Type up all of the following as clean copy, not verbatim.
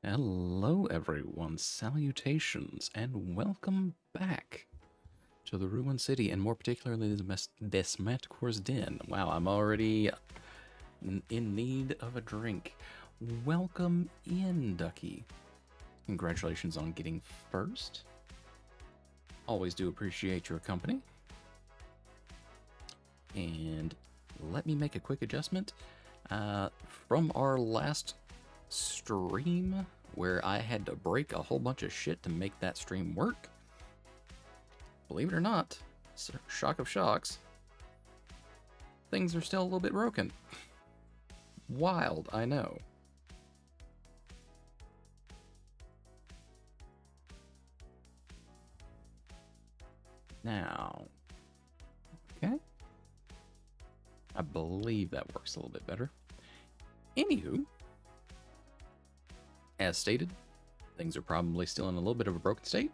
Hello, everyone. Salutations, and welcome back to the Ruined City, and more particularly this Manticore's Den. Wow, I'm already in need of a drink. Welcome in, Ducky. Congratulations on getting first. Always do appreciate your company. And let me make a quick adjustment. From our last stream, where I had to break a whole bunch of shit to make that stream work, believe it or not, shock of shocks, things are still a little bit broken. Wild, I know. Now, okay. I believe that works a little bit better. Anywho, as stated, things are probably still in a little bit of a broken state.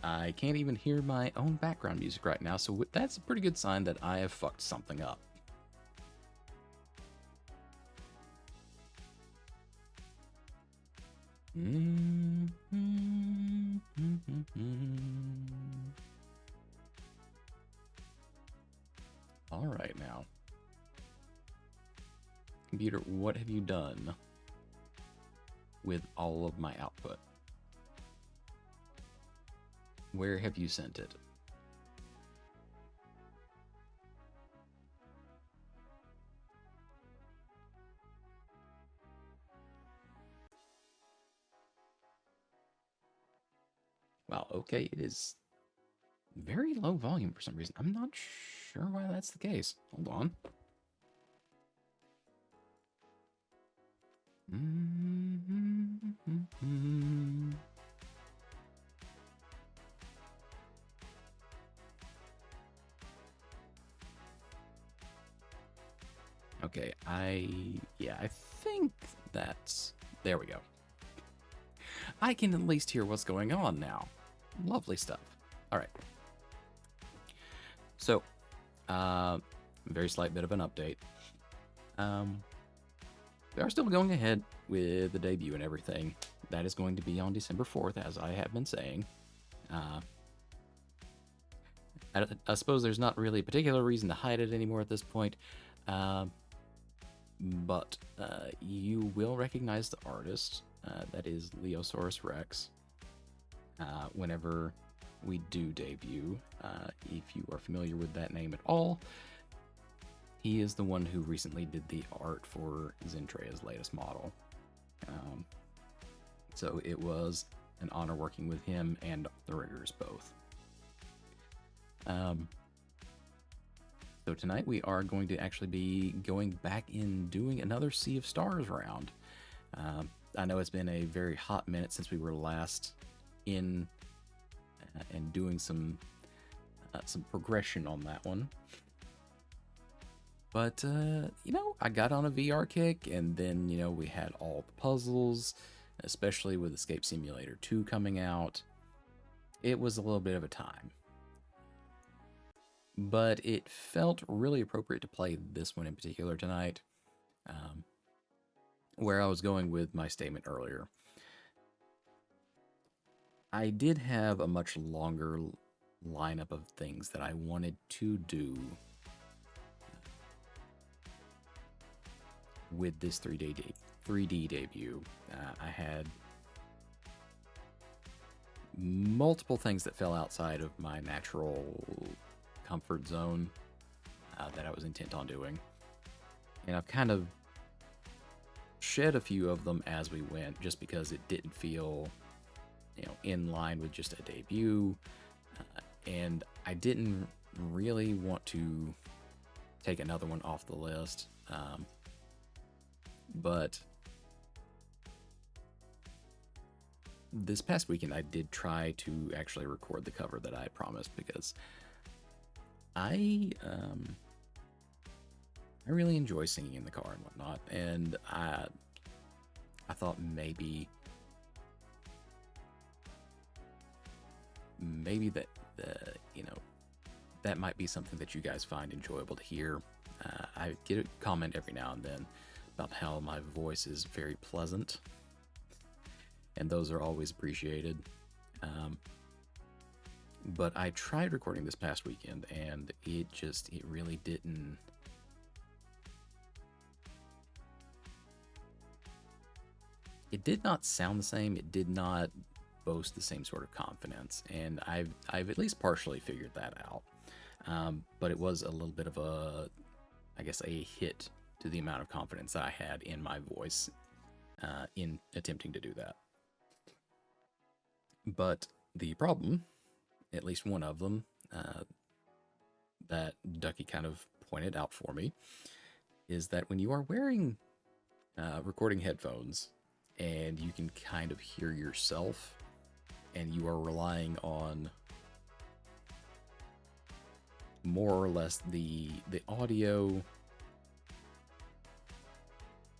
I can't even hear my own background music right now, so that's a pretty good sign that I have fucked something up. All right, now. Computer, what have you done with all of my output? Where have you sent it? Wow, okay, it is very low volume for some reason. I'm not sure why that's the case. Hold on. Okay, I think that's... There we go. I can at least hear what's going on now. Lovely stuff. All right. So, very slight bit of an update. We are still going ahead with the debut and everything. That is going to be on December 4th, as I have been saying. I suppose there's not really a particular reason to hide it anymore at this point. But you will recognize the artist. That is Leosaurus Rex. Whenever we do debut, if you are familiar with that name at all, he is the one who recently did the art for Zentrea's latest model. So it was an honor working with him and the riggers both. So tonight we are going to actually be going back in doing another Sea of Stars round. I know it's been a very hot minute since we were last in and doing some progression on that one. But, I got on a VR kick, and then, we had all the puzzles, especially with Escape Simulator 2 coming out. It was a little bit of a time. But it felt really appropriate to play this one in particular tonight, where I was going with my statement earlier. I did have a much longer lineup of things that I wanted to do with this 3D debut. I had multiple things that fell outside of my natural comfort zone that I was intent on doing. And I've kind of shed a few of them as we went, just because it didn't feel, in line with just a debut. And I didn't really want to take another one off the list. But this past weekend, I did try to actually record the cover that I had promised, because I really enjoy singing in the car and whatnot, and I thought maybe that that might be something that you guys find enjoyable to hear. I get a comment every now and then about how my voice is very pleasant, and those are always appreciated. But I tried recording this past weekend, and it really didn't. It did not sound the same. It did not boast the same sort of confidence, and I've at least partially figured that out. But it was a little bit of I guess, a hit to the amount of confidence that I had in my voice in attempting to do that. But the problem, at least one of them, that Ducky kind of pointed out for me, is that when you are wearing recording headphones and you can kind of hear yourself, and you are relying on more or less the audio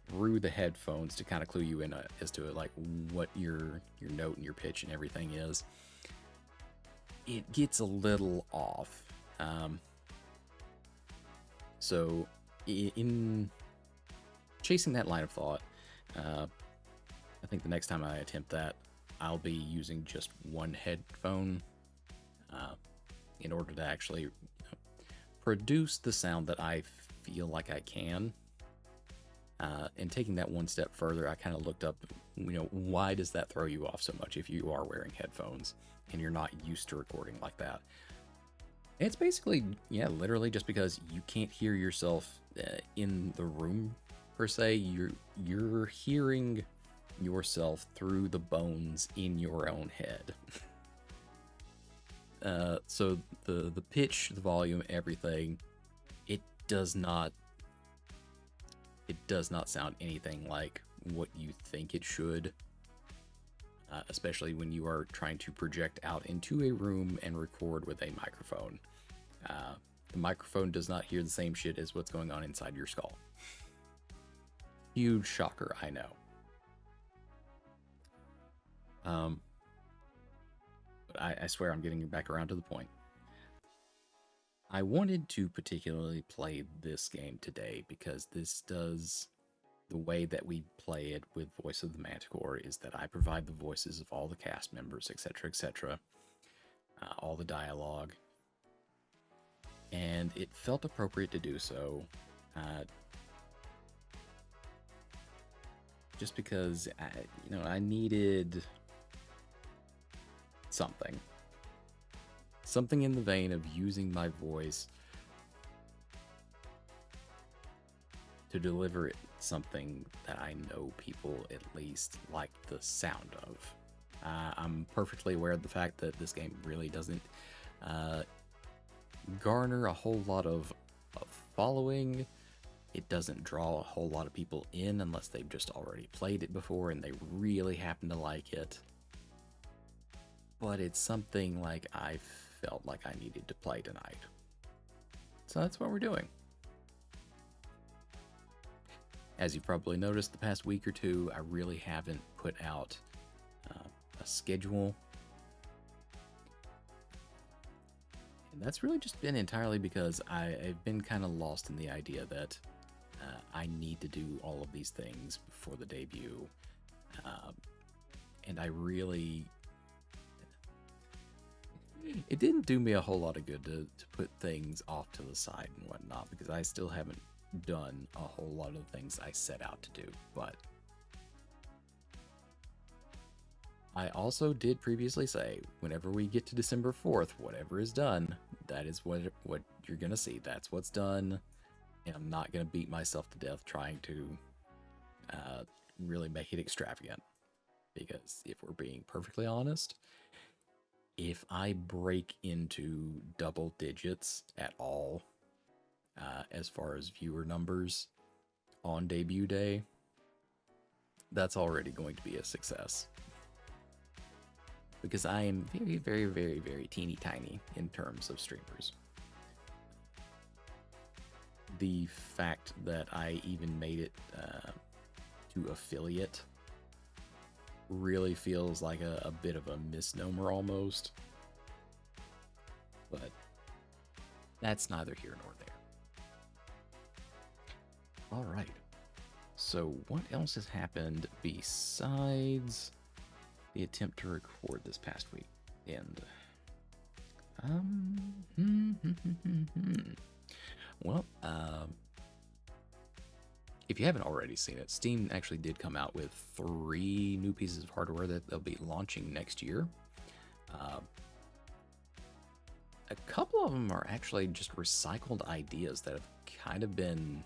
through the headphones to kind of clue you in as to like what your note and your pitch and everything is, it gets a little off. So in chasing that line of thought, I think the next time I attempt that, I'll be using just one headphone in order to actually produce the sound that I feel like I can. And taking that one step further, I kind of looked up, why does that throw you off so much if you are wearing headphones and you're not used to recording like that? It's basically, literally just because you can't hear yourself in the room per se. You're hearing yourself through the bones in your own head. So the pitch, the volume, everything, it does not sound anything like what you think it should, especially when you are trying to project out into a room and record with a microphone. The microphone does not hear the same shit as what's going on inside your skull. Huge shocker, I know. But I swear I'm getting back around to the point. I wanted to particularly play this game today because the way that we play it with Voice of the Manticore is that I provide the voices of all the cast members, etc., all the dialogue, and it felt appropriate to do so, just because I needed something in the vein of using my voice to deliver something that I know people at least like the sound of. I'm perfectly aware of the fact that this game really doesn't garner a whole lot of following. It doesn't draw a whole lot of people in unless they've just already played it before and they really happen to like it. But it's something like I felt like I needed to play tonight. So that's what we're doing. As you've probably noticed, the past week or two, I really haven't put out a schedule. And that's really just been entirely because I've been kind of lost in the idea that I need to do all of these things before the debut. And I really... It didn't do me a whole lot of good to put things off to the side and whatnot, because I still haven't done a whole lot of the things I set out to do. But I also did previously say, whenever we get to December 4th, whatever is done, that is what you're going to see. That's what's done. And I'm not going to beat myself to death trying to really make it extravagant. Because if we're being perfectly honest, if I break into double digits at all, as far as viewer numbers on debut day, that's already going to be a success. Because I am very, very, very, very teeny tiny in terms of streamers. The fact that I even made it to affiliate really feels like a bit of a misnomer almost. But that's neither here nor there. Alright, so what else has happened besides the attempt to record this past week. And um, well, if you haven't already seen it, Steam actually did come out with 3 new pieces of hardware that they'll be launching next year. Uh, a couple of them are actually just recycled ideas that have kind of been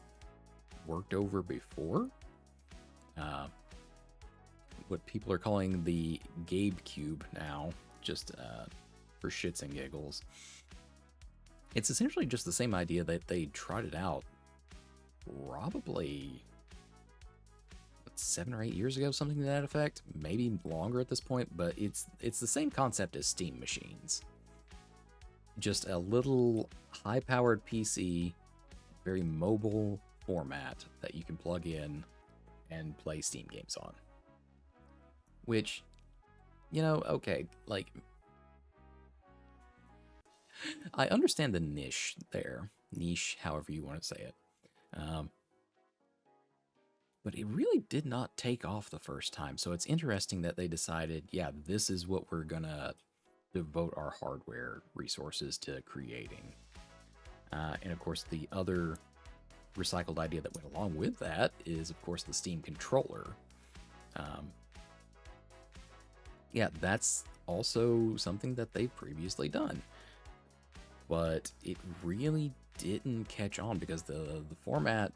worked over before. What people are calling the Gabe Cube now, just for shits and giggles. It's essentially just the same idea that they trotted out probably 7 or 8 years ago, something to that effect. Maybe longer at this point, but it's the same concept as Steam machines. Just a little high-powered PC, very mobile format that you can plug in and play Steam games on. Which, okay, like, I understand the niche there. Niche, however you want to say it. But it really did not take off the first time. So it's interesting that they decided, yeah, this is what we're going to devote our hardware resources to creating. And of course, the other recycled idea that went along with that is, of course, the Steam controller. Yeah, that's also something that they've previously done. But it really didn't catch on because the format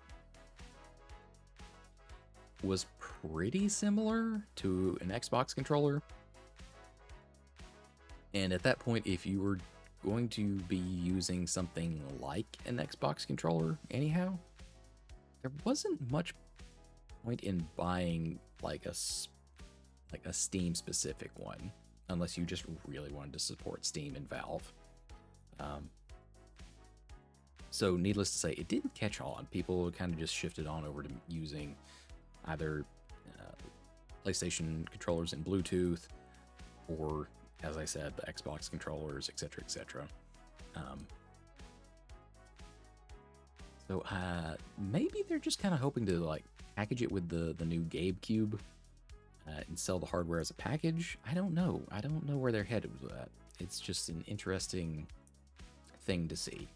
was pretty similar to an Xbox controller. And at that point, if you were going to be using something like an Xbox controller anyhow, there wasn't much point in buying like a Steam specific one, unless you just really wanted to support Steam and Valve. So needless to say, it didn't catch on. People kind of just shifted on over to using either PlayStation controllers in Bluetooth, or, as I said, the Xbox controllers, etc., etc. So maybe they're just kind of hoping to like package it with the new Gabe Cube and sell the hardware as a package. I don't know. I don't know where they're headed with that. It's just an interesting thing to see.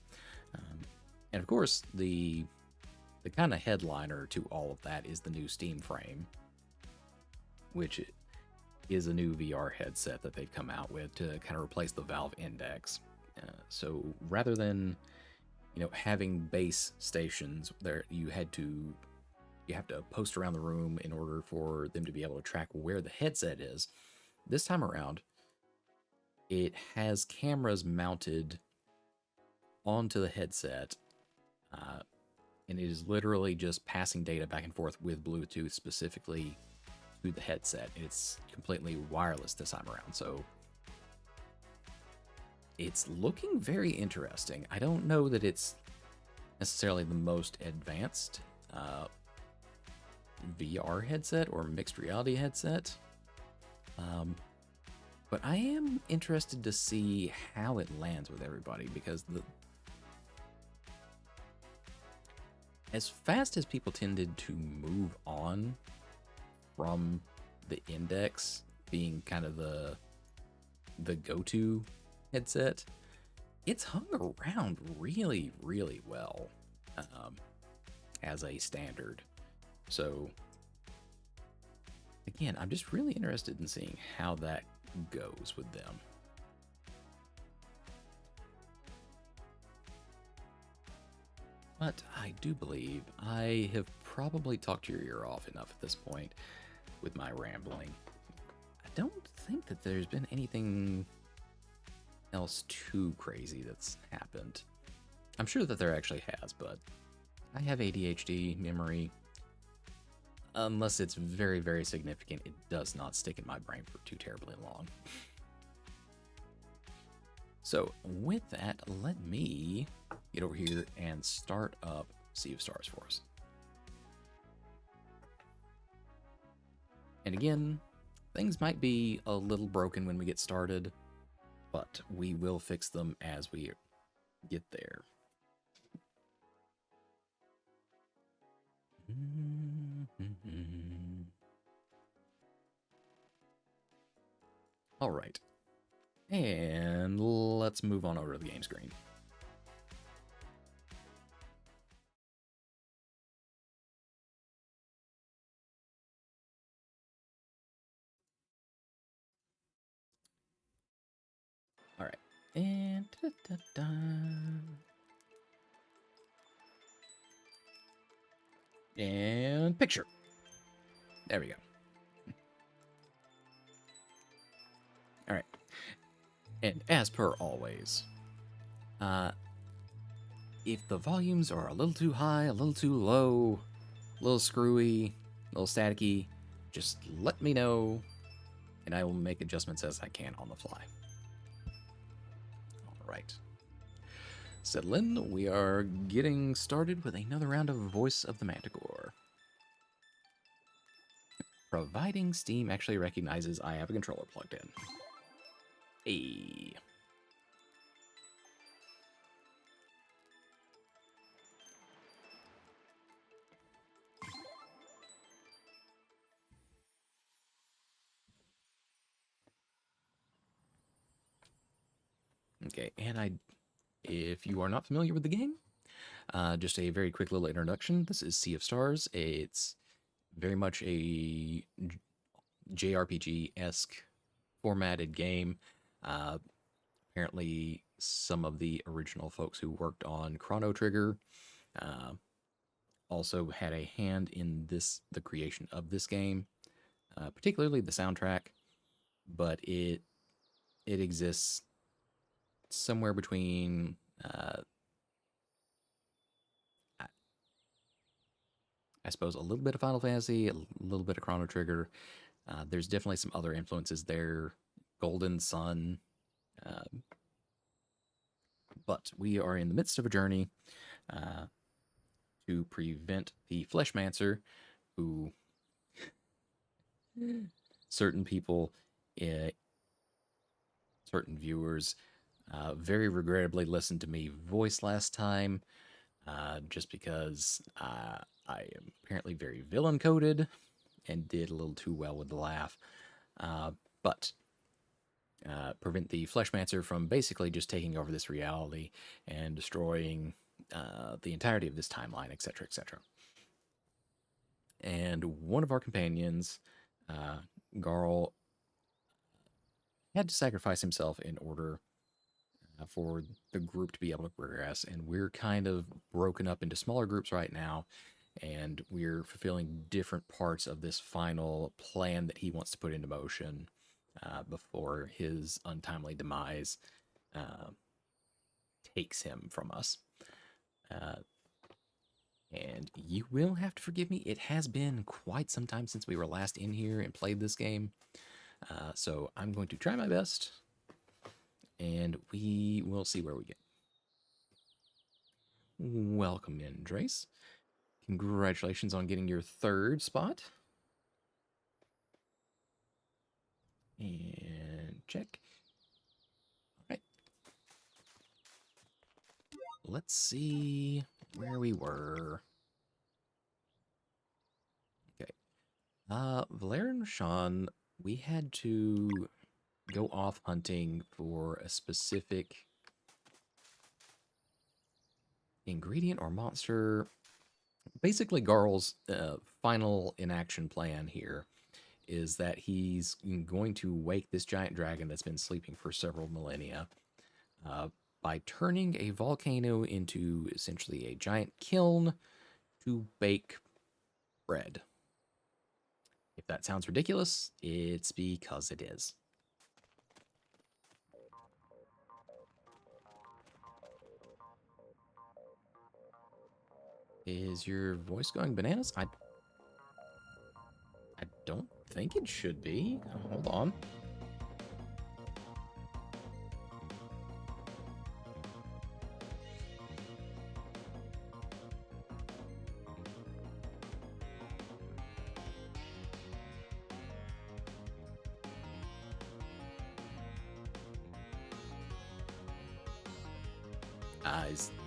And of course, the kind of headliner to all of that is the new Steam Frame, which is a new VR headset that they've come out with to kind of replace the Valve Index. So rather than having base stations there, you have to post around the room in order for them to be able to track where the headset is. This time around, it has cameras mounted onto the headset, and it is literally just passing data back and forth with Bluetooth specifically to the headset. It's completely wireless this time around, so it's looking very interesting. I don't know that it's necessarily the most advanced VR headset or mixed reality headset, but I am interested to see how it lands with everybody, because as fast as people tended to move on from the Index being kind of the go-to headset, it's hung around really, really well as a standard. So again, I'm just really interested in seeing how that goes with them. But I do believe I have probably talked your ear off enough at this point with my rambling. I don't think that there's been anything else too crazy that's happened. I'm sure that there actually has, but I have ADHD memory. Unless it's very, very significant, it does not stick in my brain for too terribly long. So with that, let me get over here and start up Sea of Stars for us. And again, things might be a little broken when we get started, but we will fix them as we get there. All right. And let's move on over to the game screen. All right. And and picture. There we go. All right. And as per always, if the volumes are a little too high, a little too low, a little screwy, a little staticky, just let me know, and I will make adjustments as I can on the fly. All right. Settle in. We are getting started with another round of Voice of the Manticore. Providing Steam actually recognizes I have a controller plugged in. Hey. Okay, and if you are not familiar with the game, just a very quick little introduction. This is Sea of Stars. It's very much a JRPG-esque formatted game. Uh, Apparently, some of the original folks who worked on Chrono Trigger uh, also had a hand in the creation of this game, particularly the soundtrack. But it exists somewhere between I suppose a little bit of Final Fantasy, a little bit of Chrono Trigger. There's definitely some other influences there, Golden Sun. Uh, but we are in the midst of a journey uh, to prevent the Fleshmancer, who certain people, uh, certain viewers, very regrettably listened to me voice last time, just because I am apparently very villain coded and did a little too well with the laugh. But prevent the Fleshmancer from basically just taking over this reality and destroying the entirety of this timeline, etc., etc. And one of our companions, Garl, had to sacrifice himself in order for the group to be able to progress. And we're kind of broken up into smaller groups right now, and we're fulfilling different parts of this final plan that he wants to put into motion before his untimely demise takes him from us. Uh, and you will have to forgive me. It has been quite some time since we were last in here and played this game. So I'm going to try my best, and we will see where we get. Welcome in, Drace. Congratulations on getting your third spot. And check. All right. Let's see where we were. Okay. Valera and Sean, we had to go off hunting for a specific ingredient or monster. Basically, Garl's final inaction plan here is that he's going to wake this giant dragon that's been sleeping for several millennia uh, by turning a volcano into essentially a giant kiln to bake bread. If that sounds ridiculous, it's because it is. Is your voice going bananas? I don't think it should be. Hold on.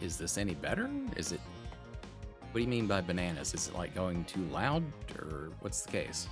Is this any better? Is it? What do you mean by bananas? Is it like going too loud, or what's the case?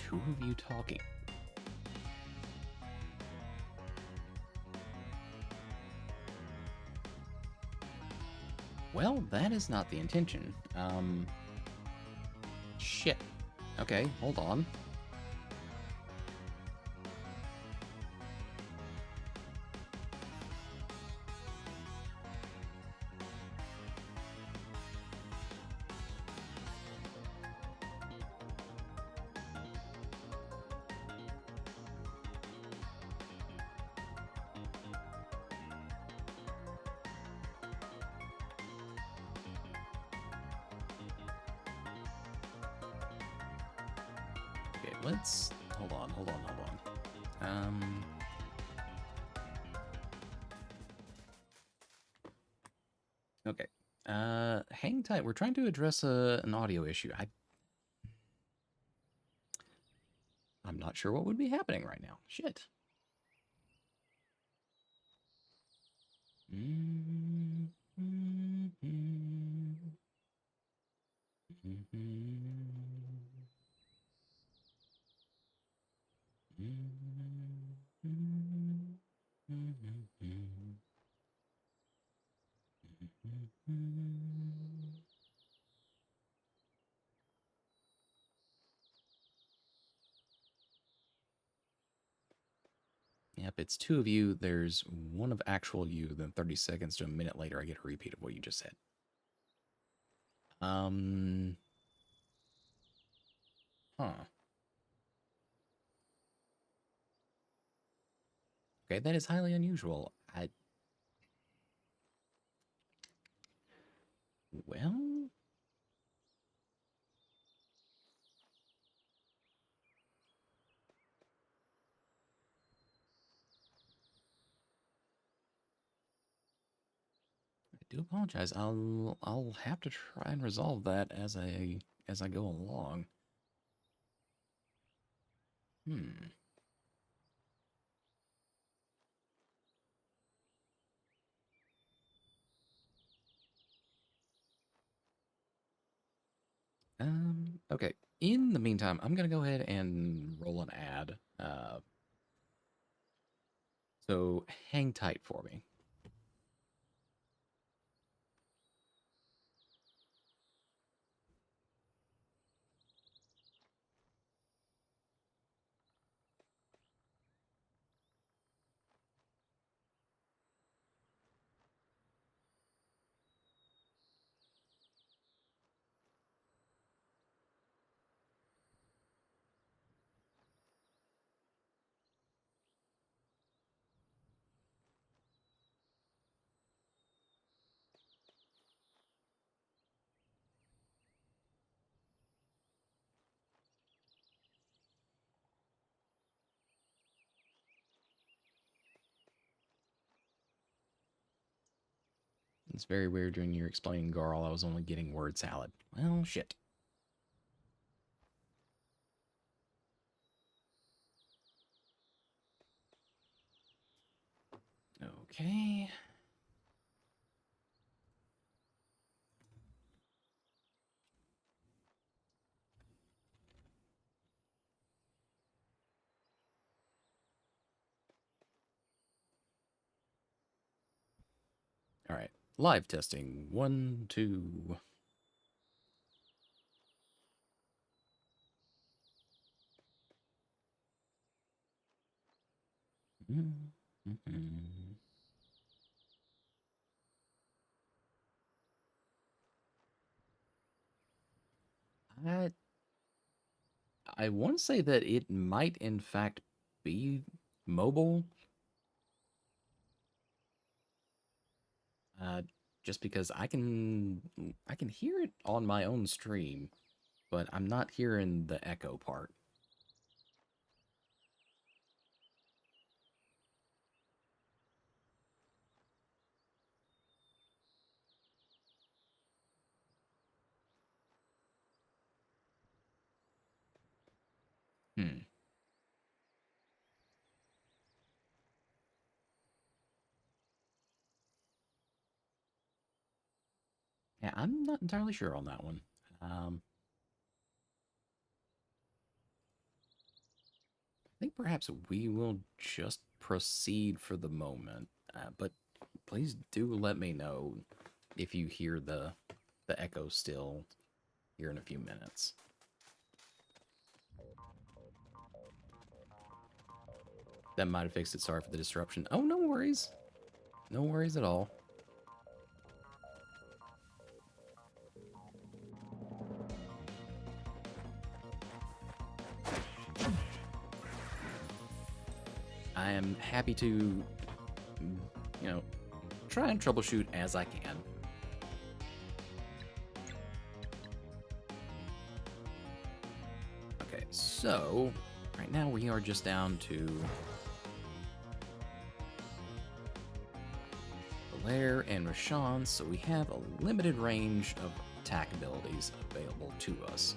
two of you talking. Well, that is not the intention. Shit. Okay, hold on. Okay, let's... Hold on. Okay. Hang tight. We're trying to address an audio issue. I'm not sure what would be happening right now. Shit. Yep, it's two of you. There's one of actual you. Then 30 seconds to a minute later, I get a repeat of what you just said. Huh. Okay, that is highly unusual. Well, I do apologize. I'll have to try and resolve that as I go along. Hmm. Okay. In the meantime, I'm gonna go ahead and roll an ad. So hang tight for me. It's very weird when you're explaining Garl. I was only getting word salad. Well, shit. Okay. All right. Live testing. 1, 2. I I want to say that it might in fact be mobile. Uh, just because I can hear it on my own stream, but I'm not hearing the echo part. Hmm. Yeah, I'm not entirely sure on that one. Um, perhaps we will just proceed for the moment. But please do let me know if you hear the echo still here in a few minutes. That might have fixed it. Sorry for the disruption. Oh, no worries. No worries at all. I am happy to, try and troubleshoot as I can. Okay, so right now we are just down to Blair and Rashawn, so we have a limited range of attack abilities available to us.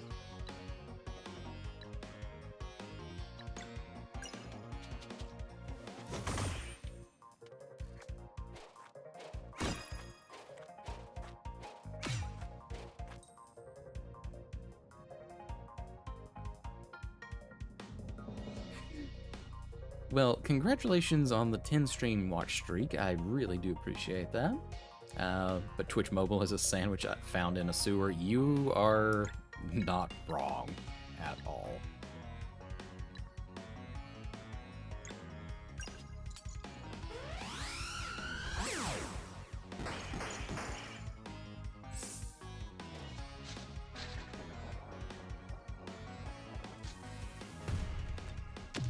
Well, congratulations on the 10-stream watch streak. I really do appreciate that. But Twitch Mobile is a sandwich I found in a sewer. You are not wrong at all.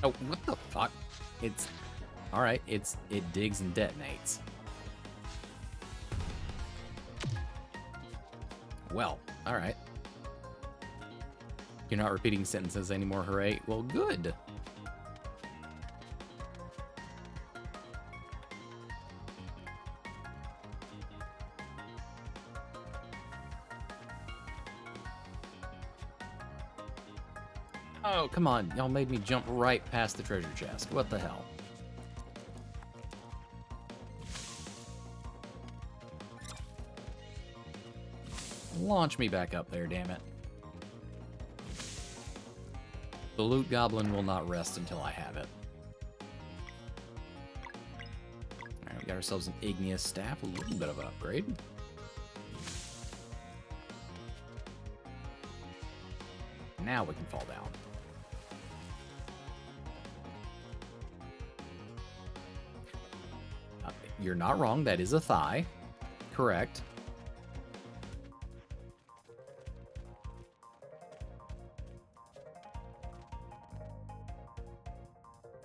Oh, what the fuck? It's... Alright, it digs and detonates. Well, alright. You're not repeating sentences anymore, hooray. Well, good. Oh, come on. Y'all made me jump right past the treasure chest. What the hell? Launch me back up there, damn it. The loot goblin will not rest until I have it. Alright, we got ourselves an igneous staff, a little bit of an upgrade. Now we can fall down. You're not wrong, that is a thigh. Correct.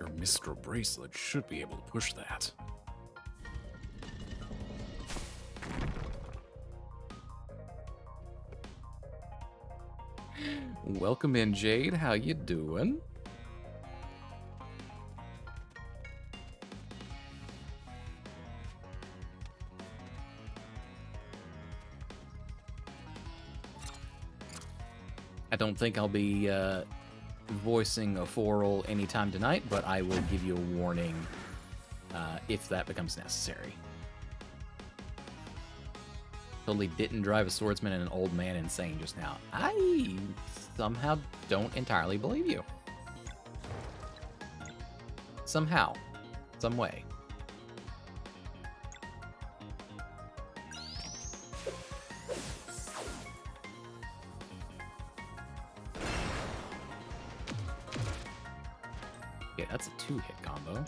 Your Mr. Bracelet should be able to push that. Welcome in, Jade. How you doing? I don't think I'll be voicing a foral anytime tonight, but I will give you a warning if that becomes necessary. Totally didn't drive a swordsman and an old man insane just now. I somehow don't entirely believe you. Somehow. Some way. Yeah, that's a 2-hit combo.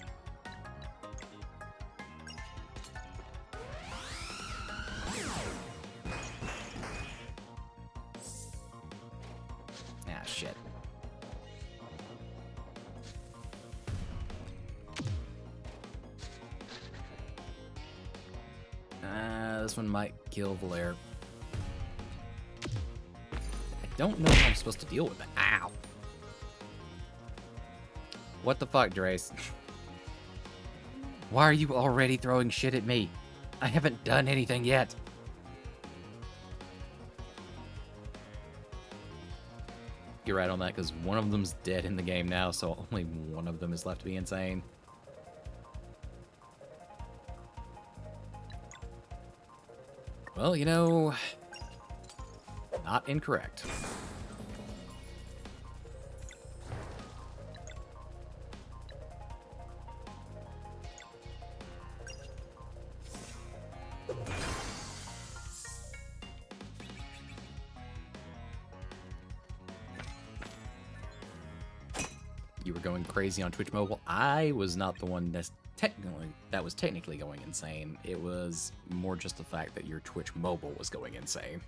Ah, shit. This one might kill Valair. I don't know how I'm supposed to deal with it. Ow! What the fuck, Drace? Why are you already throwing shit at me? I haven't done anything yet. You're right on that, because one of them's dead in the game now, so only one of them is left to be insane. Well, you know, not incorrect. you were going crazy on Twitch Mobile. I was not the one that was technically going insane. It was more just the fact that your Twitch Mobile was going insane.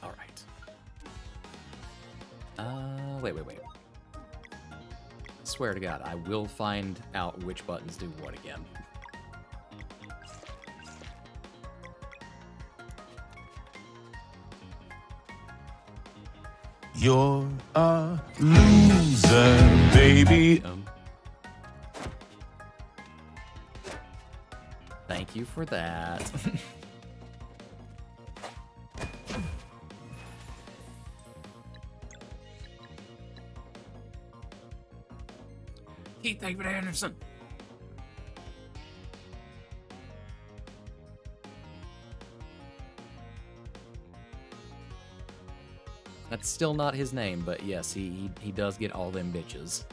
All right. Wait. Swear to God, I will find out which buttons do what again. You're a loser, baby. Thank you for that. Keith David Anderson. That's still not his name, but yes, he does get all them bitches.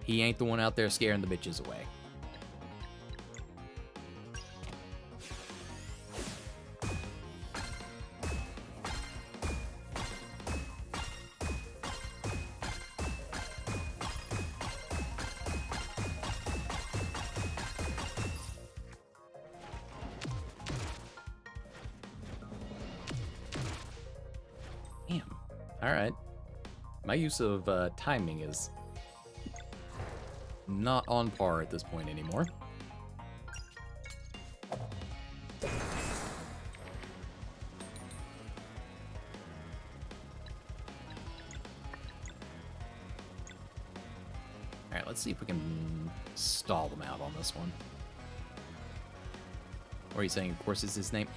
He ain't the one out there scaring the bitches away. Alright. My use of timing is not on par at this point anymore. Alright, let's see if we can stall them out on this one. What are you saying? Of course, is his name?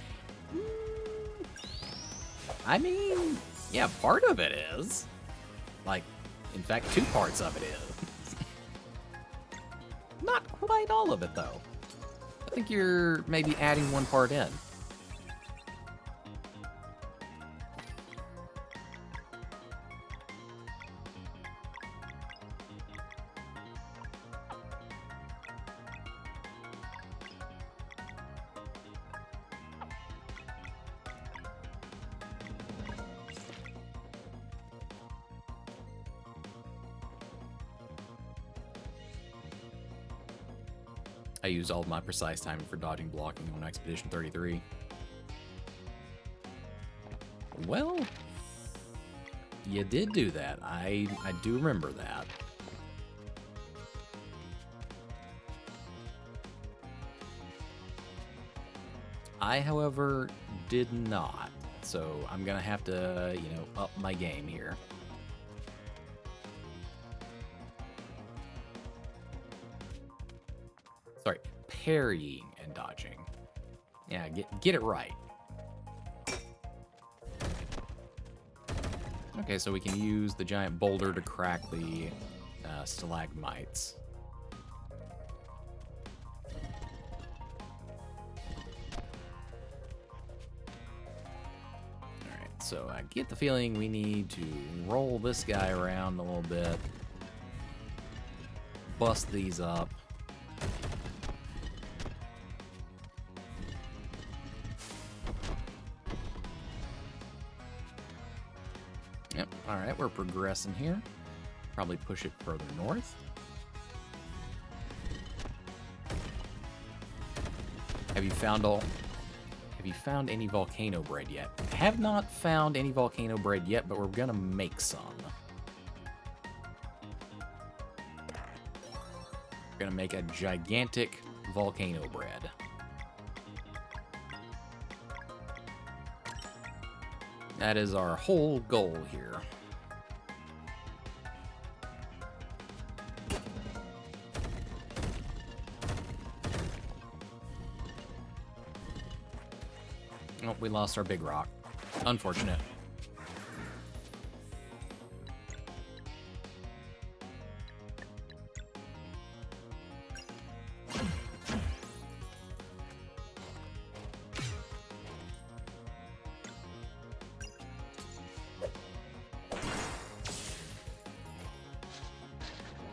I mean, yeah, part of it is. Like, in fact, 2 parts of it is. Not quite all of it, though. I think you're maybe adding 1 part in. I used all of my precise timing for dodging blocking on Expedition 33. Well, you did do that. I do remember that. I, however, did not. So I'm gonna have to, you know, up my game here. Sorry, parrying and dodging. Yeah, get it right. Okay, so we can use the giant boulder to crack the stalagmites. Alright, so I get the feeling we need to roll this guy around a little bit. Bust these up. Yep, alright, we're progressing here. Probably push it further north. Have you found any volcano bread yet? I have not found any volcano bread yet, but we're gonna make some. We're gonna make a gigantic volcano bread. That is our whole goal here. Oh, we lost our big rock. Unfortunate.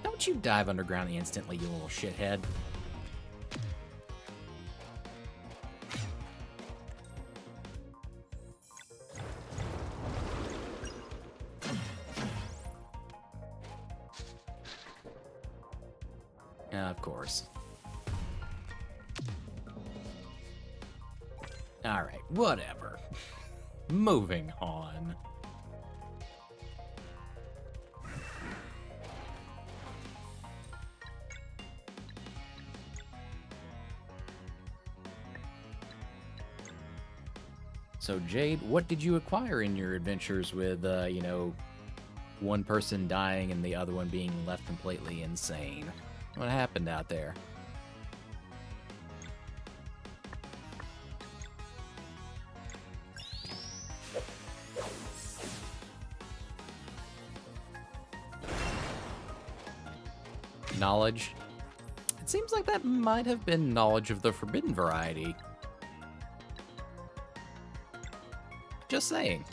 Don't you dive underground instantly, you little shithead. Of course. Alright, whatever. Moving on. So, Jade, what did you acquire in your adventures with, you know, one person dying and the other one being left completely insane? What happened out there? Knowledge? It seems like that might have been knowledge of the forbidden variety. Just saying.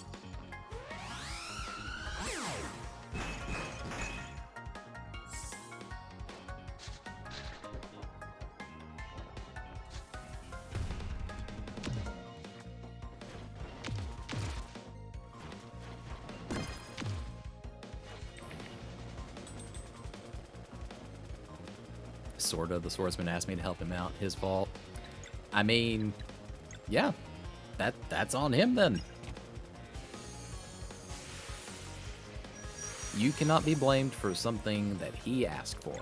Sorta. The swordsman asked me to help him out. His fault. I mean, yeah, that's on him then. You cannot be blamed for something that he asked for.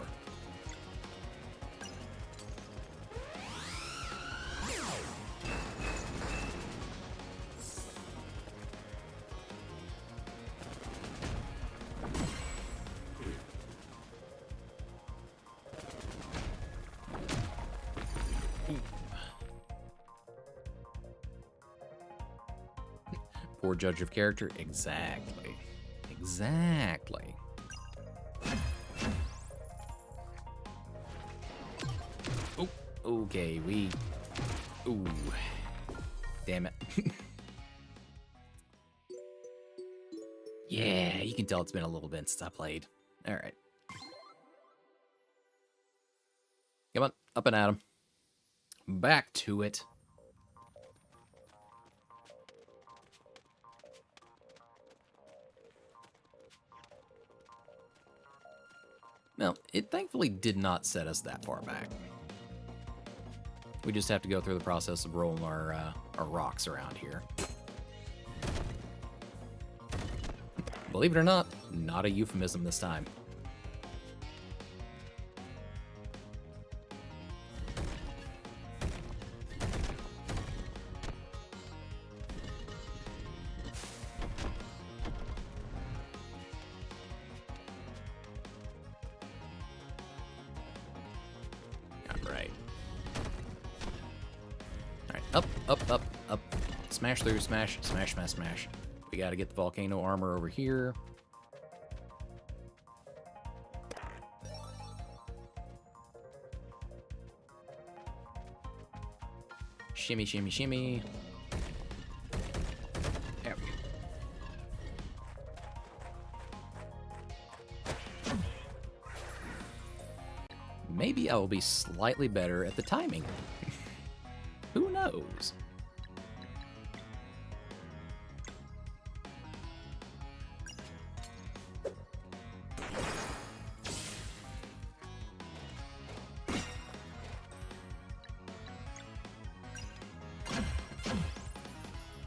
Poor judge of character? Exactly. Exactly. Oh, okay, Ooh. Damn it. Yeah, you can tell it's been a little bit since I played. Alright. Come on, up and at him. Back to it. Now, it thankfully did not set us that far back. We just have to go through the process of rolling our rocks around here. Believe it or not a euphemism this time. Up. Smash through, smash. We gotta get the volcano armor over here. Shimmy. There we go. Maybe I will be slightly better at the timing. Who knows?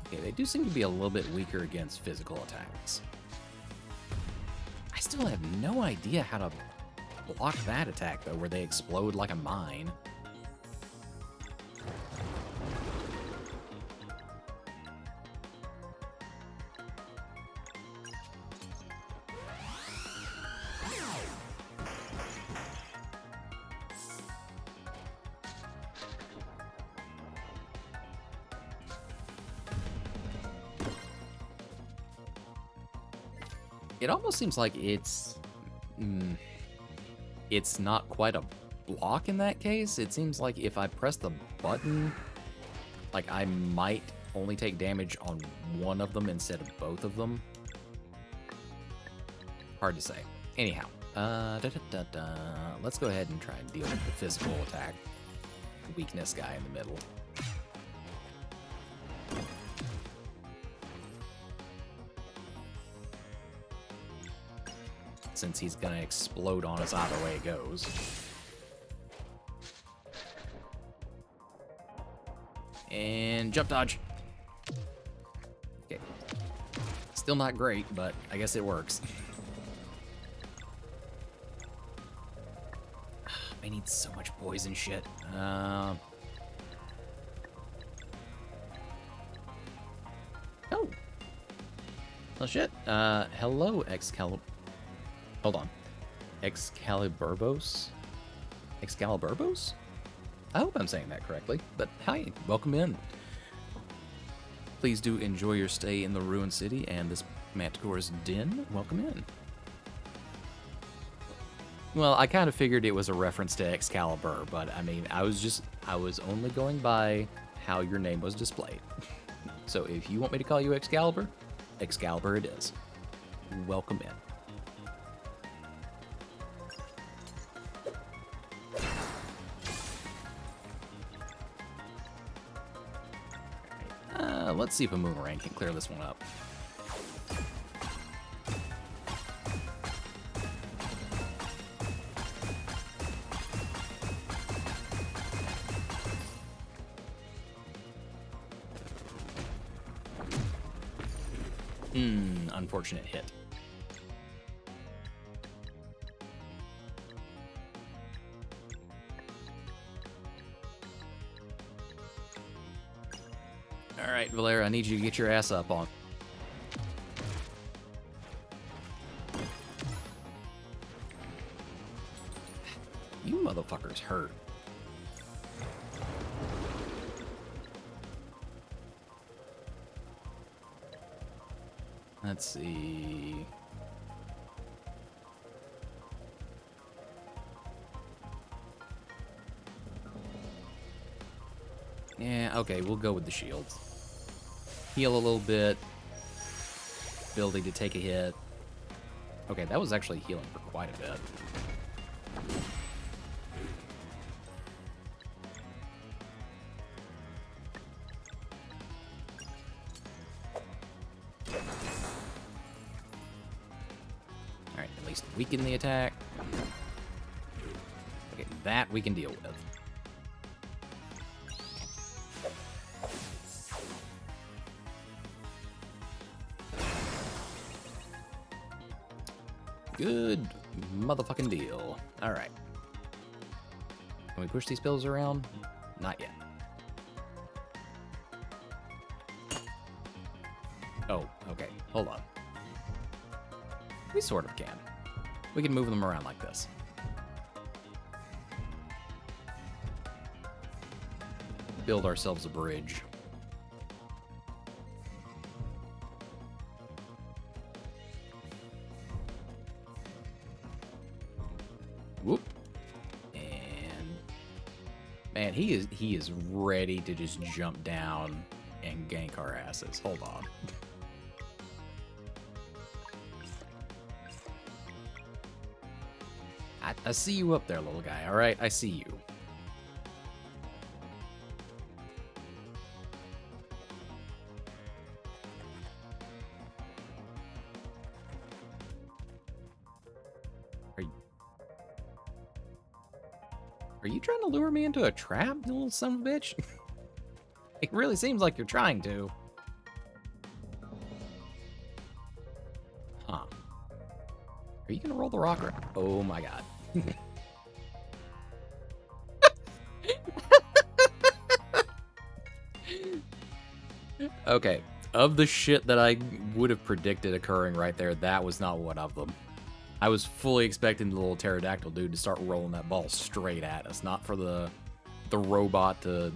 Okay, they do seem to be a little bit weaker against physical attacks. I still have no idea how to block that attack, though, where they explode like a mine. It almost seems like it's not quite a block in that case. It seems like if I press the button, like I might only take damage on one of them instead of both of them. Hard to say. Anyhow, let's go ahead and try and deal with the physical attack weakness guy in the middle. Since he's gonna explode on us either way it goes. And jump dodge. Okay. Still not great, but I guess it works. I need so much poison shit. Oh. Oh shit. Hello, Excalibur. Hold on. Excaliburbos? Excaliburbos? I hope I'm saying that correctly, but hi, welcome in. Please do enjoy your stay in the Ruined City and this Manticore's Den. Welcome in. Well, I kind of figured it was a reference to Excalibur, but I mean, I was only going by how your name was displayed. So if you want me to call you Excalibur, Excalibur it is. Welcome in. Let's see if a boomerang can clear this one up. Unfortunate hit. All right, Valera, I need you to get your ass up on. You motherfuckers hurt. Let's see. Yeah, okay, we'll go with the shields. Heal a little bit. Ability to take a hit. Okay, that was actually healing for quite a bit. Alright, at least weaken the attack. Okay, that we can deal with. Good motherfucking deal. Alright. Can we push these pills around? Not yet. Oh, okay. Hold on. We sort of can. We can move them around like this. Build ourselves a bridge. Whoop. And man, he is ready to just jump down and gank our asses. Hold on. I see you up there, little guy. All right, I see you. Are you trying to lure me into a trap, you little son of a bitch? It really seems like you're trying to. Huh. Are you gonna roll the rock? Oh my god. Okay, of the shit that I would have predicted occurring right there, that was not one of them. I was fully expecting the little pterodactyl dude to start rolling that ball straight at us, not for the robot to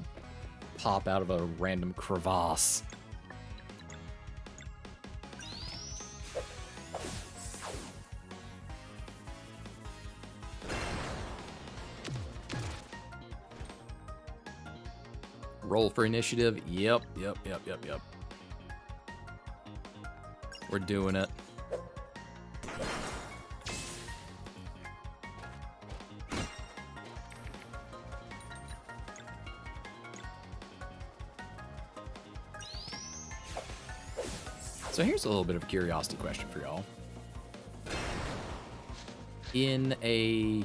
pop out of a random crevasse. Roll for initiative. Yep. We're doing it. So here's a little bit of a curiosity question for y'all. In a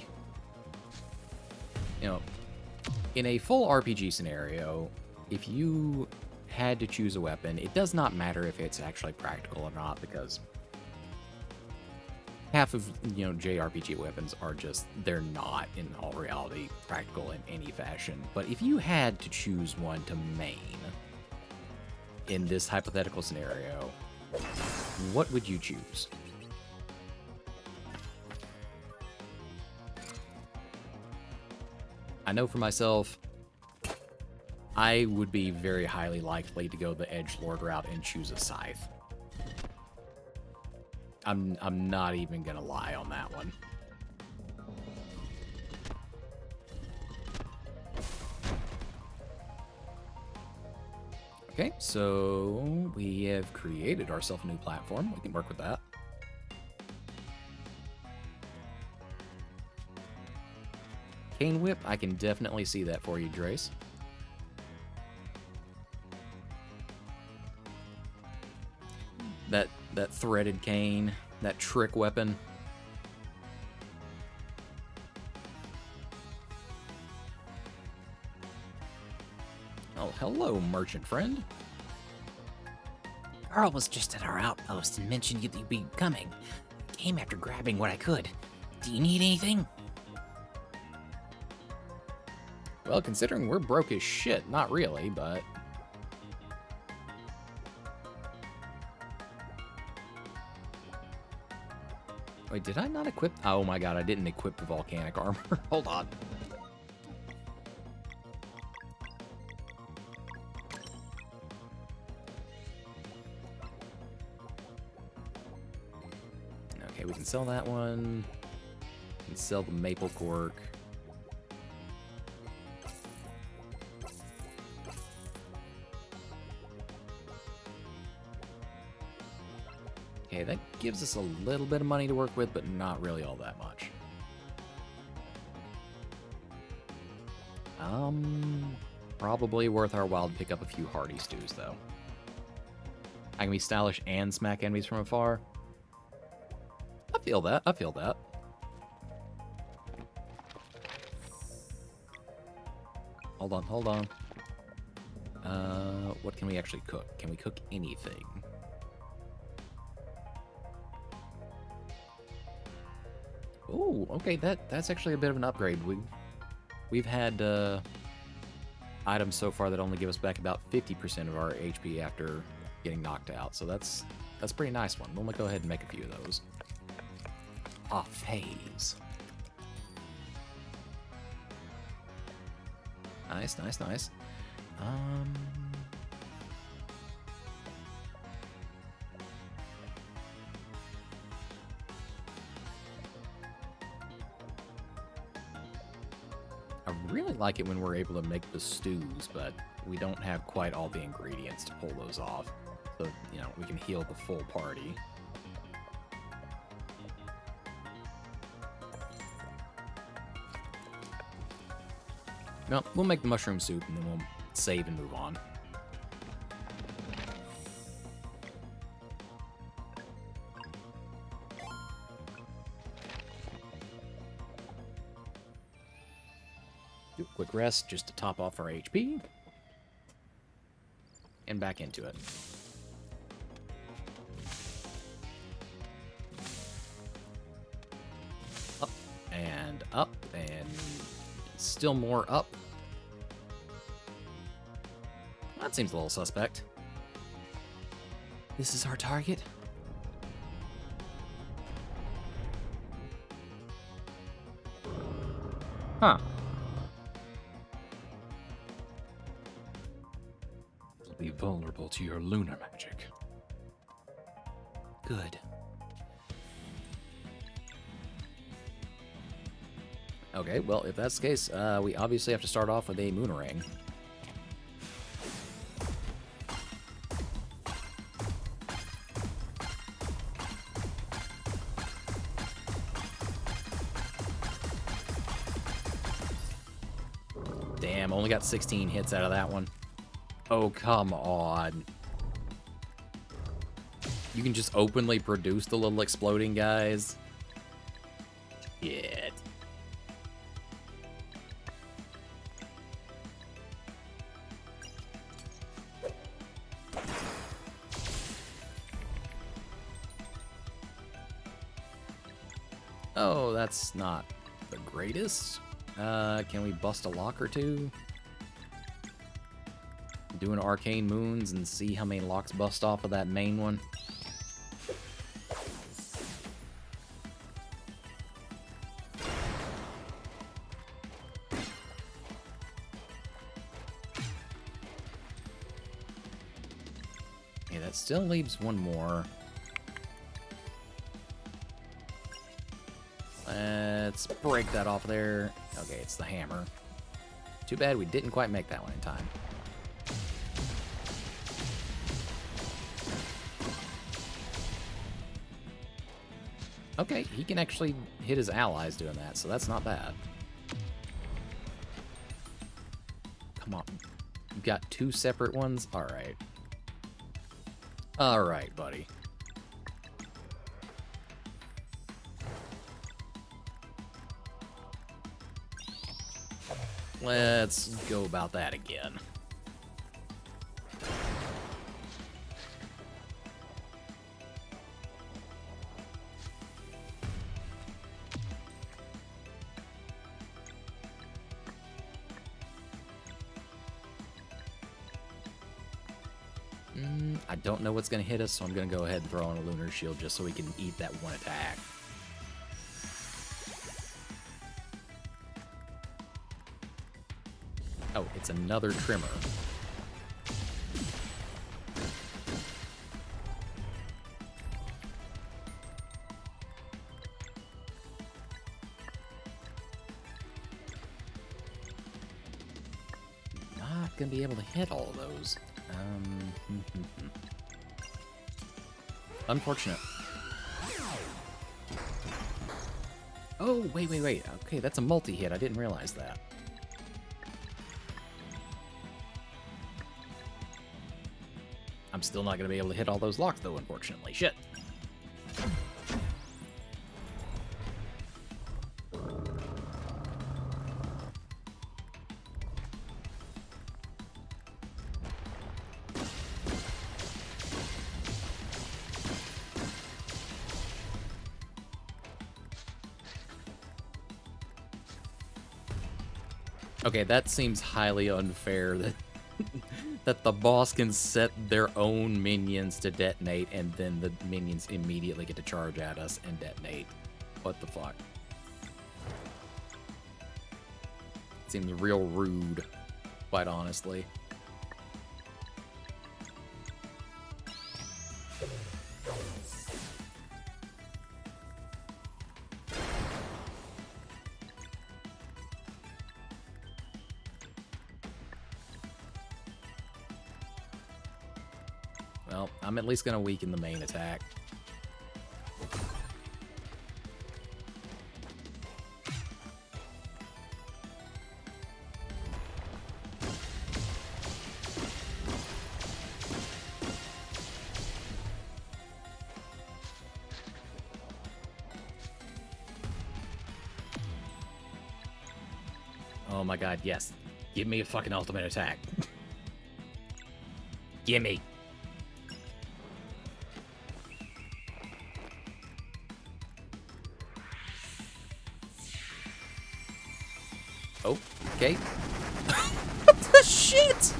full RPG scenario, if you had to choose a weapon, it does not matter if it's actually practical or not, because half of, JRPG weapons are just, they're not, in all reality, practical in any fashion. But if you had to choose one to main in this hypothetical scenario, what would you choose? I know for myself, I would be very highly likely to go the edgelord route and choose a scythe. I'm not even gonna lie on that one. Okay, so we have created ourselves a new platform. We can work with that. Cane whip, I can definitely see that for you, Drace. That threaded cane, that trick weapon. Oh, hello, merchant friend. Carl was just at our outpost and mentioned you'd be coming. Came after grabbing what I could. Do you need anything? Well, considering we're broke as shit, not really, but... Wait, did I not equip... Oh my god, I didn't equip the volcanic armor. Hold on. Okay, we can sell that one. We can sell the maple cork. Okay, that gives us a little bit of money to work with, but not really all that much. Probably worth our while to pick up a few hearty stews, though. I can be stylish and smack enemies from afar. I feel that. I feel that. Hold on, hold on. What can we actually cook? Can we cook anything? Oh, okay, that's actually a bit of an upgrade. We've had items so far that only give us back about 50% of our HP after getting knocked out, so that's a pretty nice one. We'll go ahead and make a few of those. Off phase. Nice, nice, nice. I really like it when we're able to make the stews, but we don't have quite all the ingredients to pull those off. So, we can heal the full party. No, we'll make the mushroom soup and then we'll save and move on. Do a quick rest just to top off our HP. And back into it. Up, and still more up. That seems a little suspect. This is our target. Huh. It'll be vulnerable to your lunar magic. Good. Okay, well, if that's the case, we obviously have to start off with a Moonerang. Damn, only got 16 hits out of that one. Oh, come on. You can just openly produce the little exploding guys. Shit. Oh, that's not the greatest. Can we bust a lock or two? Doing arcane moons and see how many locks bust off of that main one. Yeah, that still leaves one more. Let's break that off there. Okay, it's the hammer. Too bad we didn't quite make that one in time. Okay, he can actually hit his allies doing that, so that's not bad. Come on. You got two separate ones? Alright. Alright, buddy. Let's go about that again. I don't know what's going to hit us, so I'm going to go ahead and throw on a Lunar Shield just so we can eat that one attack. Oh, it's another Trimmer. Not going to be able to hit all of those. Unfortunate. Oh, wait. Okay, that's a multi-hit. I didn't realize that. I'm still not going to be able to hit all those locks, though, unfortunately. Shit. Okay, that seems highly unfair that that the boss can set their own minions to detonate and then the minions immediately get to charge at us and detonate. What the fuck? Seems real rude, quite honestly. Well, I'm at least going to weaken the main attack. Oh my god, yes. Give me a fucking ultimate attack. Gimme. Oh, okay. What the shit?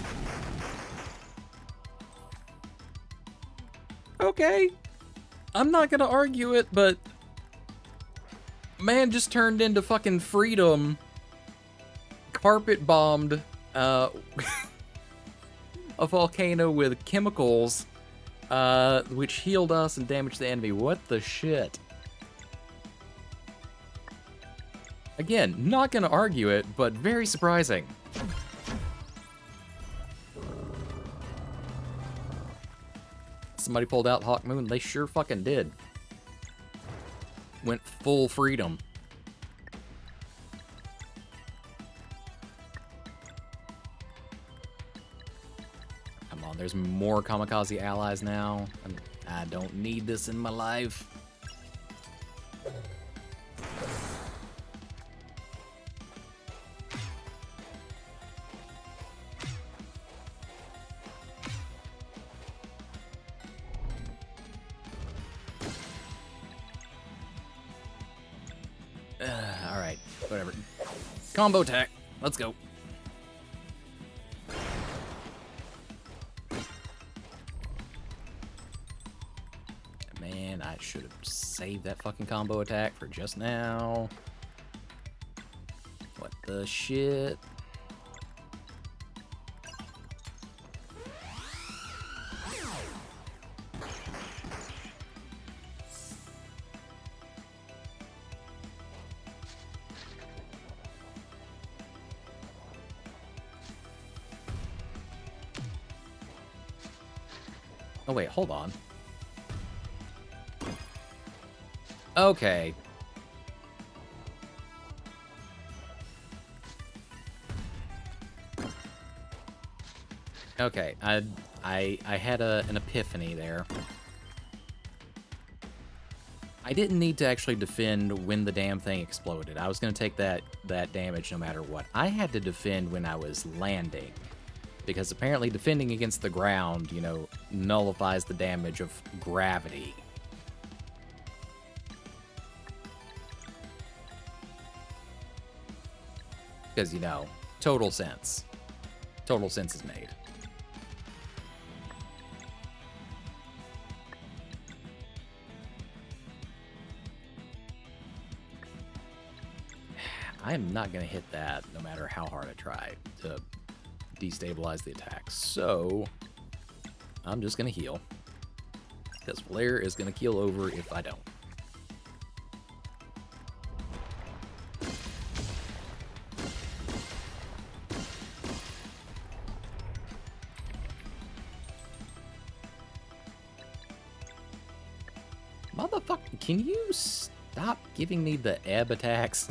Okay. I'm not gonna argue it, but man just turned into fucking freedom. Carpet bombed a volcano with chemicals, which healed us and damaged the enemy. What the shit? Again, not gonna argue it, but very surprising. Somebody pulled out Hawk Moon. They sure fucking did. Went full freedom. Come on, there's more kamikaze allies now. I don't need this in my life. Alright, whatever. Combo attack. Let's go. Man, I should have saved that fucking combo attack for just now. What the shit? Oh, wait, hold on. Okay. Okay, I had an epiphany there. I didn't need to actually defend when the damn thing exploded. I was going to take that damage no matter what. I had to defend when I was landing. Because apparently defending against the ground, you know, nullifies the damage of gravity. Because, you know, total sense. Total sense is made. I am not going to hit that no matter how hard I try to destabilize the attack. So, I'm just going to heal. Because Flare is going to keel over if I don't. Motherfucker, can you stop giving me the ebb attacks?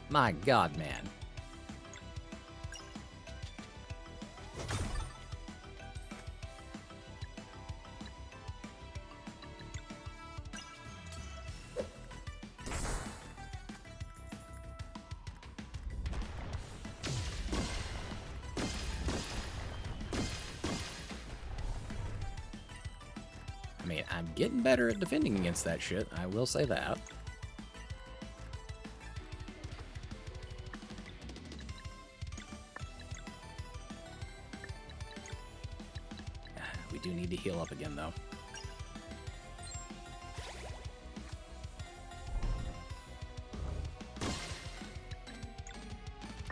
My god, man. I mean, I'm getting better at defending against that shit, I will say that. We do need to heal up again, though.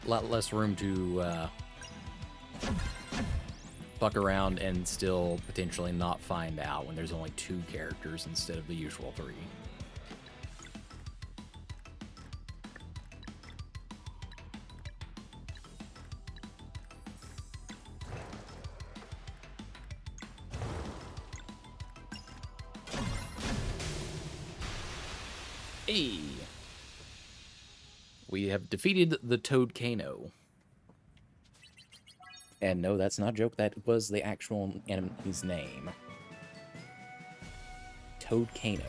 A lot less room to fuck around and still potentially not find out when there's only 2 characters instead of the usual 3. Hey! We have defeated the Toadcano. And no, that's not a joke. That was the actual enemy's name. Toadcano.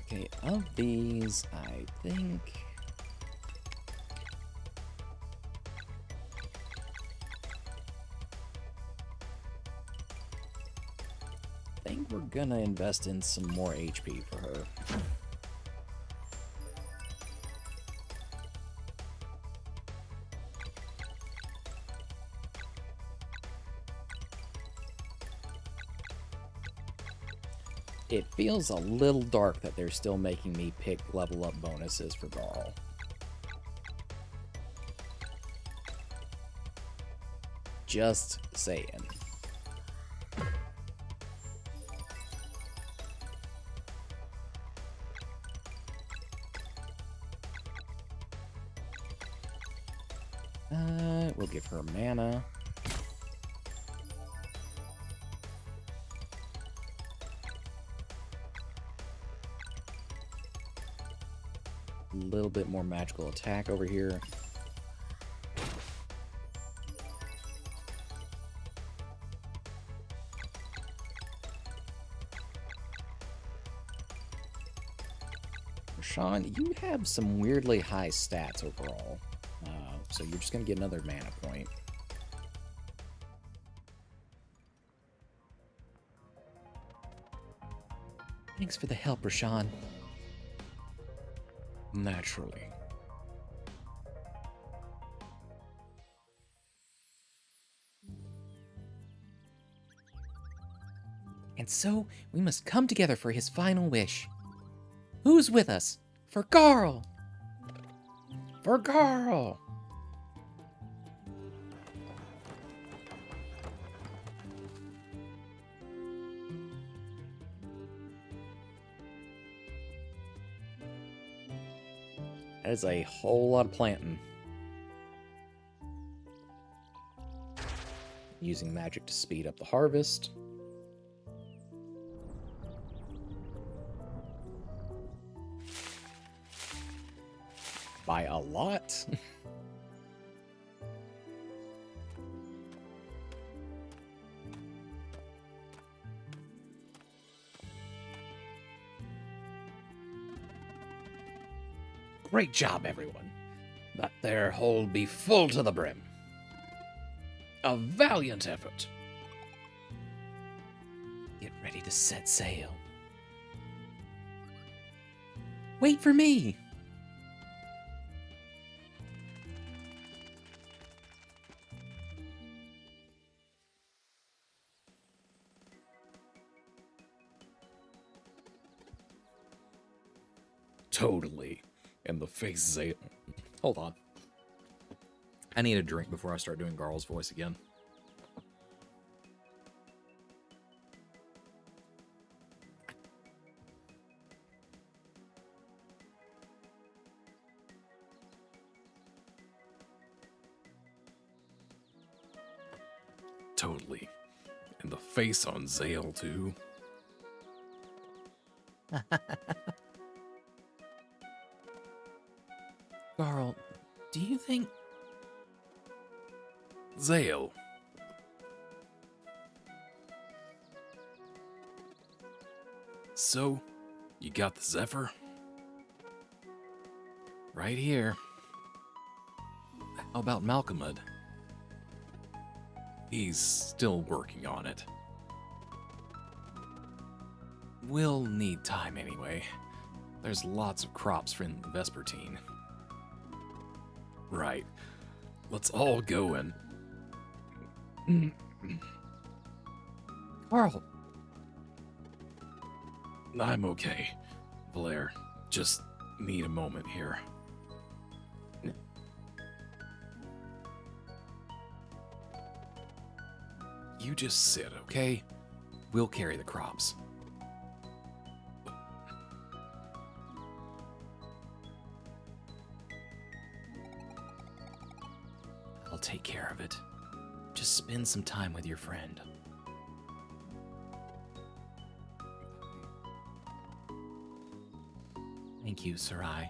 Okay, of these, I think... I think we're gonna invest in some more HP for her. It feels a little dark that they're still making me pick level up bonuses for Garl. Just saying. We'll give her mana. A little bit more magical attack over here. Sean, you have some weirdly high stats overall, so you're just going to get another mana point. Thanks for the help, Rashawn. Naturally. And so, we must come together for his final wish. Who's with us? For Carl! For Carl! That is a whole lot of planting. Using magic to speed up the harvest. By a lot. Great job, everyone. That there hole be full to the brim. A valiant effort. Get ready to set sail. Wait for me! Totally. And the face Zale. Hold on. I need a drink before I start doing Garl's voice again. Totally. And the face on Zale, too. Carl, do you think... Zale. So, you got the Zephyr? Right here. How about Malcolmud? He's still working on it. We'll need time anyway. There's lots of crops from the Vespertine. Right. Let's all go and... Carl, I'm okay, Blair. Just need a moment here. You just sit, okay? We'll carry the crops. I'll take care of it. Just spend some time with your friend. Thank you, Sarai.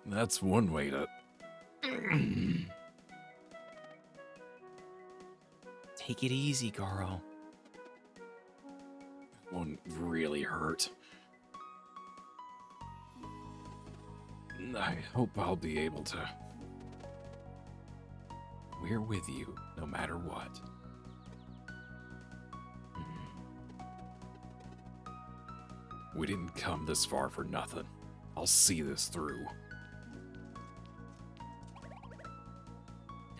That's one way to... take it easy, Carl. Won't really hurt. I hope I'll be able to... We're with you, no matter what. We didn't come this far for nothing. I'll see this through.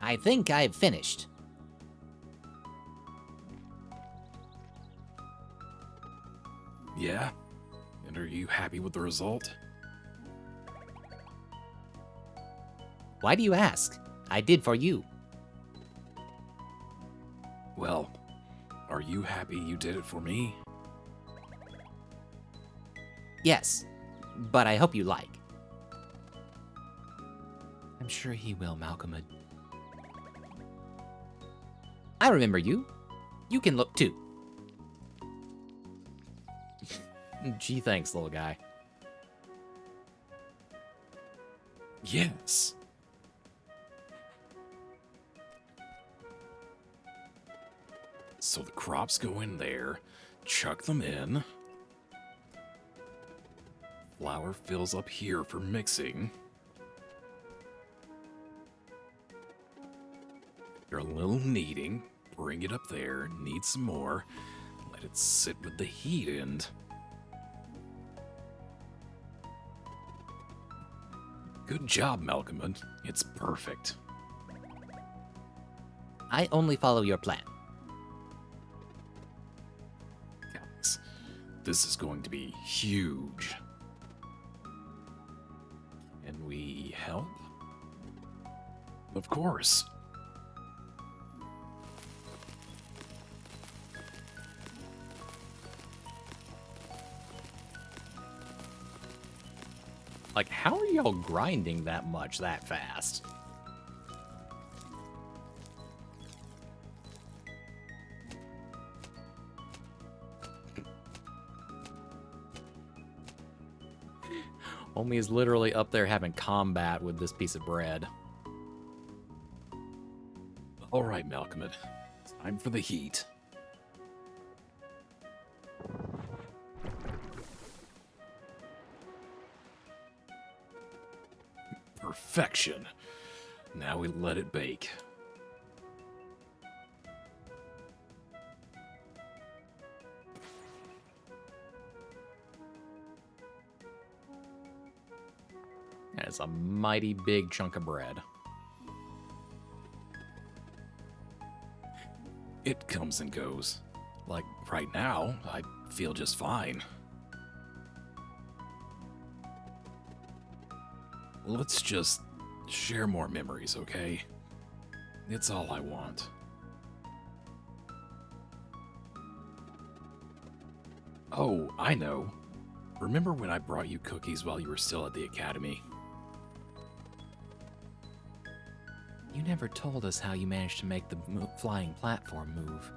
I think I've finished. Yeah? And are you happy with the result? Why do you ask? I did for you. Well, are you happy you did it for me? Yes, but I hope you like. I'm sure he will, Malcolm. I remember you. You can look too. Gee, thanks, little guy. Yes. So the crops go in there, chuck them in. flour fills up here for mixing. You're a little kneading. Bring it up there. Knead some more. Let it sit with the heat and... Good job, Malcolm. It's perfect. I only follow your plan. Guys, this is going to be huge. Can we help? Of course. Like, how are y'all grinding that much that fast? Homie is literally up there having combat with this piece of bread. All right, Malcolm. Time for the heat. Perfection. Now we let it bake. That is a mighty big chunk of bread. It comes and goes. Like right now, I feel just fine. Let's just share more memories, okay? It's all I want. Oh, I know. Remember when I brought you cookies while you were still at the academy? You never told us how you managed to make the flying platform move.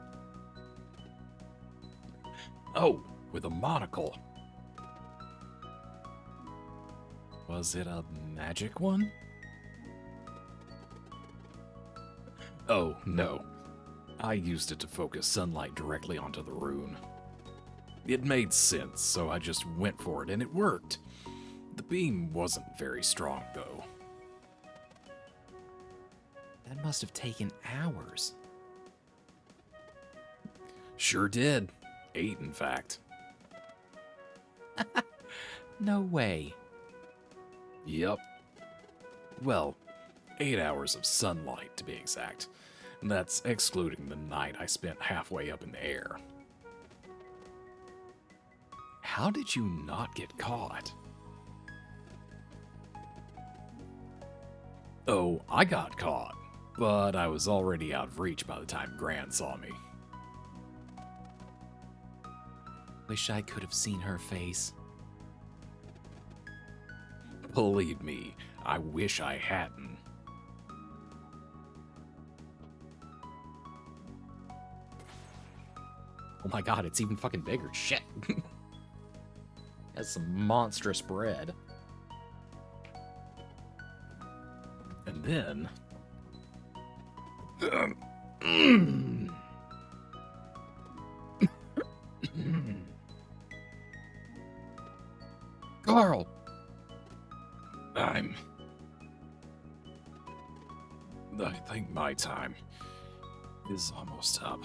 Oh, with a monocle. Was it a magic one? Oh, no. I used it to focus sunlight directly onto the rune. It made sense, so I just went for it, and it worked. The beam wasn't very strong, though. That must have taken hours. Sure did. 8, in fact. No way. Yep. Well, 8 hours of sunlight, to be exact. That's excluding the night I spent halfway up in the air. How did you not get caught? Oh, I got caught, but I was already out of reach by the time Gran saw me. Wish I could have seen her face. Believe me, I wish I hadn't. Oh my god, it's even fucking bigger. Shit. That's some monstrous bread. And then... Carl! I think my time is almost up.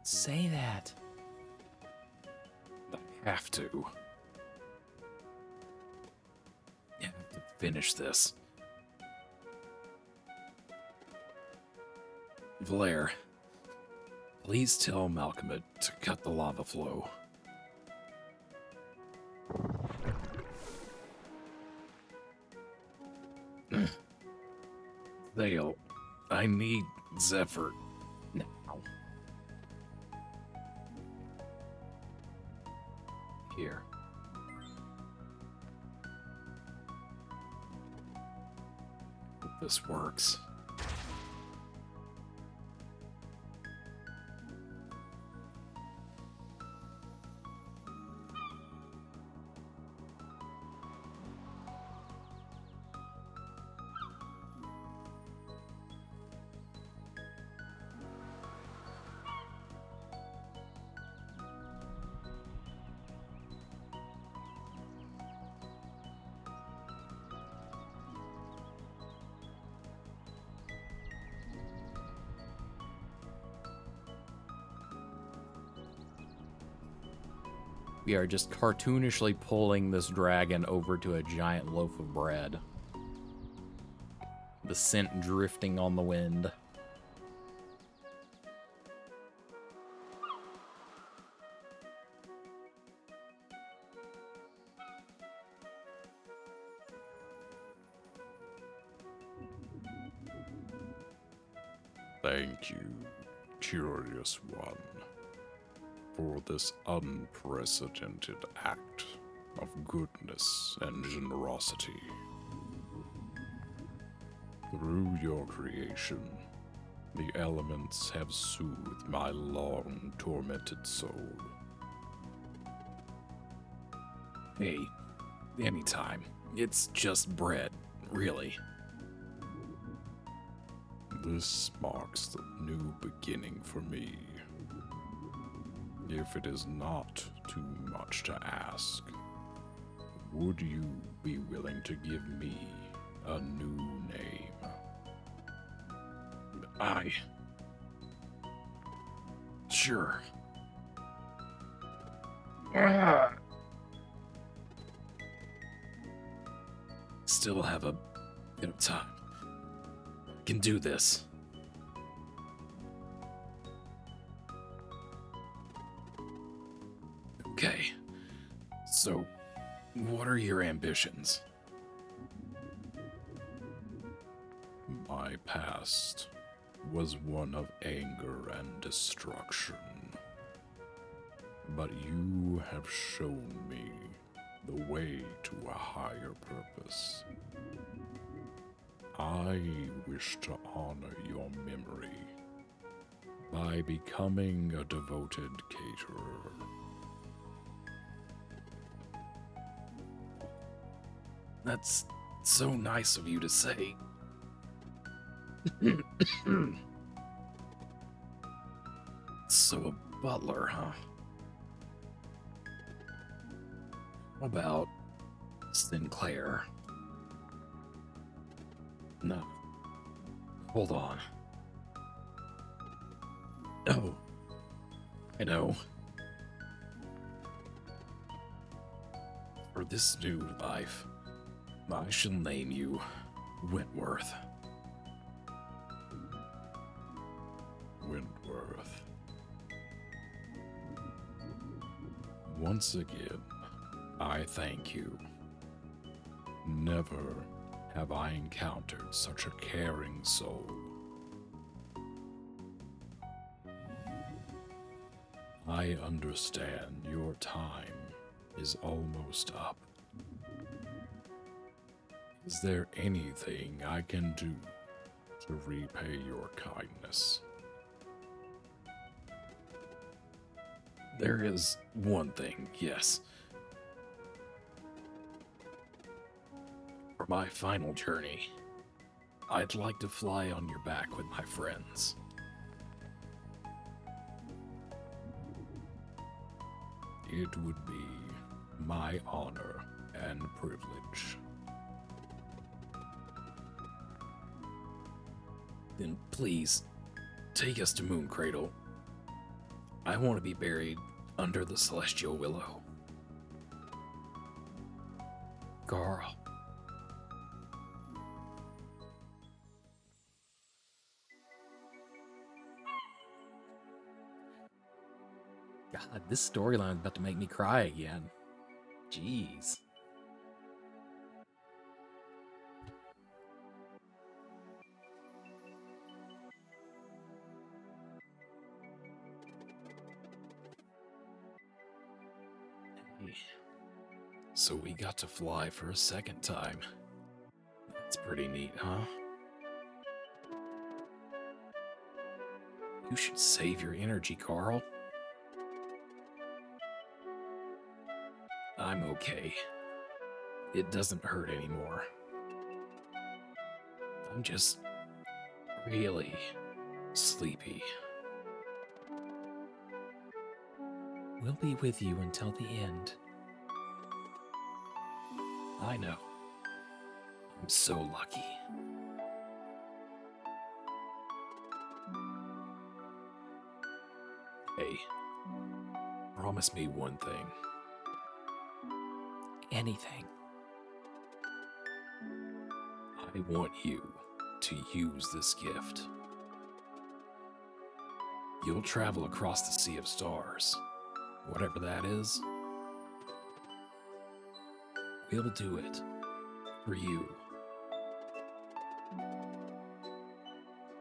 Say that. I have to. I have to finish this. Blair, please tell Malcolm to cut the lava flow. Thale, I need Zephyr now. Here. Hope this works. We are just cartoonishly pulling this dragon over to a giant loaf of bread. The scent drifting on the wind. Thank you, curious one, for this unprecedented act of goodness and generosity. Through your creation, the elements have soothed my long tormented soul. Hey, anytime. It's just bread, really. This marks the new beginning for me. If it is not too much to ask, would you be willing to give me a new name? Sure. Still have a bit of time. Can do this. Okay. So, what are your ambitions? My past was one of anger and destruction. But you have shown me the way to a higher purpose. I wish to honor your memory by becoming a devoted caterer. That's so nice of you to say. So a butler, huh? How about Sinclair? No. Hold on. Oh. I know. For this new life, I shall name you Wentworth. Wentworth. Once again, I thank you. Never have I encountered such a caring soul. I understand your time is almost up. Is there anything I can do to repay your kindness? There is one thing, yes. For my final journey, I'd like to fly on your back with my friends. It would be my honor and privilege. Then please, take us to Moon Cradle. I want to be buried under the celestial willow. Carl. God, this storyline is about to make me cry again. Jeez. So we got to fly for a second time. That's pretty neat, huh? You should save your energy, Carl. I'm okay. It doesn't hurt anymore. I'm just really sleepy. We'll be with you until the end. I know. I'm so lucky. Hey, promise me one thing. anything. I want you to use this gift. You'll travel across the Sea of Stars, whatever that is. We'll do it for you.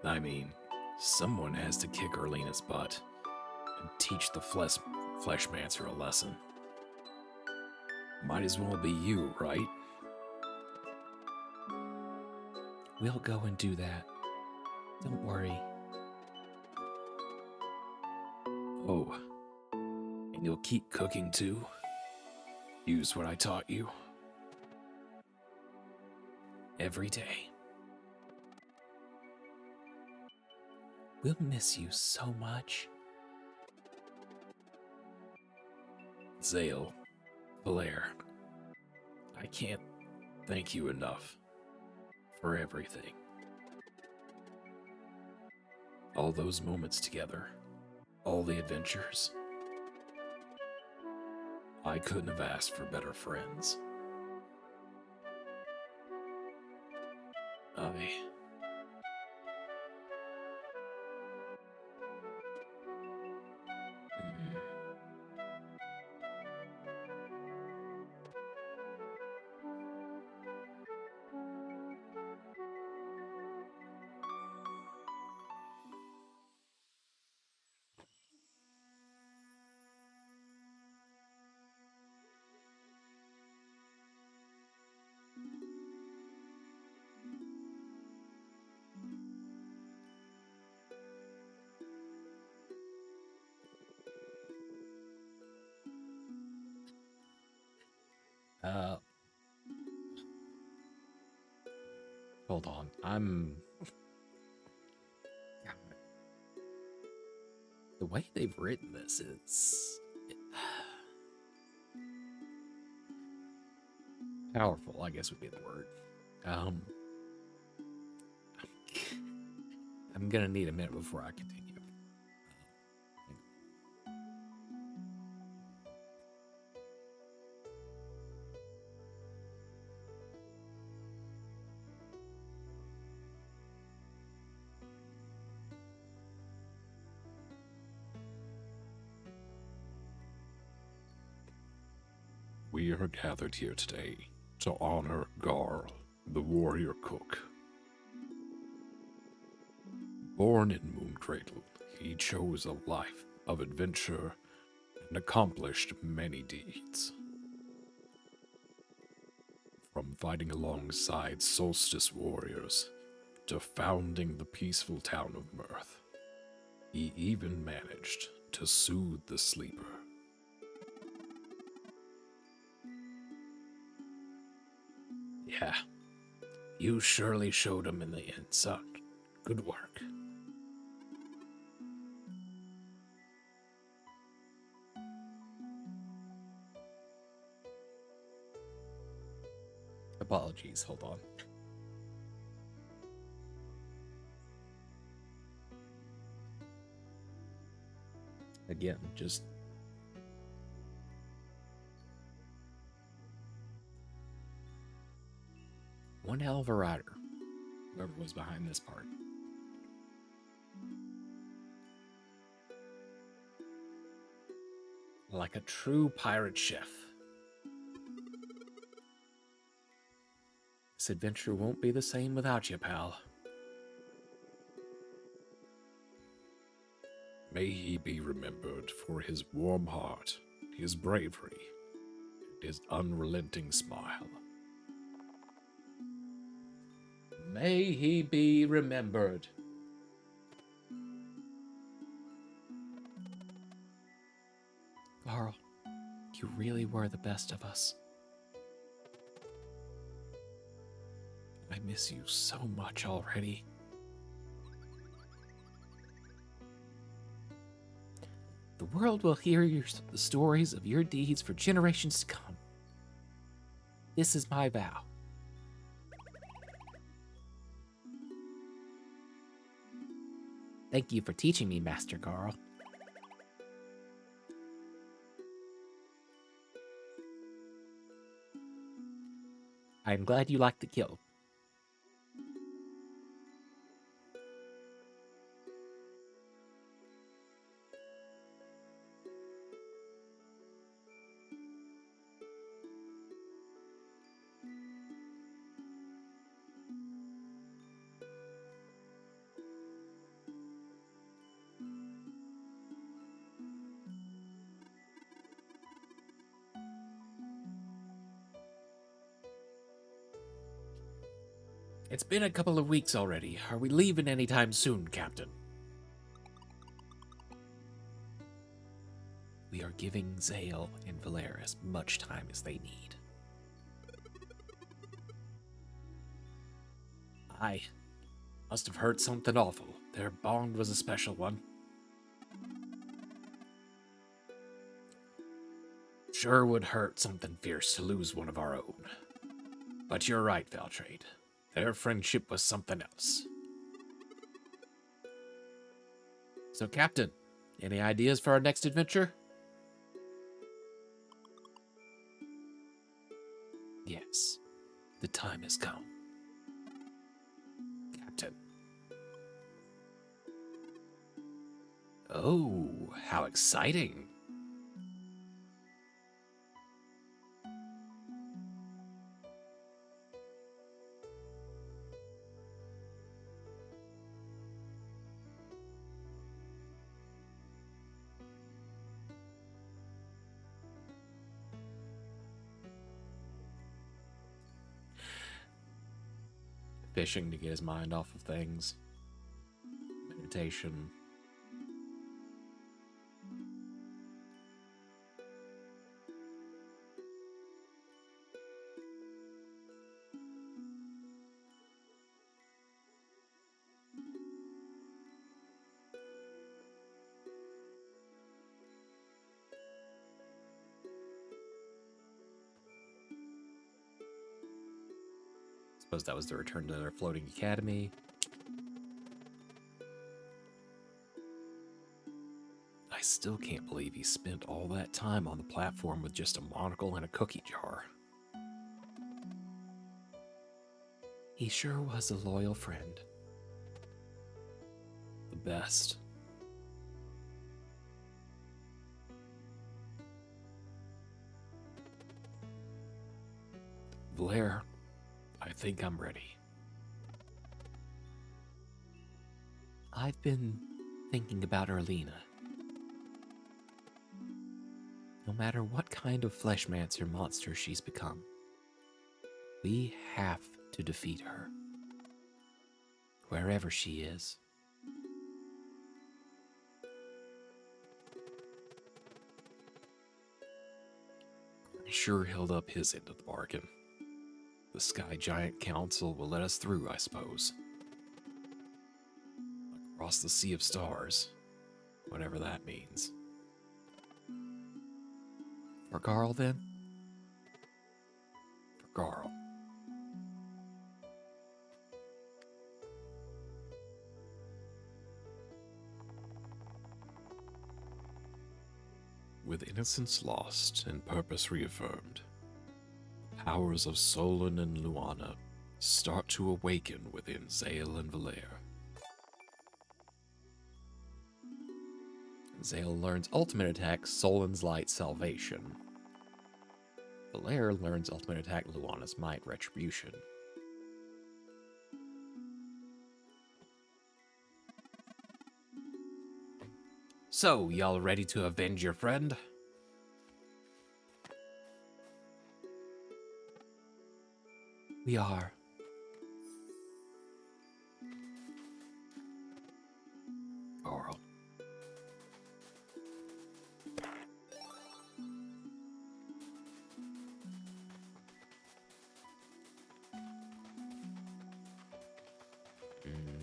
I mean, someone has to kick Erlena's butt and teach the Fleshmancer a lesson. Might as well be you, right? We'll go and do that. Don't worry. Oh, and you'll keep cooking too? Use what I taught you. Every day. We'll miss you so much. Zale, Blair, I can't thank you enough for everything. All those moments together, all the adventures. I couldn't have asked for better friends. Hold on. I'm... The way they've written this is... powerful, I guess would be the word. I'm gonna need a minute before I continue. We are gathered here today to honor Garl, the warrior cook. Born in Mooncradle, he chose a life of adventure and accomplished many deeds. From fighting alongside solstice warriors to founding the peaceful town of Mirth, he even managed to soothe the sleeper. Yeah, you surely showed him in the end, son. Good work. Apologies, hold on. Again, just... one hell of a rider, whoever was behind this part. Like a true pirate chef. This adventure won't be the same without you, pal. May he be remembered for his warm heart, his bravery, and his unrelenting smile. May he be remembered. Carl, you really were the best of us. I miss you so much already. The world will hear the stories of your deeds for generations to come. This is my vow. Thank you for teaching me, Master Carl. I'm glad you liked the kill. It's been a couple of weeks already. Are we leaving anytime soon, Captain? We are giving Zale and Valera as much time as they need. I must have heard something awful. Their bond was a special one. Sure would hurt something fierce to lose one of our own. But you're right, Valtrade. Their friendship was something else. So, Captain, any ideas for our next adventure? Yes, the time has come. Captain. Oh, how exciting. Fishing to get his mind off of things. Meditation. Suppose that was the return to their floating academy. I still can't believe he spent all that time on the platform with just a monocle and a cookie jar. He sure was a loyal friend. The best. Blair, I think I'm ready. I've been thinking about Erlina. No matter what kind of fleshmancer monster she's become, we have to defeat her. Wherever she is. Sure held up his end of the bargain. The Sky Giant Council will let us through, I suppose. Across the Sea of Stars. Whatever that means. For Garl, then? For Garl. With innocence lost and purpose reaffirmed, powers of Solon and Luana start to awaken within Zale and Valere. Zale learns ultimate attack Solon's Light Salvation. Valere learns ultimate attack Luana's Might Retribution. So, y'all ready to avenge your friend? We are. Garl.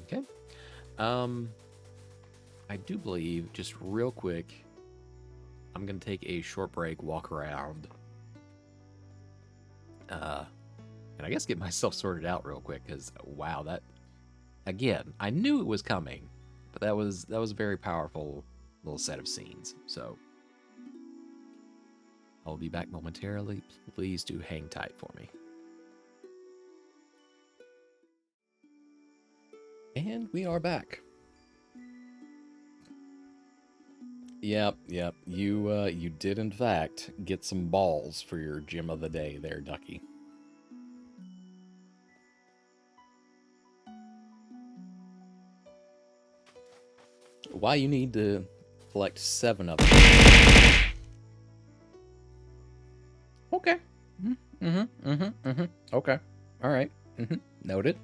Okay. I do believe, just real quick, I'm gonna take a short break, walk around, and I guess get myself sorted out real quick, because wow, that, again, I knew it was coming, but that was a very powerful little set of scenes. So I'll be back momentarily. Please do hang tight for me. And we are back. Yep. You did in fact get some balls for your gem of the day there, Ducky. Why you need to collect 7 of them? Okay. Okay. All right. Noted.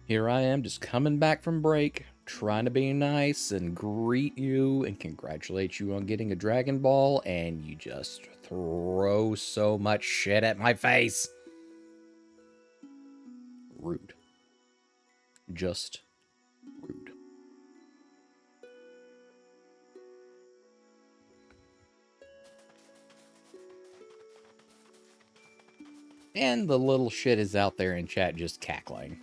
Here I am just coming back from break, trying to be nice and greet you and congratulate you on getting a Dragon Ball, and you just throw so much shit at my face. Rude. Just rude. And the little shit is out there in chat just cackling.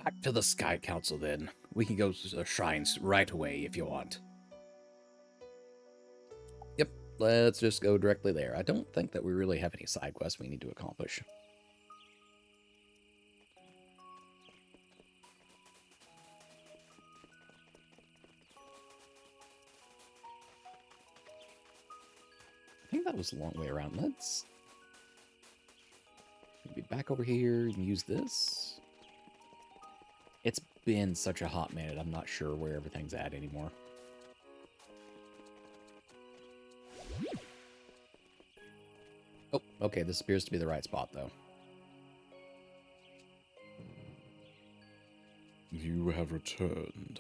Back to the Sky Council then. We can go to the shrines right away if you want. Yep, let's just go directly there. I don't think that we really have any side quests we need to accomplish. I think that was a long way around. Let's maybe back over here and use this. It's been such a hot minute, I'm not sure where everything's at anymore. Oh, okay, this appears to be the right spot, though. You have returned.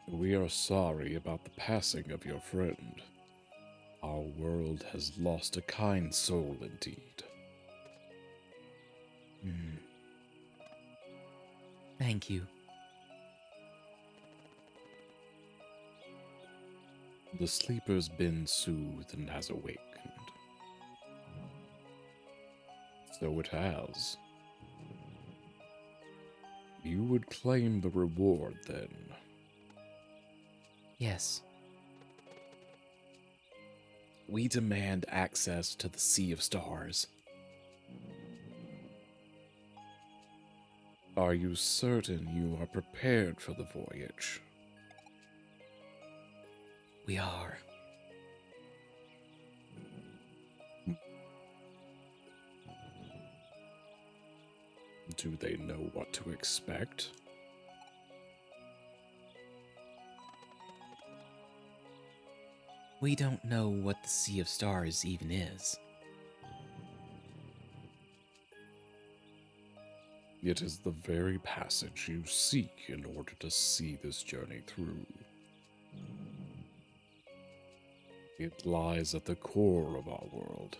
We are sorry about the passing of your friend. Our world has lost a kind soul indeed. Thank you. The sleeper's been soothed and has awakened. So it has. You would claim the reward then. Yes. We demand access to the Sea of Stars. Are you certain you are prepared for the voyage? We are. Do they know what to expect? We don't know what the Sea of Stars even is. It is the very passage you seek in order to see this journey through. It lies at the core of our world.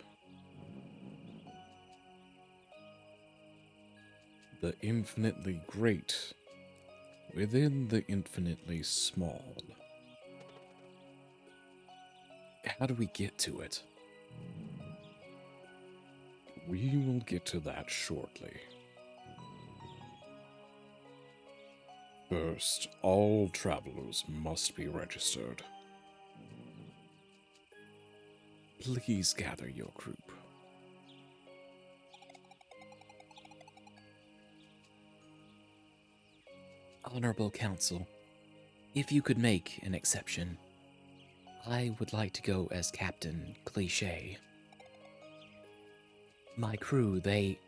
The infinitely great within the infinitely small. How do we get to it? We will get to that shortly. First, all travelers must be registered. Please gather your group. Honorable Council, if you could make an exception, I would like to go as Captain Cliché. My crew, they...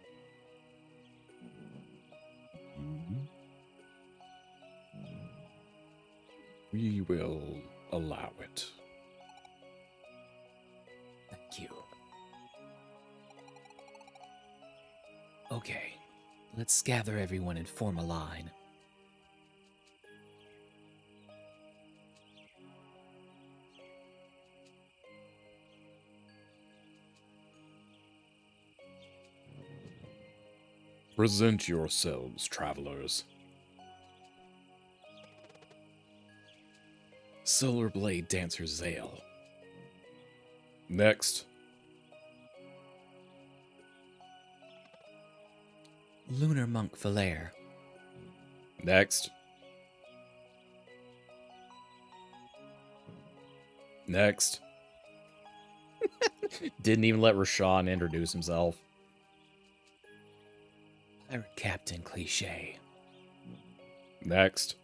We will allow it. Thank you. Okay, let's gather everyone and form a line. Present yourselves, travelers. Solar Blade Dancer Zale. Next, Lunar Monk Valaire. Next. Next. Didn't even let Rashawn introduce himself. Pirate Captain Cliche. Next.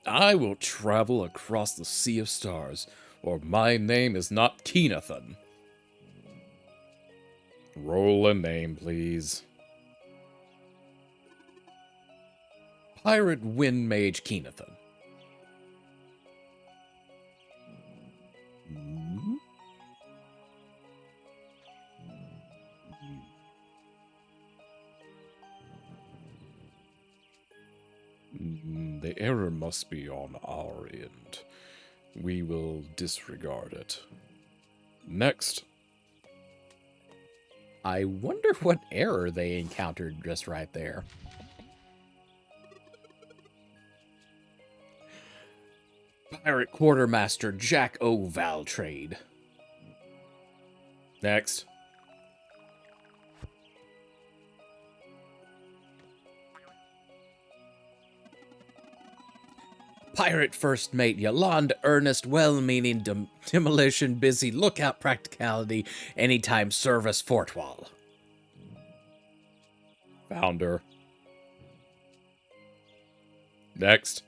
I will travel across the sea of stars, or my name is not Keenathan. Roll a name, please. Pirate Wind Mage Keenathan. The error must be on our end. We will disregard it. Next. I wonder what error they encountered just right there. Pirate Quartermaster Jack O. Valtrade. Next. Pirate First Mate Yolande Earnest Well-Meaning Demolition Busy Lookout Practicality Anytime Service Fortwall. Founder. Next.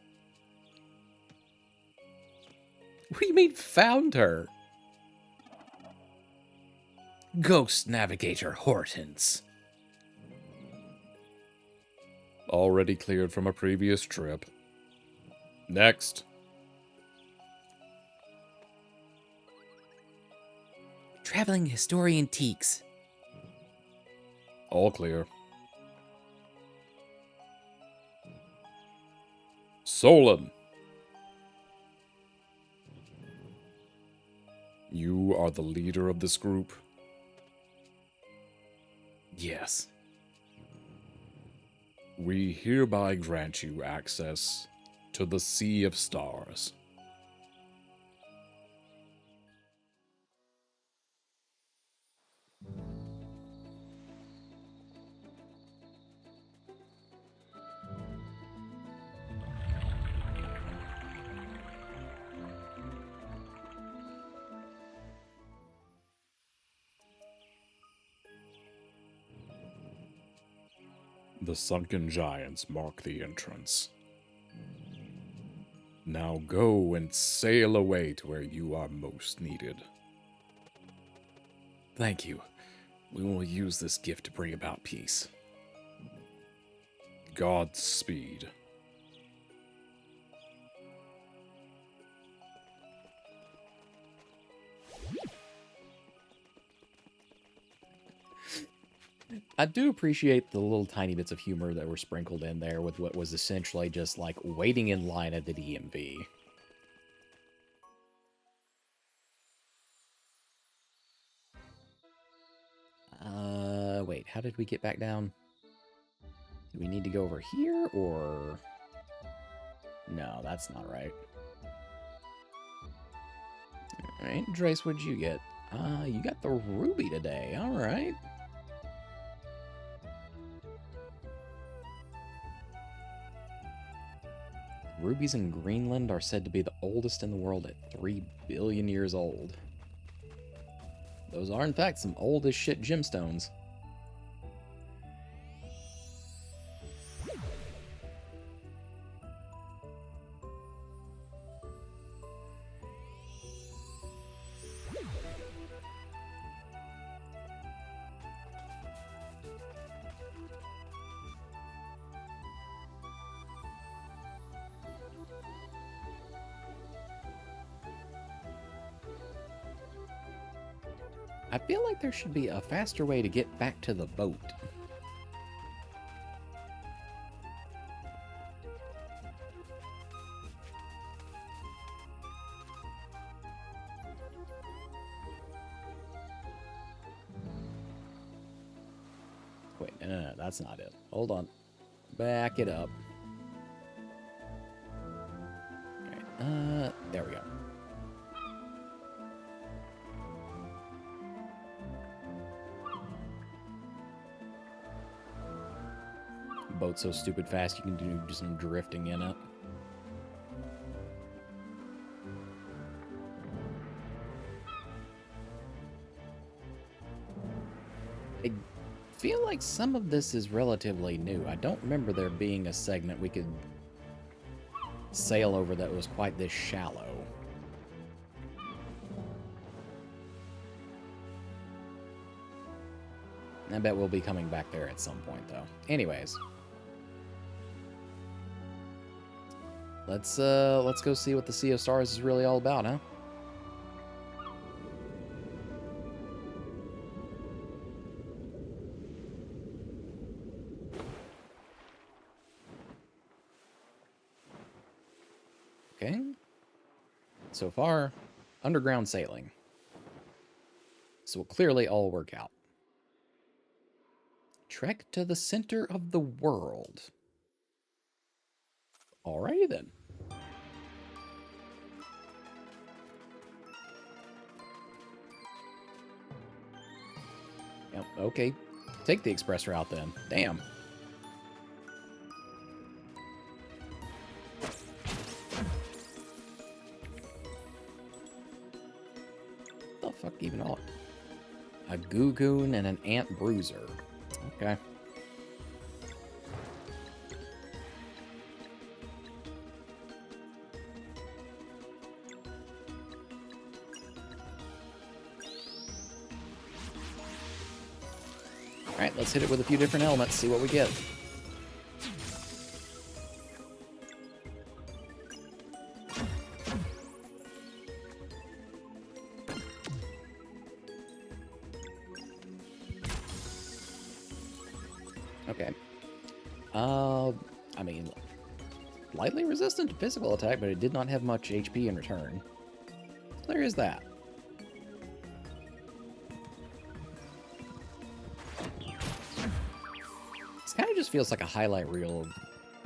What do you mean found her? Ghost Navigator Hortense. Already cleared from a previous trip. Next. Traveling Historian Teaks. All clear. Solon. You are the leader of this group? Yes. We hereby grant you access to the Sea of Stars. The sunken giants mark the entrance. Now go and sail away to where you are most needed. Thank you. We will use this gift to bring about peace. Godspeed. I do appreciate the little tiny bits of humor that were sprinkled in there with what was essentially just like waiting in line at the DMV. Wait, how did we get back down? Do we need to go over here or... No, that's not right. Alright, Drace, what'd you get? You got the ruby today, alright. Rubies in Greenland are said to be the oldest in the world at 3 billion years old. Those are, in fact, some old as shit gemstones. I feel like there should be a faster way to get back to the boat. Wait, no, that's not it. Hold on. Back it up. Alright, there we go. boat's so stupid fast you can do some drifting in it. I feel like some of this is relatively new. I don't remember there being a segment we could sail over that was quite this shallow. I bet we'll be coming back there at some point, though. Anyways. Let's go see what the Sea of Stars is really all about, huh? Okay. So far, underground sailing. So will clearly all work out. Trek to the center of the world. Alrighty then. Yep, okay. Take the express route then. Damn. What the fuck even are? A Googoon and an Ant Bruiser. Okay. Alright, let's hit it with a few different elements, see what we get. Okay. I mean, lightly resistant to physical attack, but it did not have much HP in return. So there is that. This kind of just feels like a highlight reel of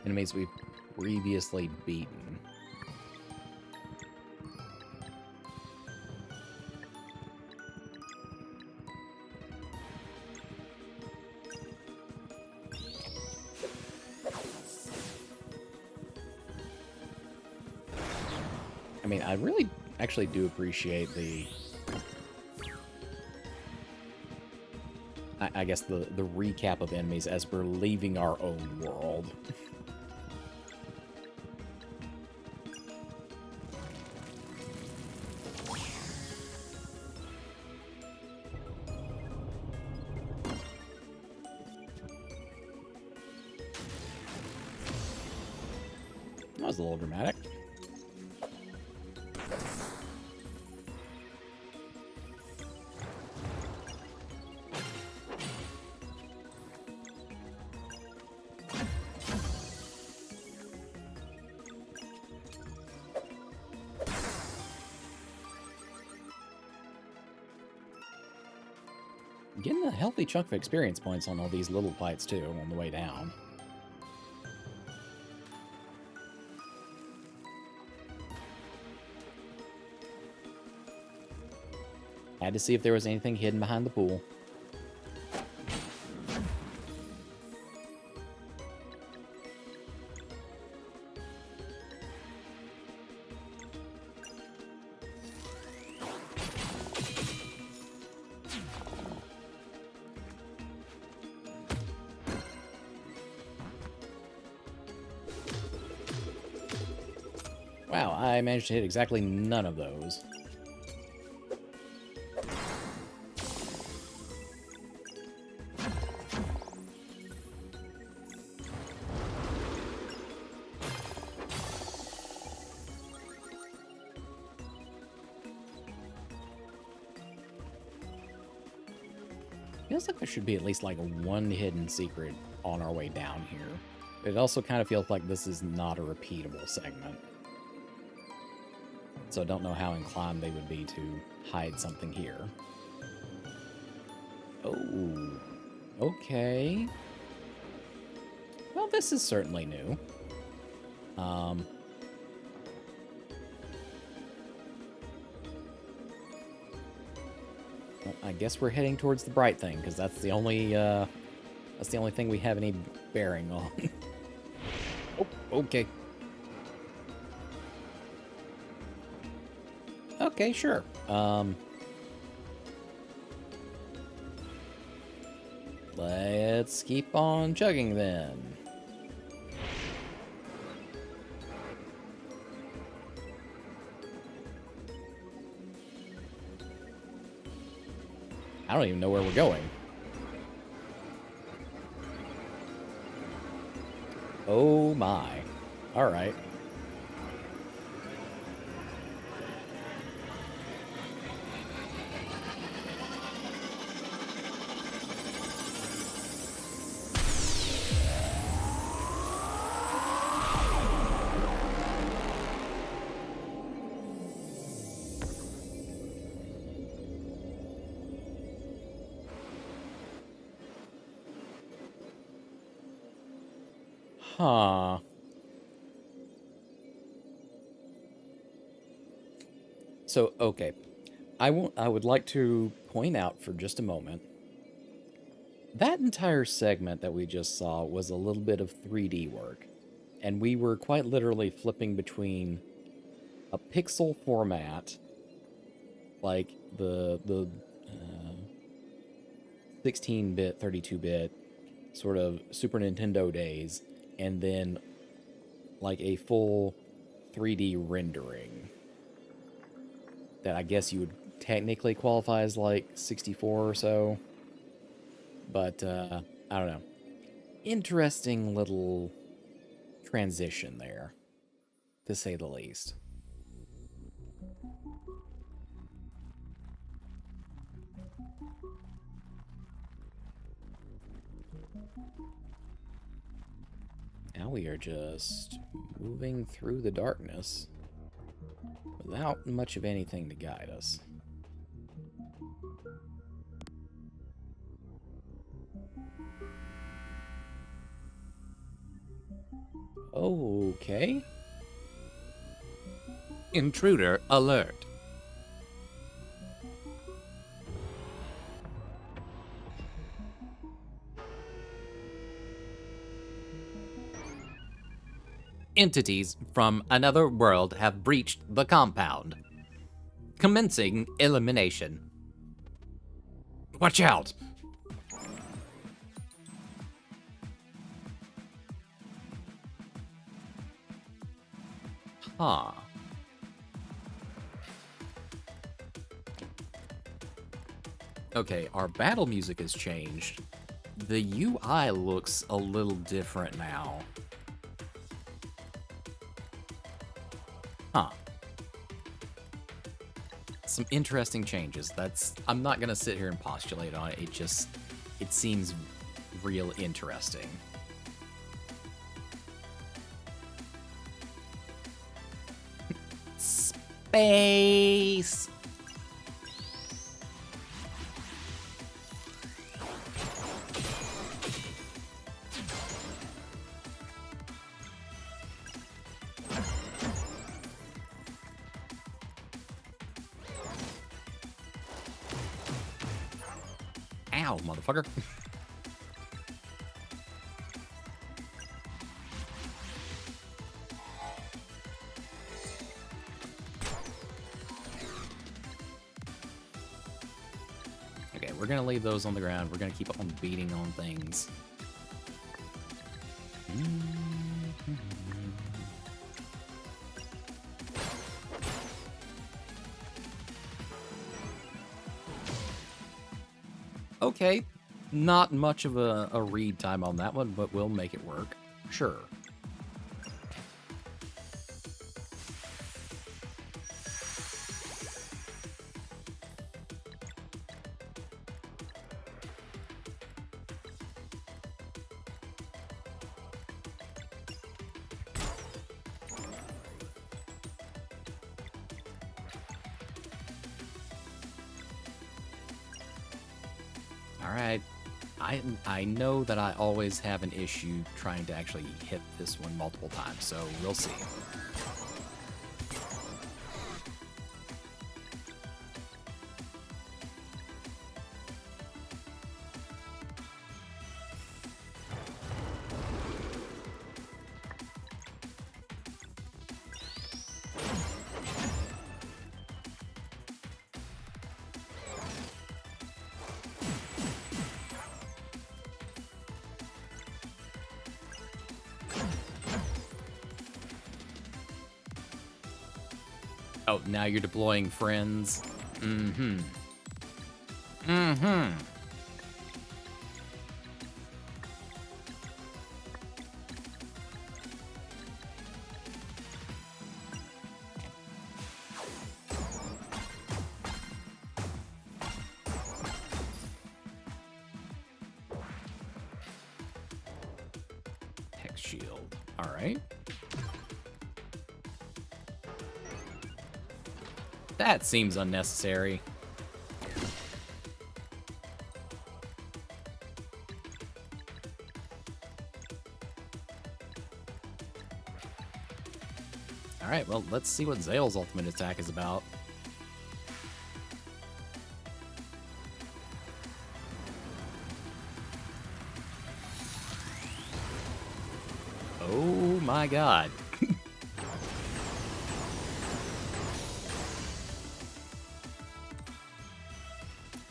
enemies we've previously beaten. I mean, I really actually do appreciate the... I guess the recap of enemies as we're leaving our own world. That was a little dramatic. Getting a healthy chunk of experience points on all these little fights, too, on the way down. Had to see if there was anything hidden behind the pool. Wow, I managed to hit exactly none of those. Feels like there should be at least like one hidden secret on our way down here. It also kind of feels like this is not a repeatable segment. So I don't know how inclined they would be to hide something here. Oh, okay. Well, this is certainly new. Well, I guess we're heading towards the bright thing, because that's the only That's the only thing we have any bearing on. Oh, okay. Okay, sure. Let's keep on chugging then. I don't even know where we're going. Oh my. All right. Huh. So, okay. I would like to point out for just a moment that entire segment that we just saw was a little bit of 3D work, and we were quite literally flipping between a pixel format, like the 16-bit, 32-bit sort of Super Nintendo days, and then like a full 3D rendering that I guess you would technically qualify as like 64 or so. But I don't know. Interesting little transition there, to say the least. Now we are just moving through the darkness without much of anything to guide us. Okay. Intruder alert. Entities from another world have breached the compound. Commencing elimination. Watch out! Huh. Okay, our battle music has changed. The UI looks a little different now. Huh. Some interesting changes. I'm not gonna sit here and postulate on it. It seems real interesting. Space! Ow, motherfucker. Okay, we're gonna leave those on the ground. We're gonna keep on beating on things. Okay, not much of a read time on that one, but we'll make it work. Sure. Alright. I know that I always have an issue trying to actually hit this one multiple times, so we'll see. Oh, now you're deploying friends. Mm-hmm. Mm-hmm. Hex shield. All right. That seems unnecessary. All right, well, let's see what Zale's ultimate attack is about. Oh my god.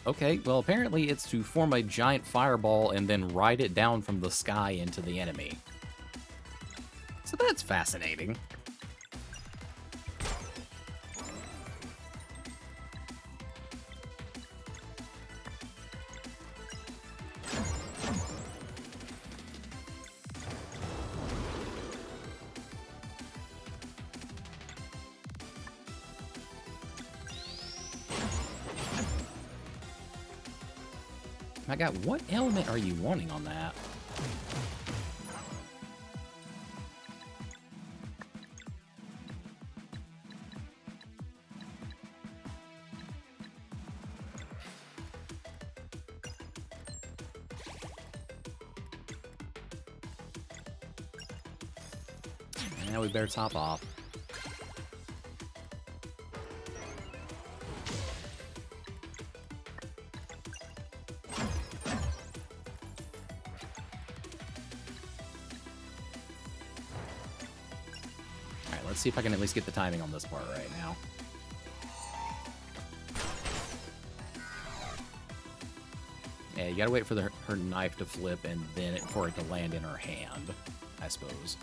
Okay, well, apparently it's to form a giant fireball and then ride it down from the sky into the enemy. So that's fascinating. My god, what element are you wanting on that? Now we better top off. Alright, let's see if I can at least get the timing on this part right now. Yeah, you gotta wait for her knife to flip and then for it to land in her hand, I suppose.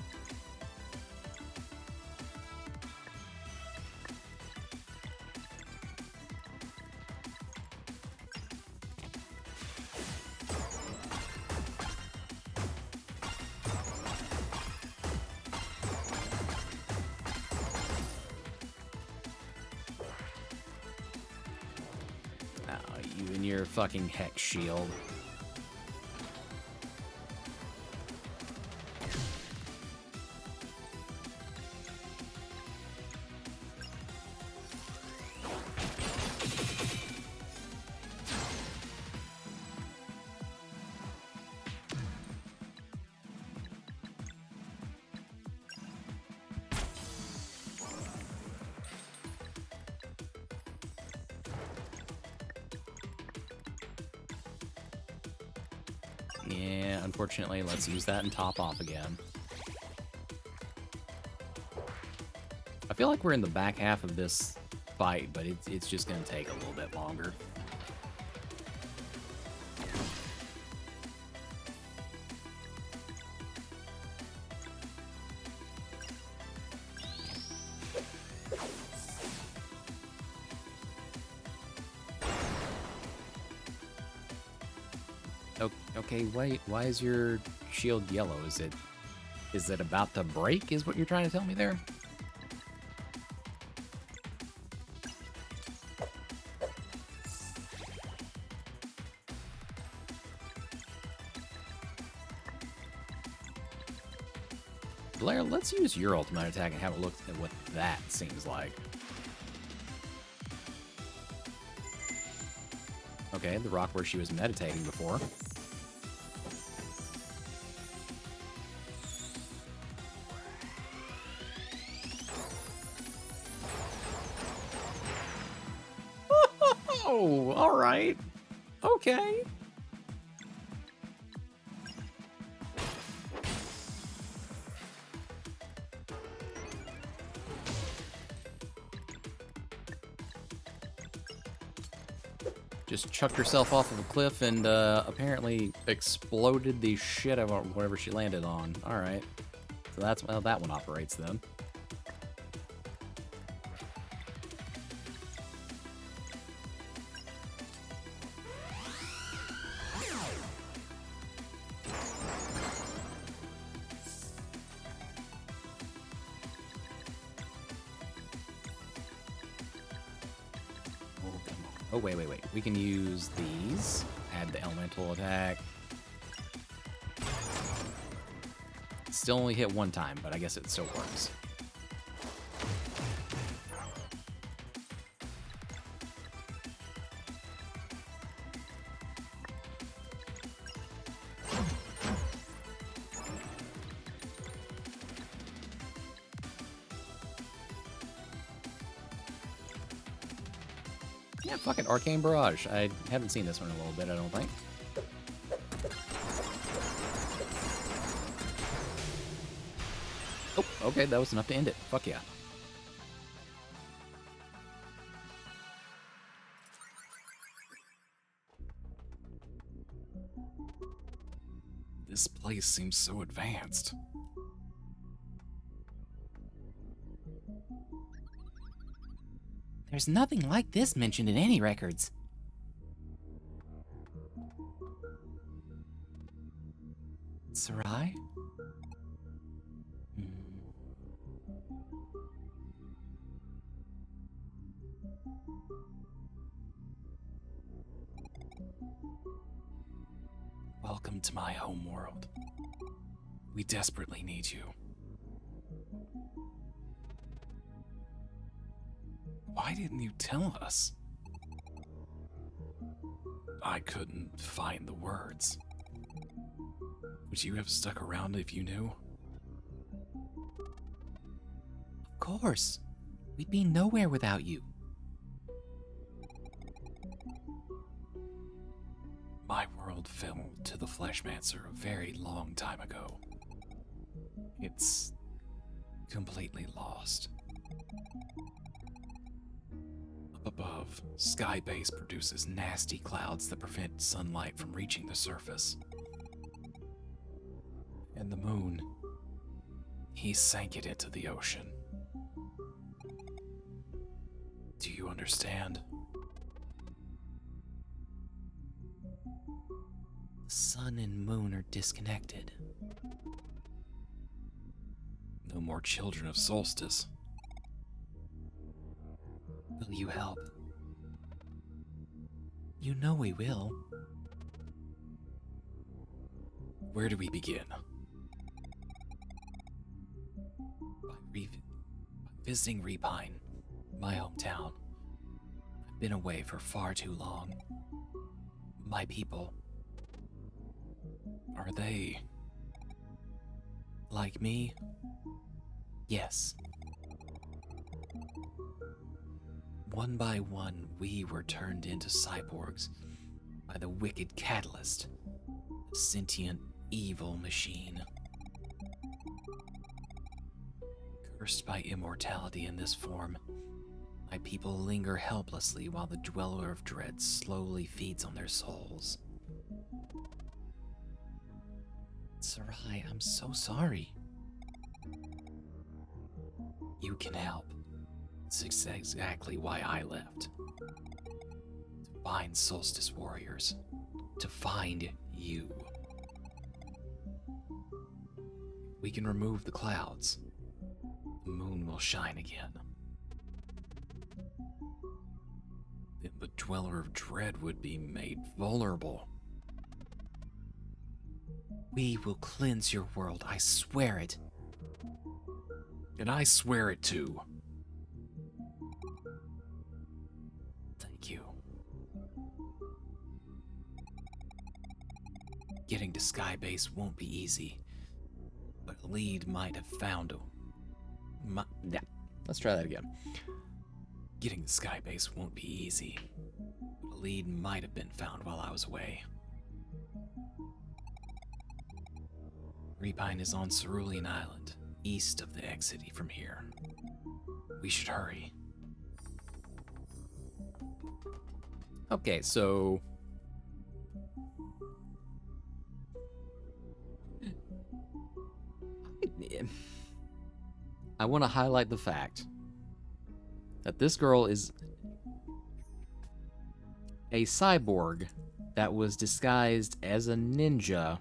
You and your fucking hex shield. Yeah, unfortunately, let's use that and top off again. I feel like we're in the back half of this fight, but it's just going to take a little bit longer. Okay, wait, why is your shield yellow? Is it about to break, is what you're trying to tell me there? Blair, let's use your ultimate attack and have a look at what that seems like. Okay, the rock where she was meditating before. Oh, all right. Okay. Just chucked herself off of a cliff and apparently exploded the shit out of whatever she landed on. All right. So that's how that one operates then. Oh, wait. We can use these. Add the elemental attack. Still only hit one time, but I guess it still works. Yeah, fucking Arcane Barrage. I haven't seen this one in a little bit, I don't think. Oh, okay, that was enough to end it. Fuck yeah. This place seems so advanced. There's nothing like this mentioned in any records. Sarai? Welcome to my home world. We desperately need you. Why didn't you tell us? I couldn't find the words. Would you have stuck around if you knew? Of course. We'd be nowhere without you. My world fell to the Fleshmancer a very long time ago. It's completely lost. Up above, Skybase produces nasty clouds that prevent sunlight from reaching the surface. And the moon, he sank it into the ocean. Do you understand? The sun and moon are disconnected. No more children of Solstice. Will you help? You know we will. Where do we begin? By visiting Repine, my hometown. I've been away for far too long. My people. Are they like me? Yes. One by one, we were turned into cyborgs by the wicked Catalyst, a sentient, evil machine. Cursed by immortality in this form, my people linger helplessly while the Dweller of Dread slowly feeds on their souls. Sarai, I'm so sorry. You can help. It's exactly why I left. To find Solstice Warriors. To find you. We can remove the clouds. The moon will shine again. Then the Dweller of Dread would be made vulnerable. We will cleanse your world, I swear it. And I swear it too. Thank you. Getting to Skybase won't be easy, but a lead might have found Yeah, let's try that again. Getting to Skybase won't be easy, but a lead might have been found while I was away. Repine is on Cerulean Island, east of the X-City from here. We should hurry. Okay, so... I want to highlight the fact that this girl is a cyborg that was disguised as a ninja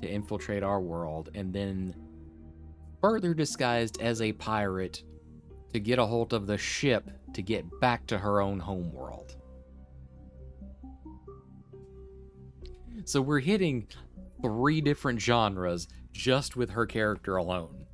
to infiltrate our world, and then further disguised as a pirate to get a hold of the ship to get back to her own homeworld. So we're hitting 3 different genres just with her character alone.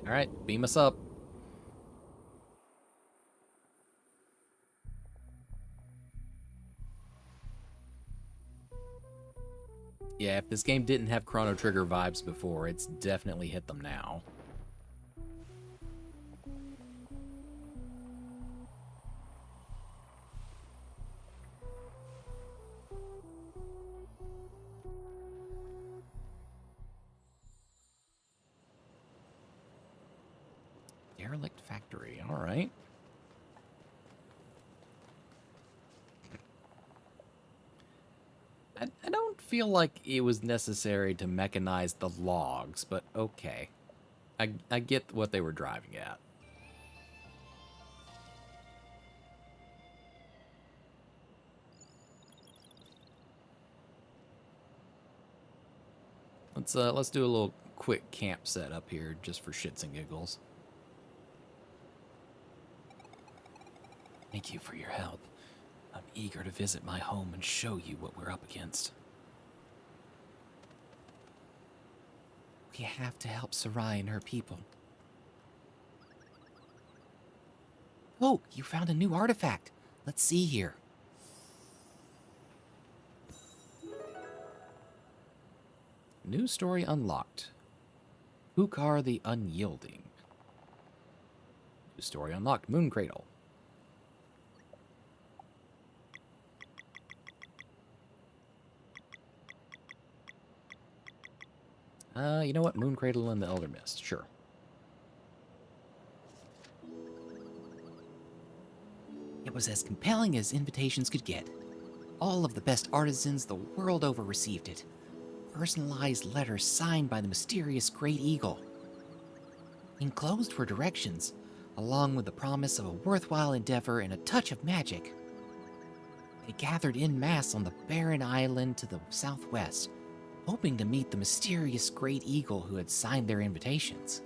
All right, beam us up. Yeah, if this game didn't have Chrono Trigger vibes before, it's definitely hit them now. Derelict Factory, all right. I don't feel like it was necessary to mechanize the logs, but okay. I get what they were driving at. Let's do a little quick camp set up here just for shits and giggles. Thank you for your help. I'm eager to visit my home and show you what we're up against. We have to help Sarai and her people. Oh, you found a new artifact. Let's see here. New story unlocked. Hukar the Unyielding. New story unlocked. Moon Cradle. You know what? Moon Cradle and the Elder Mist. Sure. It was as compelling as invitations could get. All of the best artisans the world over received it. Personalized letters signed by the mysterious Great Eagle. Enclosed were directions, along with the promise of a worthwhile endeavor and a touch of magic. They gathered en masse on the barren island to the southwest, hoping to meet the mysterious Great Eagle who had signed their invitations.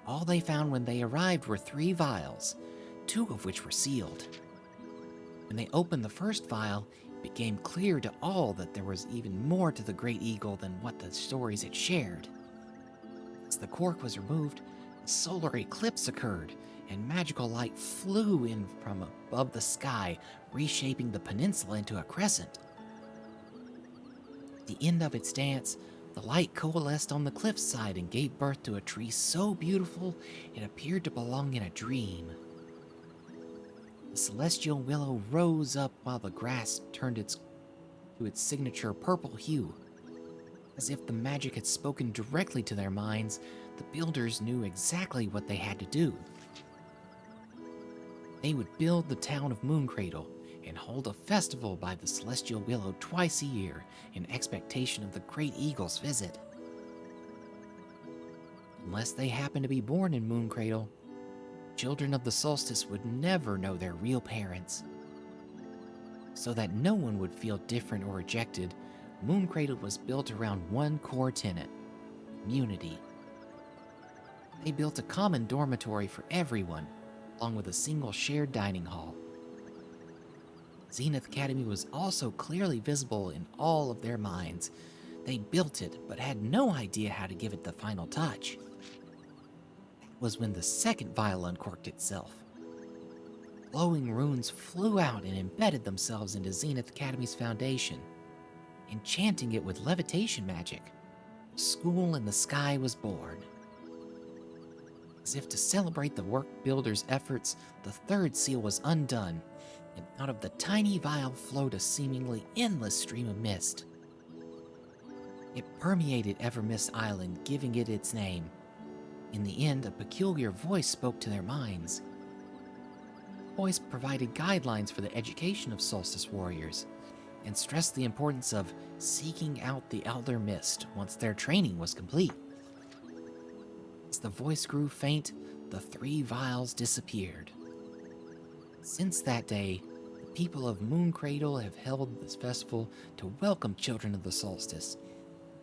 All they found when they arrived were 3 vials, 2 of which were sealed. When they opened the first vial, it became clear to all that there was even more to the Great Eagle than what the stories it shared. As the cork was removed, a solar eclipse occurred, and magical light flew in from above the sky, reshaping the peninsula into a crescent. At the end of its dance, the light coalesced on the cliffside and gave birth to a tree so beautiful it appeared to belong in a dream. The celestial willow rose up while the grass turned to its signature purple hue. As if the magic had spoken directly to their minds, the builders knew exactly what they had to do. They would build the town of Mooncradle and hold a festival by the celestial willow twice a year in expectation of the Great Eagle's visit. Unless they happened to be born in Mooncradle, children of the solstice would never know their real parents. So that no one would feel different or rejected, Mooncradle was built around one core tenet: community. They built a common dormitory for everyone, along with a single shared dining hall. Zenith Academy was also clearly visible in all of their minds. They built it, but had no idea how to give it the final touch. That was when the second vial uncorked itself. Glowing runes flew out and embedded themselves into Zenith Academy's foundation, enchanting it with levitation magic. A school in the sky was born. As if to celebrate the work builder's efforts, the third seal was undone, and out of the tiny vial flowed a seemingly endless stream of mist. It permeated Evermist Island, giving it its name. In the end, a peculiar voice spoke to their minds. The voice provided guidelines for the education of Solstice warriors, and stressed the importance of seeking out the Elder Mist once their training was complete. As the voice grew faint, the 3 vials disappeared. Since that day, the people of Mooncradle have held this festival to welcome children of the solstice,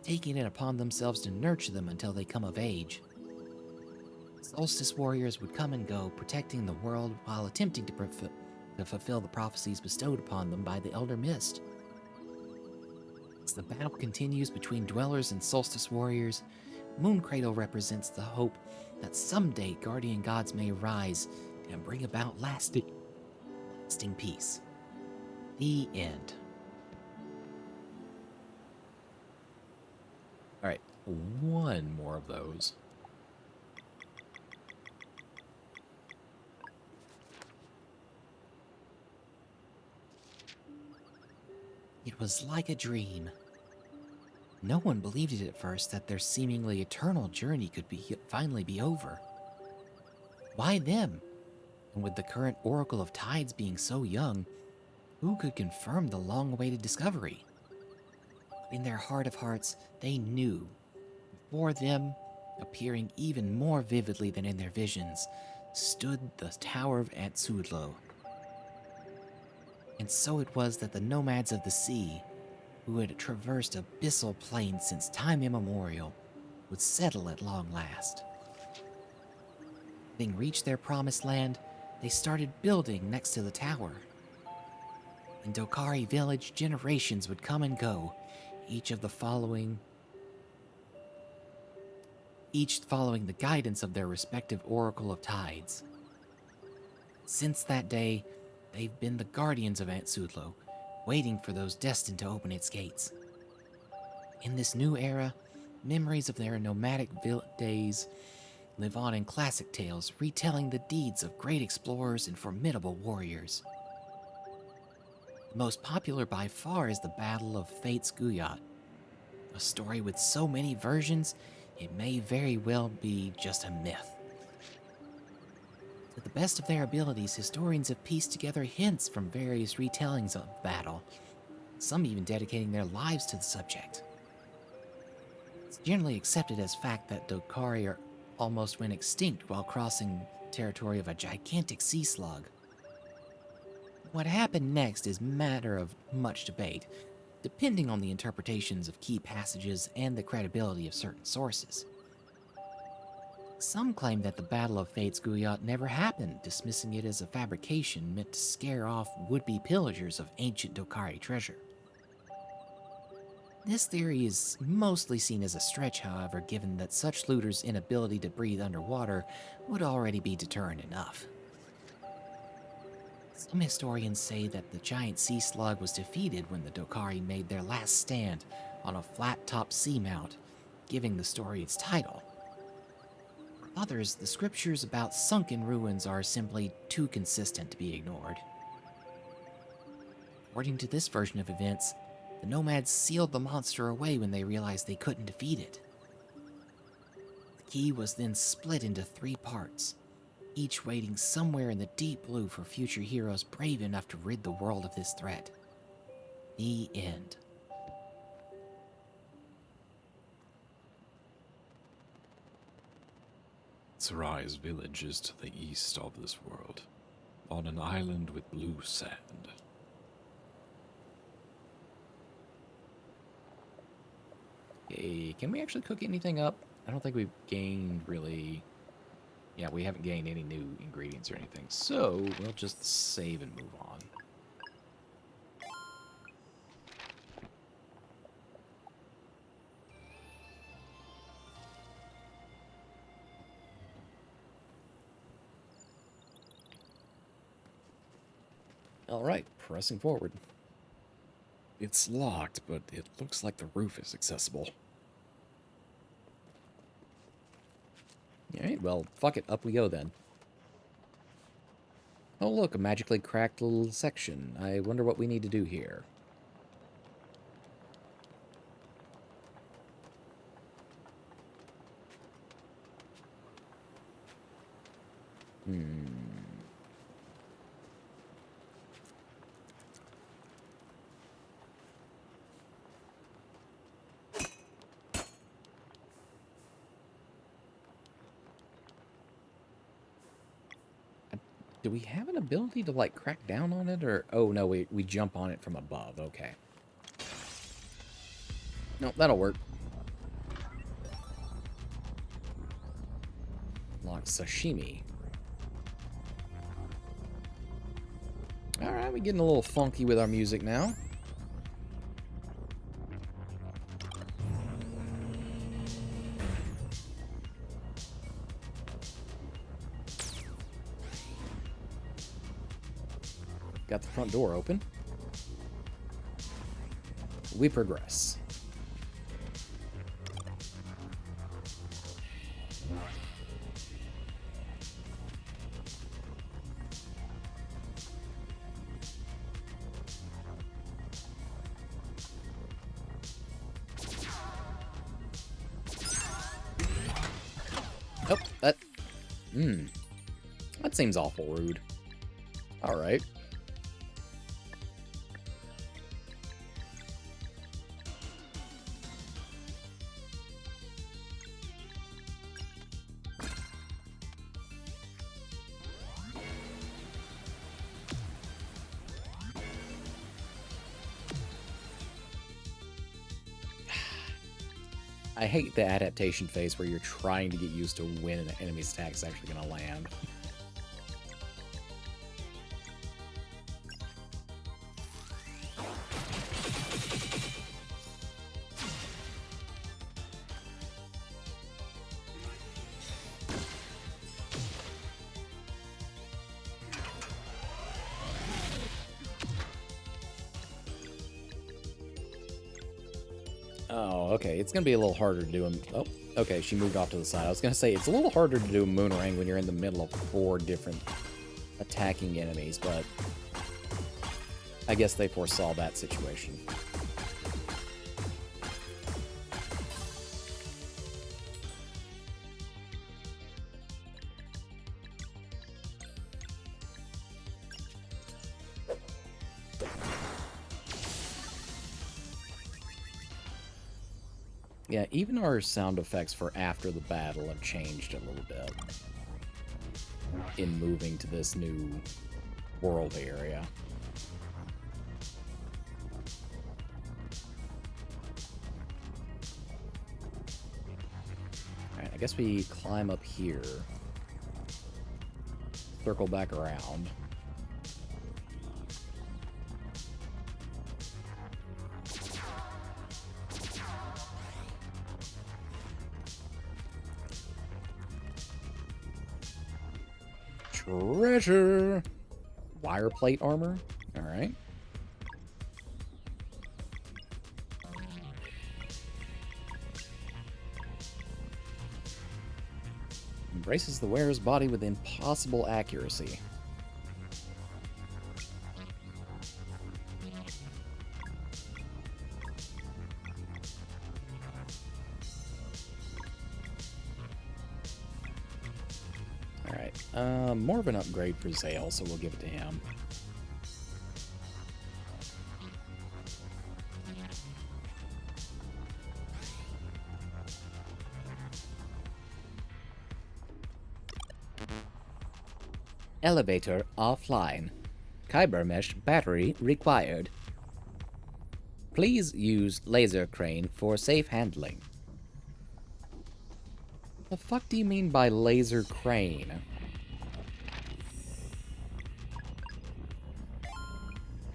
taking it upon themselves to nurture them until they come of age. Solstice warriors would come and go, protecting the world while attempting to fulfill the prophecies bestowed upon them by the Elder Mist. As the battle continues between dwellers and solstice warriors, Mooncradle represents the hope that someday guardian gods may rise and bring about lasting peace. The end. All right, one more of those. It was like a dream. No one believed it at first that their seemingly eternal journey could finally be over. Why them? And with the current Oracle of Tides being so young, who could confirm the long-awaited discovery? In their heart of hearts, they knew. Before them, appearing even more vividly than in their visions, stood the Tower of Atsudlo. And so it was that the nomads of the sea, who had traversed abyssal plains since time immemorial, would settle at long last. Having reached their promised land, they started building next to the tower. In Dokari village, generations would come and go, each following the guidance of their respective Oracle of Tides. Since that day, they've been the guardians of Atsudlo, waiting for those destined to open its gates. In this new era, memories of their nomadic days live on in classic tales, retelling the deeds of great explorers and formidable warriors. The most popular by far is the Battle of Fate's Guyot, a story with so many versions, it may very well be just a myth. To the best of their abilities, historians have pieced together hints from various retellings of the battle, some even dedicating their lives to the subject. It's generally accepted as fact that Dokari almost went extinct while crossing territory of a gigantic sea slug. What happened next is matter of much debate, depending on the interpretations of key passages and the credibility of certain sources. Some claim that the Battle of Fate's Guyot never happened, dismissing it as a fabrication meant to scare off would-be pillagers of ancient Dokari treasure. This theory is mostly seen as a stretch, however, given that such looters' inability to breathe underwater would already be deterrent enough. Some historians say that the giant sea slug was defeated when the Dokari made their last stand on a flat-topped seamount, giving the story its title. For others, the scriptures about sunken ruins are simply too consistent to be ignored. According to this version of events, the nomads sealed the monster away when they realized they couldn't defeat it. The key was then split into 3 parts, each waiting somewhere in the deep blue for future heroes brave enough to rid the world of this threat. The end. Sarai's village is to the east of this world, on an island with blue sand. Okay, can we actually cook anything up? I don't think we've gained really... Yeah, we haven't gained any new ingredients or anything, so we'll just save and move on. Alright, pressing forward. It's locked, but it looks like the roof is accessible. Alright, well, fuck it, up we go then. Oh look, a magically cracked little section. I wonder what we need to do here. Do we have an ability to, like, crack down on it, or... Oh, no, we jump on it from above. Okay. Nope, that'll work. Lock sashimi. Alright, we're getting a little funky with our music now. Got the front door open. We progress. Oh, that... That seems awful rude. Alright. I hate the adaptation phase where you're trying to get used to when an enemy's attack is actually going to land. Oh, okay. It's going to be a little harder to do them. Oh, okay. She moved off to the side. I was going to say, it's a little harder to do a Moonrang when you're in the middle of 4 different attacking enemies, but I guess they foresaw that situation. Yeah, even our sound effects for after the battle have changed a little bit in moving to this new world area. Alright, I guess we climb up here. Circle back around. Treasure! Wire plate armor? Alright. Embraces the wearer's body with impossible accuracy. More of an upgrade for Zale, so we'll give it to him. Elevator offline. Kyber mesh battery required. Please use laser crane for safe handling. The fuck do you mean by laser crane?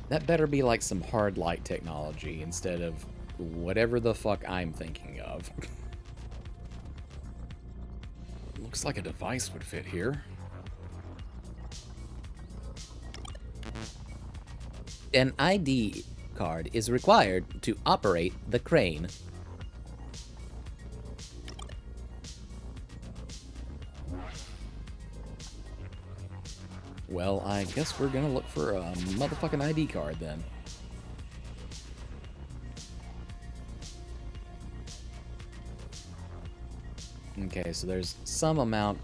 That better be like some hard light technology instead of whatever the fuck I'm thinking of. Looks like a device would fit here. An ID card is required to operate the crane. Well, I guess we're gonna look for a motherfucking ID card then. Okay, so there's some amount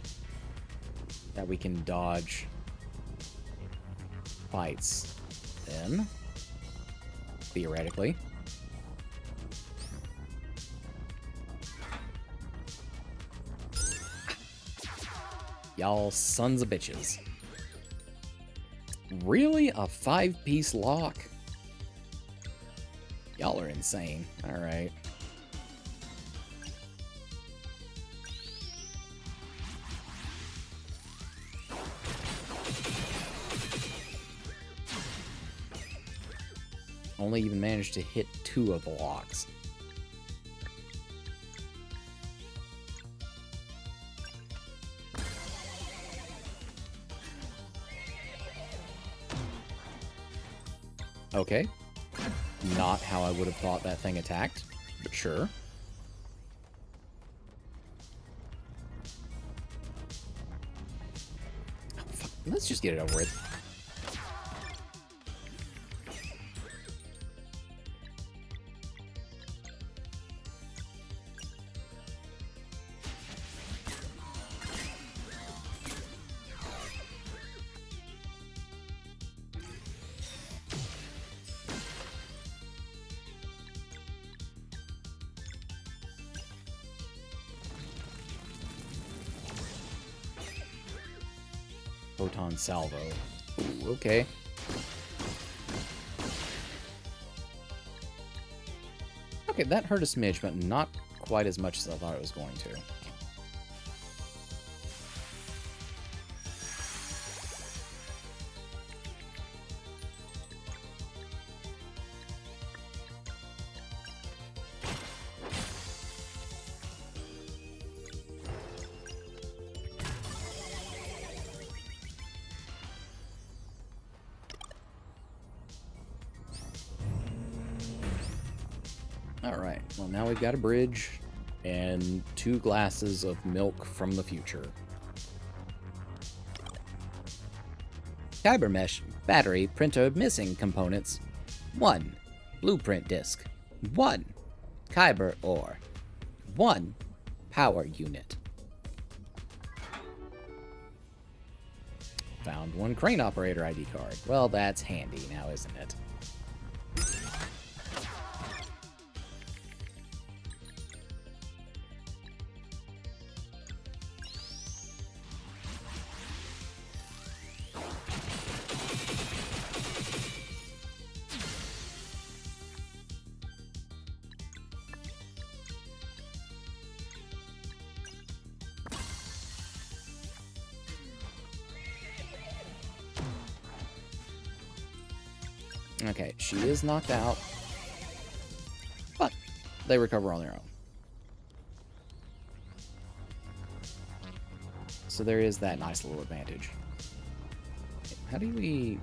that we can dodge fights in, theoretically. Y'all sons of bitches. Really? A 5-piece lock? Y'all are insane. Alright. Only even managed to hit 2 of the locks. Okay. Not how I would have thought that thing attacked, but sure. Oh, fuck. Let's just get it over with. Photon salvo. Ooh, okay. Okay, that hurt a smidge, but not quite as much as I thought it was going to. Alright, well now we've got a bridge and 2 glasses of milk from the future. Kyber mesh, battery, printer missing components. 1. Blueprint disk. 1. Kyber ore. 1. Power unit. Found 1 crane operator ID card. Well, that's handy now, isn't it? Okay, she is knocked out, but they recover on their own. So there is that nice little advantage. How do we...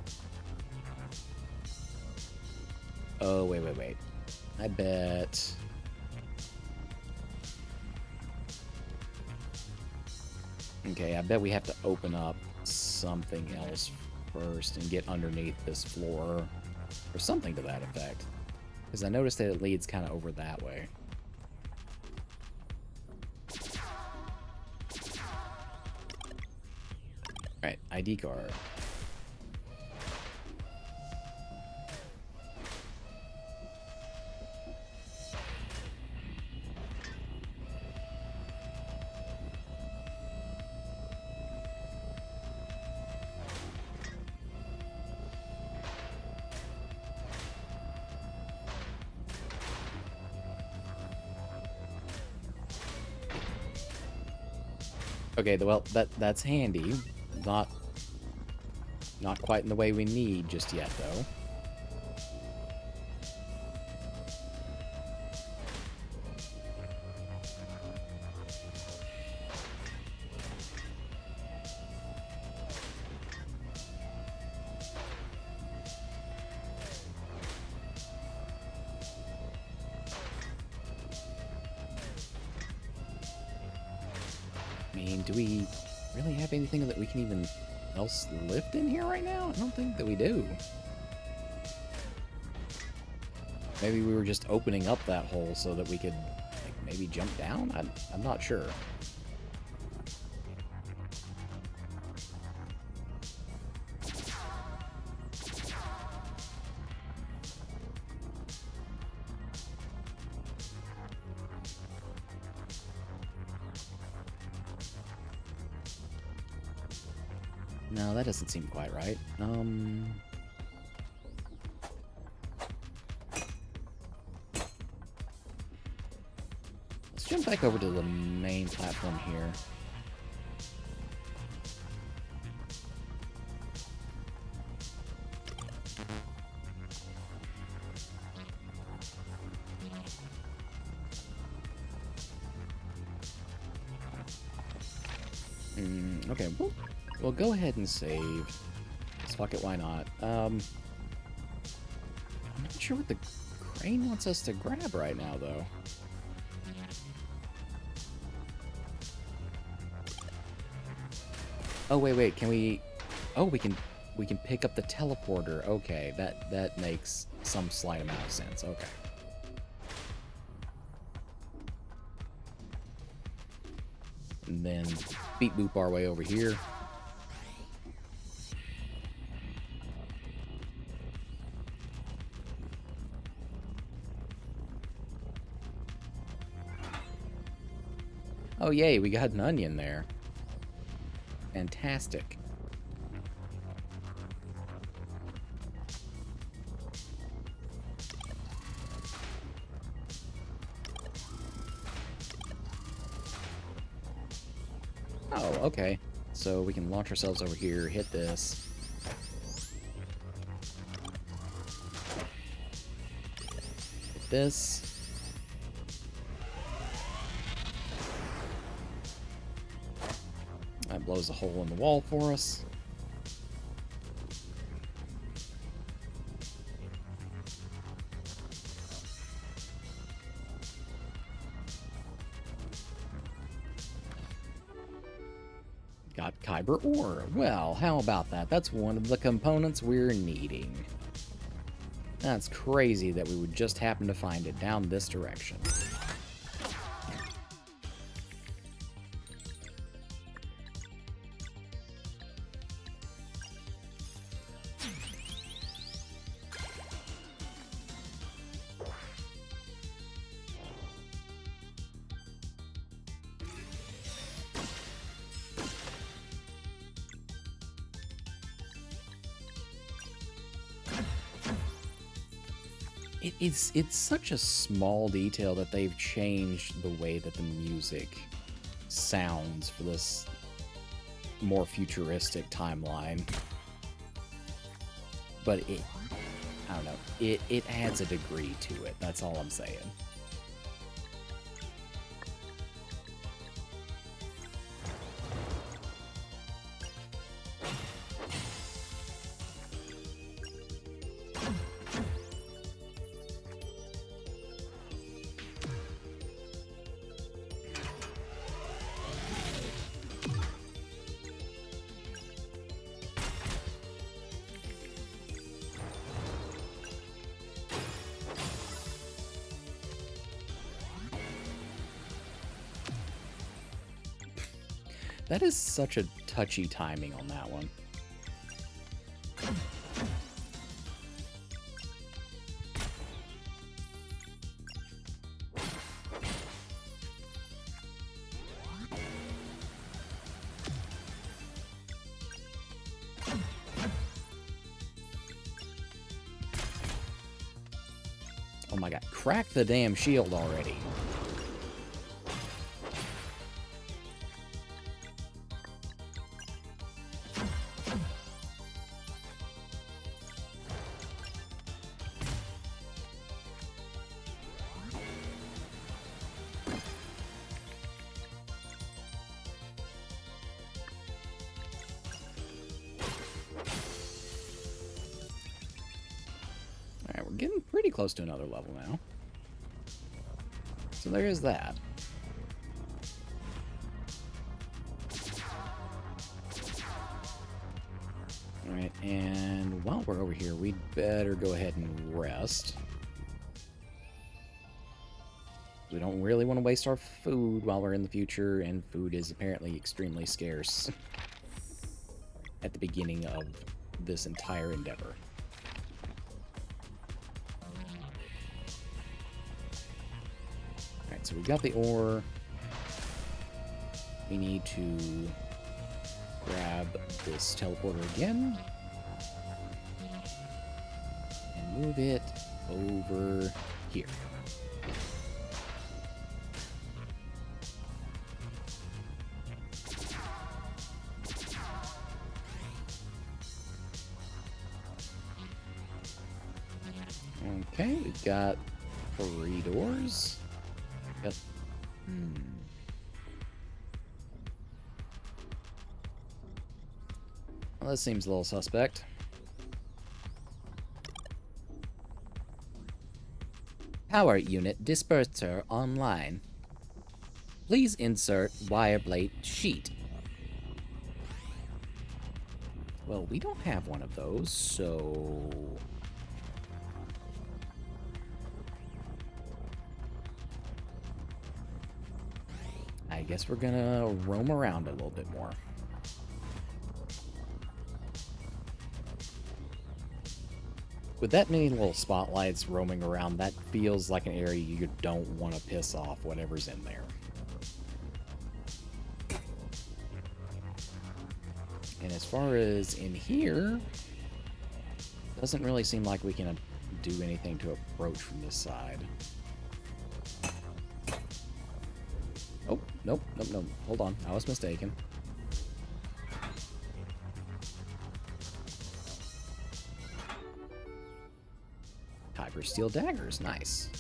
Oh, wait. I bet... Okay, I bet we have to open up something else first and get underneath this floor. Or something to that effect. Because I noticed that it leads kind of over that way. Alright, ID card. Okay, well, that's handy. Not quite in the way we need just yet, though. I mean, do we really have anything that we can even else lift in here right now? I don't think that we do. Maybe we were just opening up that hole so that we could, like, maybe jump down? I'm not sure. No, that doesn't seem quite right. Let's jump back over to the main platform here. Okay, we'll go ahead and save. Let's fuck it, why not? I'm not sure what the crane wants us to grab right now, though. Oh, wait, can we... Oh, we can pick up the teleporter. Okay, that makes some slight amount of sense. Okay. And then beat boop our way over here. Oh, yay, we got an onion there. Fantastic. Oh, okay. So we can launch ourselves over here, hit this. Hit this. That blows a hole in the wall for us. Got Kyber ore. Well, how about that? That's one of the components we're needing. That's crazy that we would just happen to find it down this direction. It's such a small detail that they've changed the way that the music sounds for this more futuristic timeline. But I don't know, it adds a degree to it, that's all I'm saying. That is such a touchy timing on that one. Oh my god, crack the damn shield already. Alright, we're getting pretty close to another level now. So there is that. Alright, and while we're over here, we'd better go ahead and rest. We don't really want to waste our food while we're in the future, and food is apparently extremely scarce at the beginning of this entire endeavor. Alright, so we got the ore. We need to grab this teleporter again. And move it over here. Okay, we've got 3 doors. Yep. Well, this seems a little suspect. Power unit disperser online. Please insert wire plate sheet. Well, we don't have one of those, so... I guess we're gonna roam around a little bit more. With that many little spotlights roaming around, that feels like an area you don't want to piss off whatever's in there. And as far as in here, doesn't really seem like we can do anything to approach from this side. Oh, nope. Hold on. I was mistaken. Hyper steel daggers. Nice.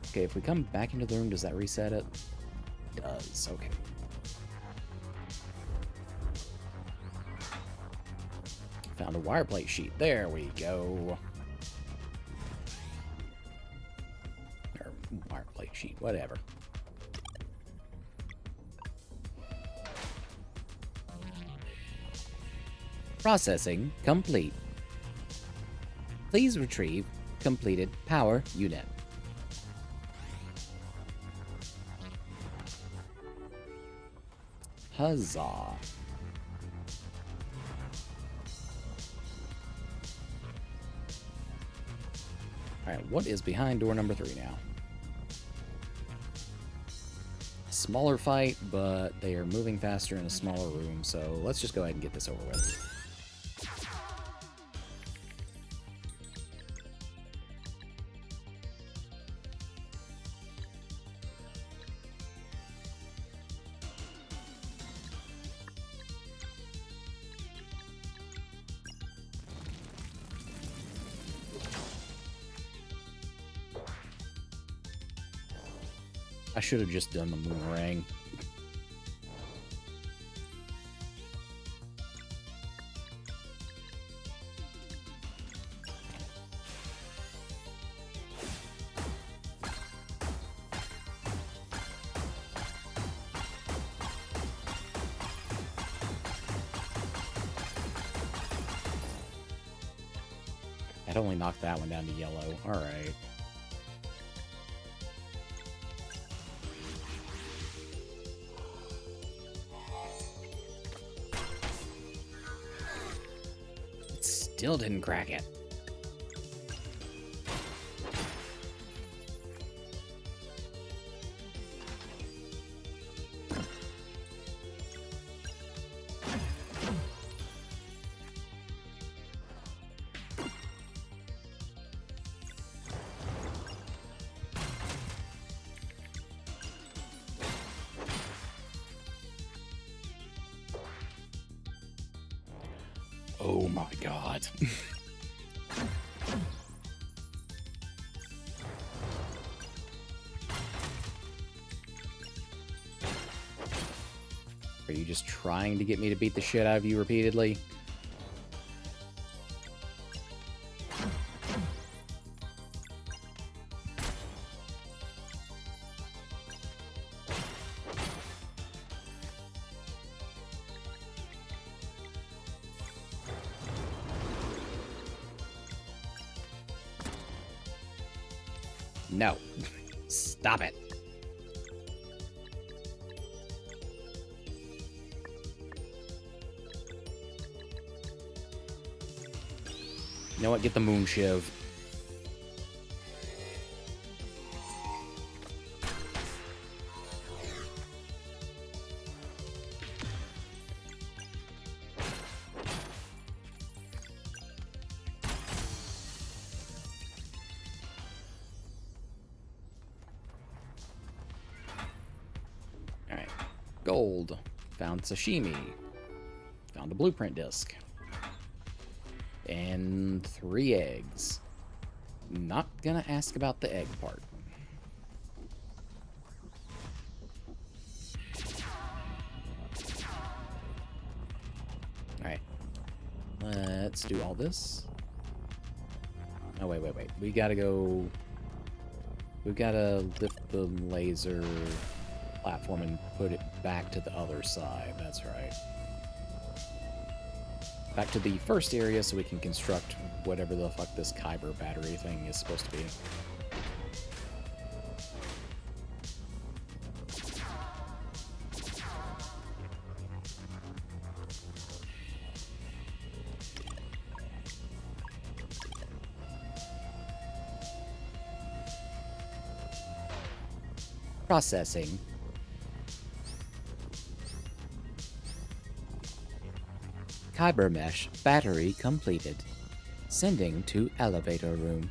Okay, if we come back into the room, does that reset it? It does. Okay. Found a wire plate sheet. There we go. Or wire plate sheet, whatever. Processing complete. Please retrieve completed power unit. Huzzah. Alright, what is behind door number 3 now? Smaller fight, but they are moving faster in a smaller room, so let's just go ahead and get this over with. I should have just done the boomerang. That only knocked that one down to yellow. Alright. Still didn't crack it. Oh my god. Are you just trying to get me to beat the shit out of you repeatedly? No. Stop it. know what? Get the moon shiv. Alright. Gold. Found sashimi. Found a blueprint disc. And 3 eggs. Not gonna ask about the egg part. Alright. Let's do all this. Oh, wait. We gotta go... We've gotta lift the laser platform and put it back to the other side. That's right. Back to the first area so we can construct whatever the fuck this Kyber battery thing is supposed to be. Processing. Kyber mesh battery completed. Sending to elevator room.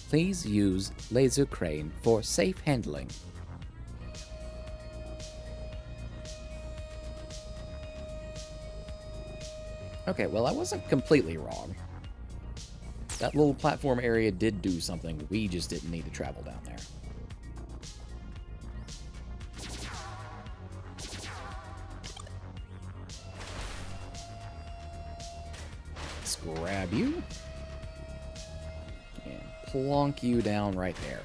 Please use laser crane for safe handling. Okay, well, I wasn't completely wrong. That little platform area did do something. We just didn't need to travel down there. Let's grab you. And plonk you down right there.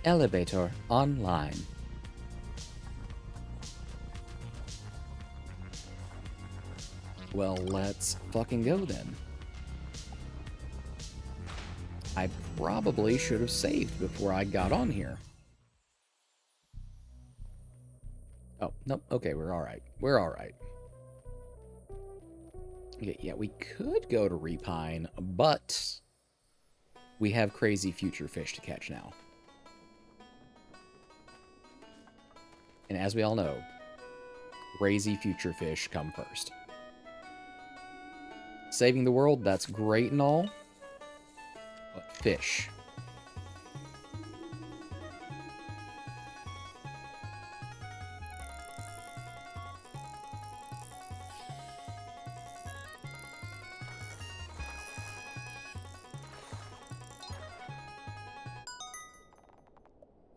Elevator online. Well, let's fucking go then. I probably should have saved before I got on here. Oh, nope. Okay, we're alright. We're alright. Okay, yeah, we could go to Repine, but we have crazy future fish to catch now. And as we all know, crazy future fish come first. Saving the world, that's great and all, but fish.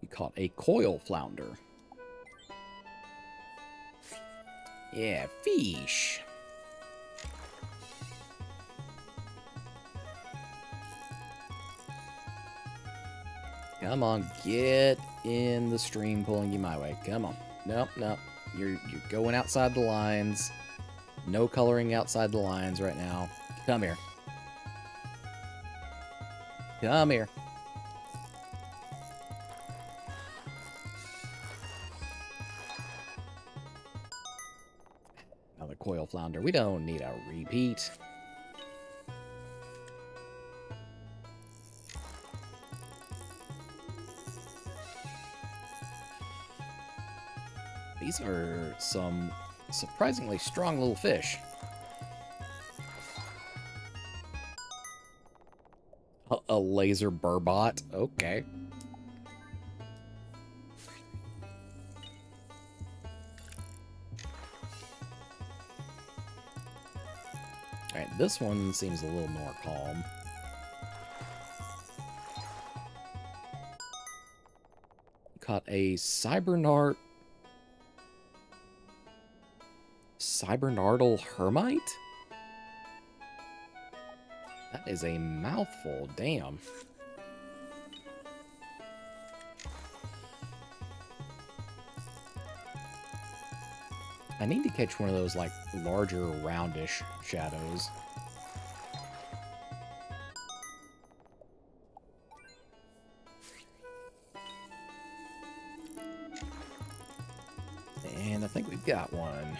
You caught a coil flounder. Yeah, fish. Come on, get in the stream pulling you my way. Come on. Nope, nope. You're going outside the lines. No coloring outside the lines right now. Come here. Come here. Another coil flounder. We don't need a repeat. These are some surprisingly strong little fish. A laser burbot. Okay. Alright, this one seems a little more calm. Caught a cybernardal hermite? That is a mouthful, damn. I need to catch one of those, like, larger, roundish shadows. And I think we've got one.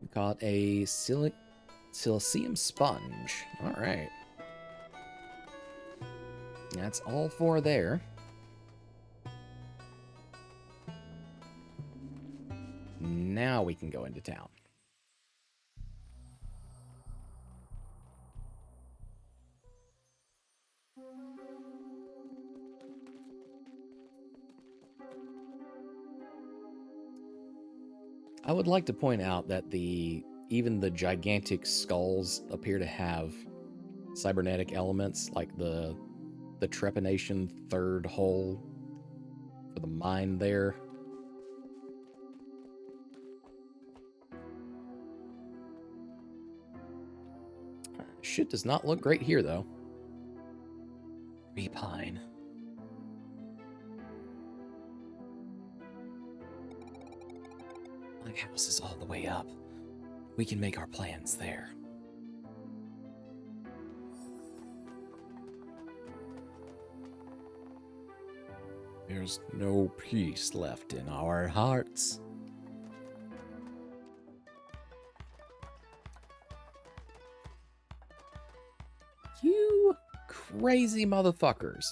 We caught a silicium sponge. All right. That's all 4 there. Now we can go into town. I would like to point out that even the gigantic skulls appear to have cybernetic elements, like the trepanation third hole for the mine there. Shit does not look great here, though. Repine. My house is all the way up. We can make our plans there. There's no peace left in our hearts. You crazy motherfuckers.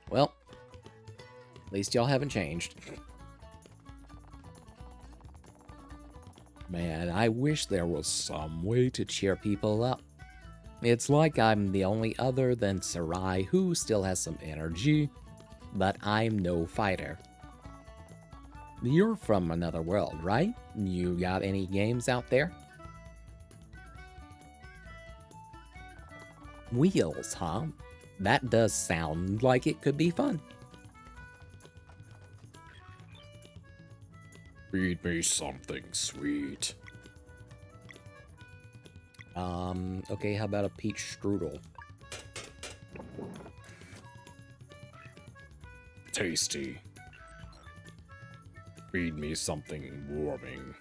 Well, at least y'all haven't changed. Man, I wish there was some way to cheer people up. It's like I'm the only other than Sarai who still has some energy, but I'm no fighter. You're from another world, right? You got any games out there? Wheels, huh? That does sound like it could be fun. Feed me something sweet. Okay, how about a peach strudel? Tasty. Feed me something warming.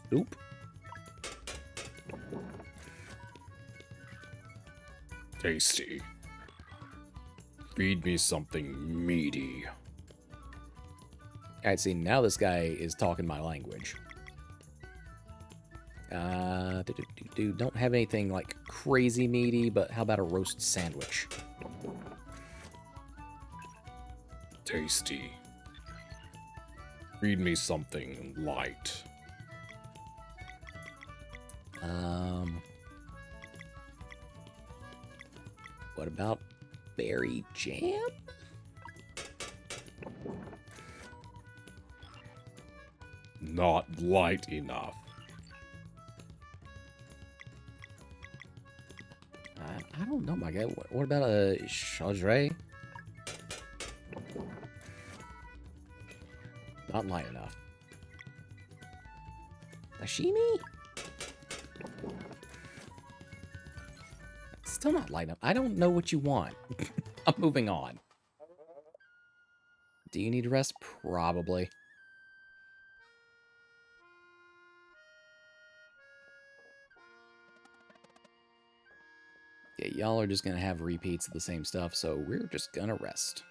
Soup? Tasty. Feed me something meaty. Alright, see, now this guy is talking my language. Don't have anything like crazy meaty, but how about a roast sandwich? Tasty. Feed me something light. What about berry jam? Not light enough. I don't know, my guy. What about a chaudray? Not light enough. Sashimi? Still not light enough. I don't know what you want. I'm moving on. Do you need rest? Probably. Yeah, y'all are just gonna have repeats of the same stuff, so we're just gonna rest.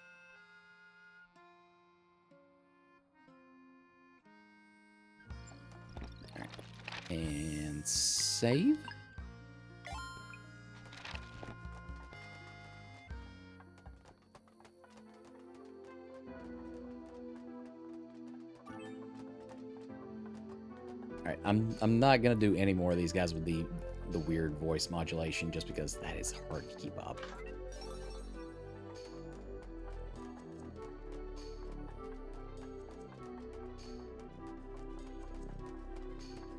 Alright. And save. Alright, I'm not gonna do any more of these guys with the weird voice modulation just because that is hard to keep up.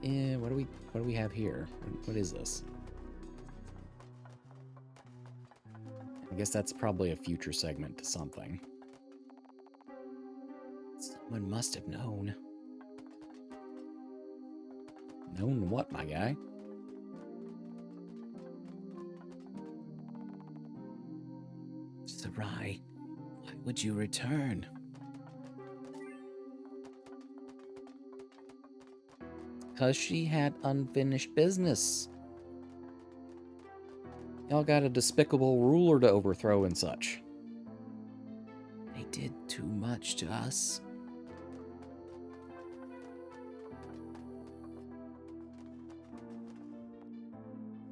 Yeah, what do we have here? What is this? I guess that's probably a future segment to something. Someone must have known. Known what, my guy? Sarai, why would you return? 'Cause she had unfinished business. Y'all got a despicable ruler to overthrow and such. They did too much to us.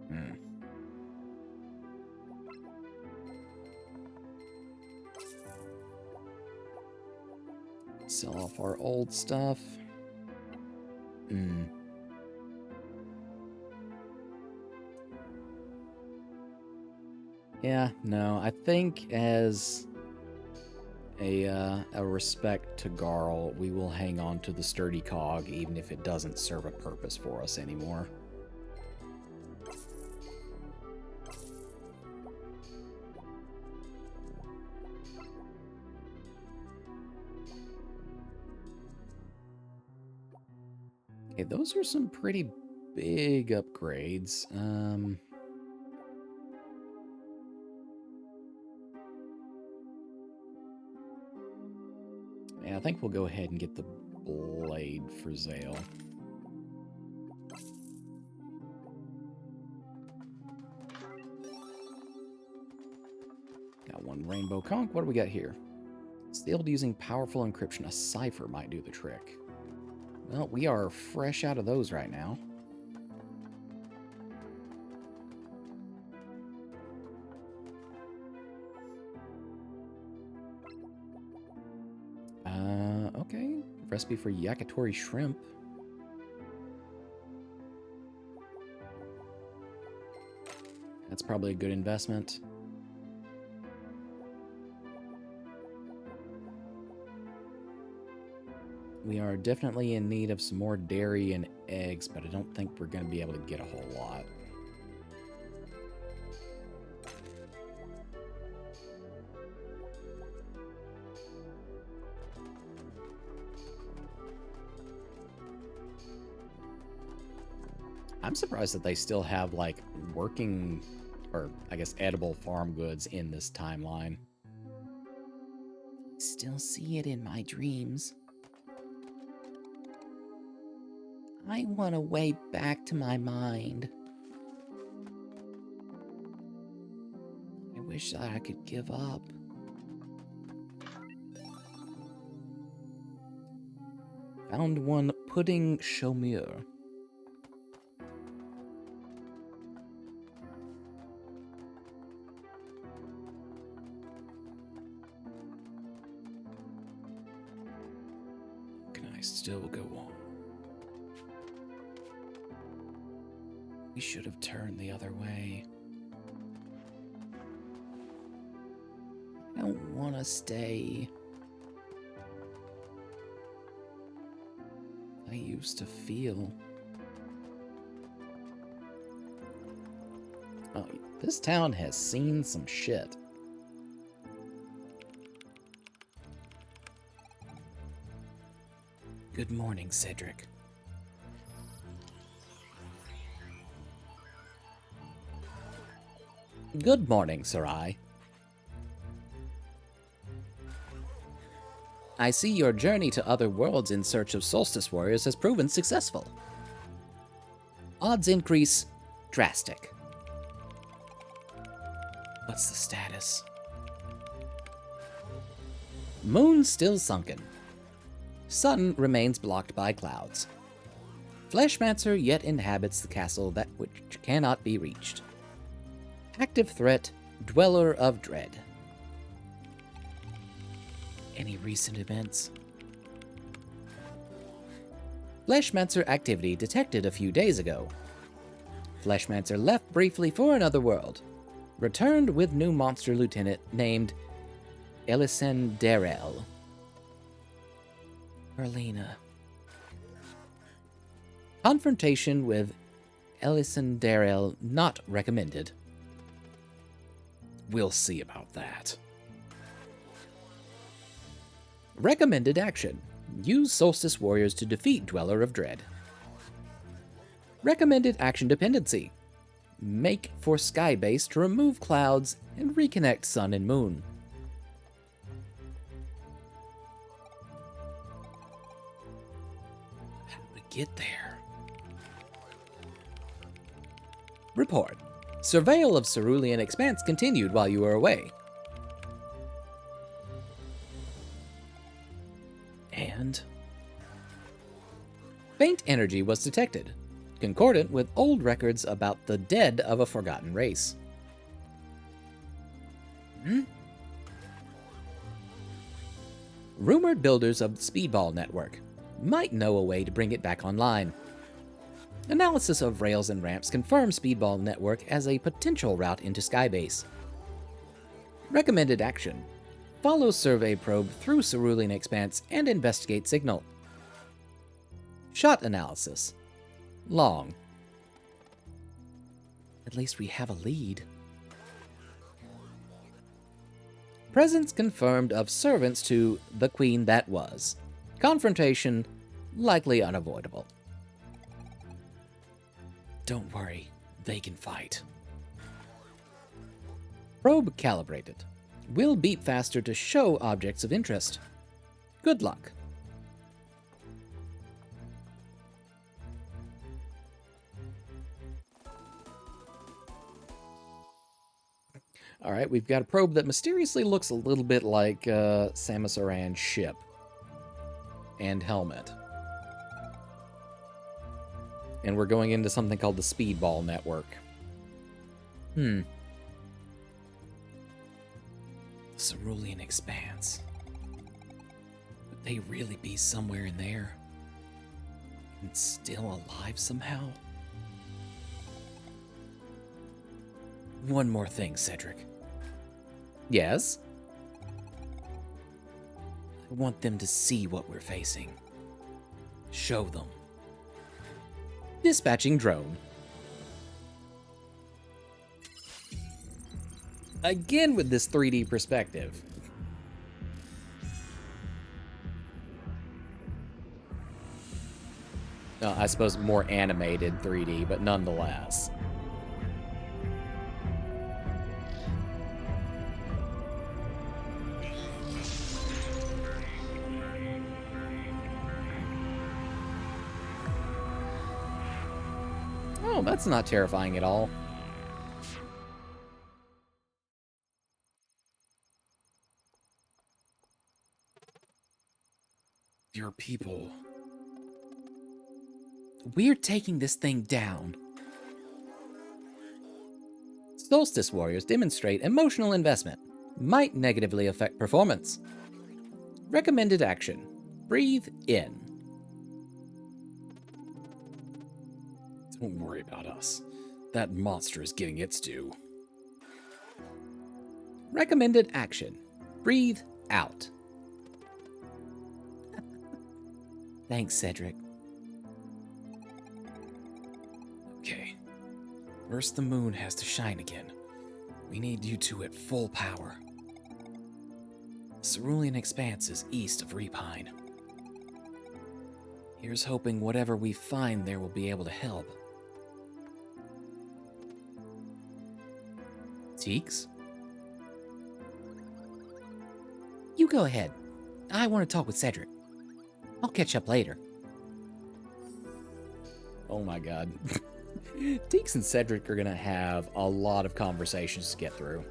Hmm. Sell off our old stuff. Hmm. Yeah, no, I think as a respect to Garl, we will hang on to the sturdy cog even if it doesn't serve a purpose for us anymore. Okay, those are some pretty big upgrades. Yeah, I think we'll go ahead and get the blade for Zale. Got one rainbow conch. What do we got here? Sealed using powerful encryption. A cipher might do the trick. Well, we are fresh out of those right now. Okay. Recipe for yakitori shrimp. That's probably a good investment. We are definitely in need of some more dairy and eggs, but I don't think we're going to be able to get a whole lot. I'm surprised that they still have, like, working, or I guess edible farm goods in this timeline. Still see it in my dreams. I want a way back to my mind. I wish that I could give up. Found one pudding chômeur. Can I still go on? We should have turned the other way. I don't want to stay. I used to feel. Oh, this town has seen some shit. Good morning, Cedric. Good morning, Sarai. I see your journey to other worlds in search of solstice warriors has proven successful. Odds increase drastic. What's the status? Moon still sunken. Sun remains blocked by clouds. Fleshmancer yet inhabits the castle that which cannot be reached. Active threat, Dweller of Dread. Any recent events? Fleshmancer activity detected a few days ago. Fleshmancer left briefly for another world. Returned with new monster lieutenant named Elissenderel. Erlina. Confrontation with Elissenderel not recommended. We'll see about that. Recommended action. Use Solstice Warriors to defeat Dweller of Dread. Recommended action dependency. Make for Skybase to remove clouds and reconnect Sun and Moon. How to get there? Report. Surveil of Cerulean Expanse continued while you were away. And faint energy was detected, concordant with old records about the dead of a forgotten race. Rumored builders of the Speedball network might know a way to bring it back online. Analysis of rails and ramps confirms Speedball network as a potential route into Skybase. Recommended action. Follow survey probe through Cerulean Expanse and investigate signal. Shot analysis. Long. At least we have a lead. Presence confirmed of servants to the Queen that was. Confrontation likely unavoidable. Don't worry, they can fight. Probe calibrated. Will beat faster to show objects of interest. Good luck. All right, we've got a probe that mysteriously looks a little bit like Samus Aran's ship and helmet. And we're going into something called the Speedball network. Cerulean Expanse. Would they really be somewhere in there? And still alive somehow? One more thing, Cedric. Yes? I want them to see what we're facing. Show them. Dispatching drone. Again with this 3D perspective. I suppose more animated 3D, but nonetheless. Oh, that's not terrifying at all. Your people. We're taking this thing down. Solstice warriors demonstrate emotional investment. Might negatively affect performance. Recommended action. Breathe in. Don't worry about us. That monster is getting its due. Recommended action. Breathe out. Thanks, Cedric. Okay. First the moon has to shine again. We need you two at full power. Cerulean Expanse is east of Repine. Here's hoping whatever we find there will be able to help. Teeks? You go ahead. I want to talk with Cedric. I'll catch up later. Oh my god. Teeks and Cedric are going to have a lot of conversations to get through.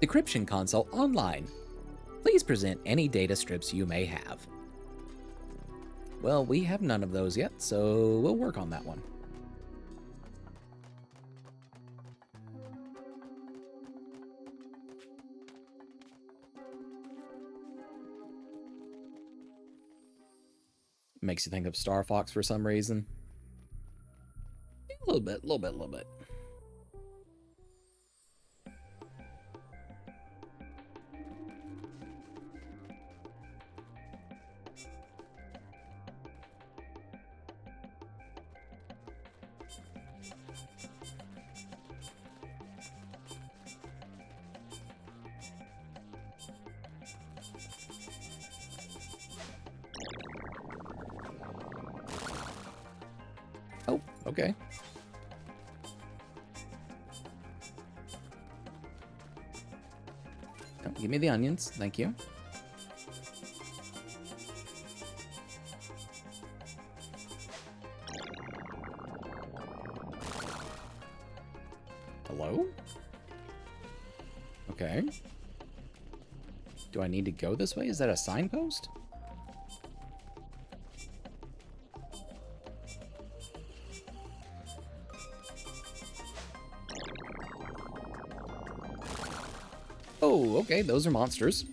Decryption console online. Please present any data strips you may have. Well, we have none of those yet, so we'll work on that one. Makes you think of Star Fox for some reason. A little bit. Oh, okay. Oh, give me the onions, thank you. Okay. Do I need to go this way? Is that a signpost? Oh, okay, those are monsters.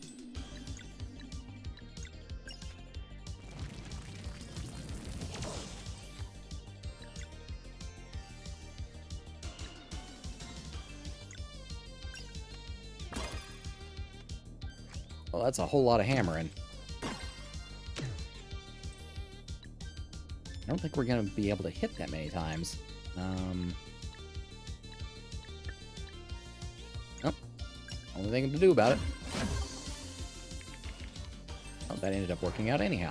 Well, that's a whole lot of hammering. I don't think we're going to be able to hit that many times. Oh, only thing to do about it. Oh, that ended up working out anyhow.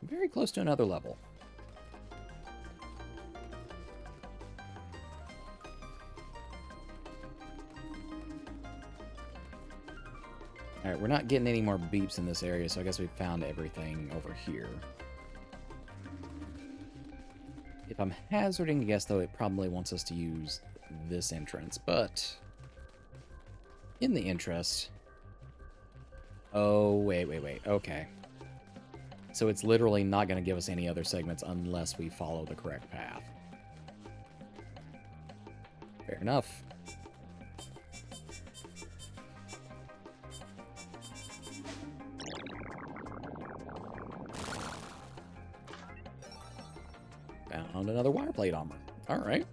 Very close to another level. Alright, we're not getting any more beeps in this area, so I guess we found everything over here. If I'm hazarding to guess, though, it probably wants us to use this entrance, but in the interest... Oh, wait. Okay. So it's literally not going to give us any other segments unless we follow the correct path. Fair enough. Found another wire plate armor. Alright.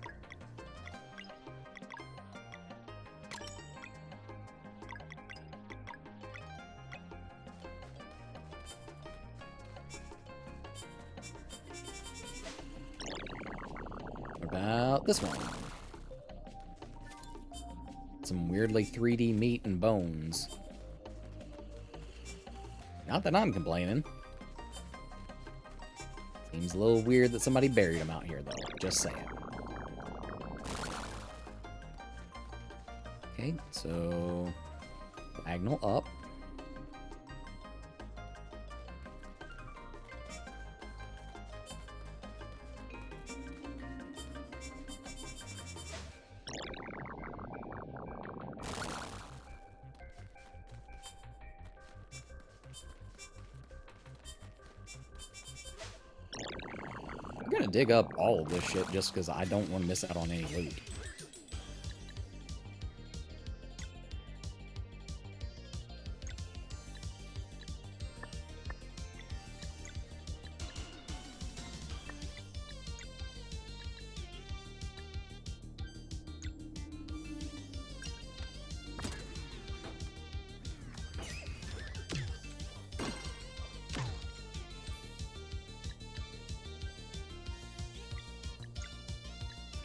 What about this one? Some weirdly 3D meat and bones. Not that I'm complaining. Seems a little weird that somebody buried them out here, though. Just saying. Okay, so... diagonal up. I'm gonna dig up all of this shit just because I don't want to miss out on any loot.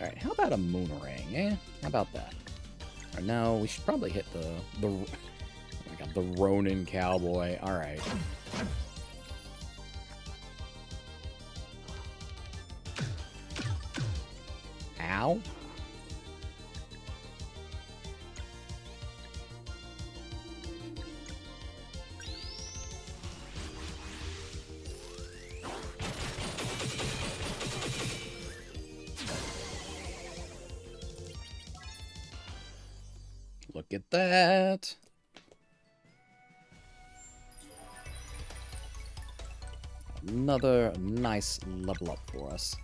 Alright, how about a moon ring, eh? How about that? Or no, we should probably hit the oh my god, the Ronin cowboy. Alright. Ow. Look at that. Another nice level up for us.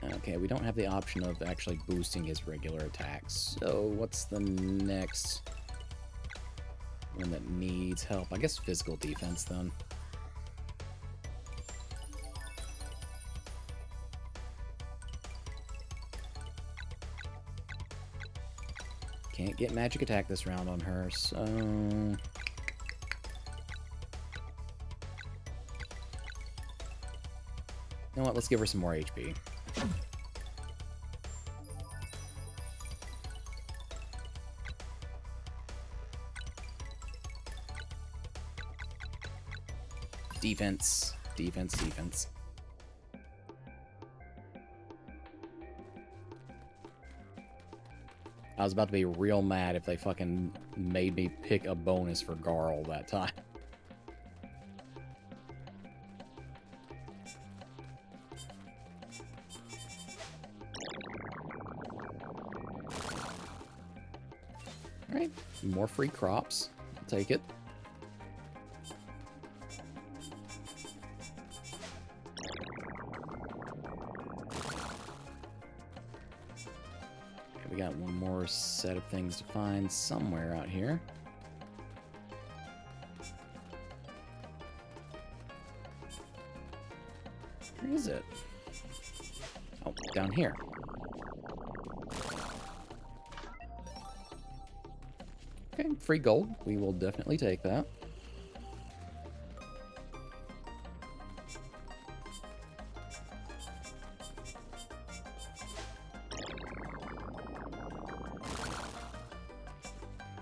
Okay, we don't have the option of actually boosting his regular attacks. So what's the next one that needs help? I guess physical defense, then. Can't get magic attack this round on her, so... You know what? Let's give her some more HP. Defense. Defense, defense. I was about to be real mad if they fucking made me pick a bonus for Garl that time. Alright, more free crops. I'll take it. Okay, we got one more set of things to find somewhere out here. Where is it? Oh, down here. Okay, free gold. We will definitely take that.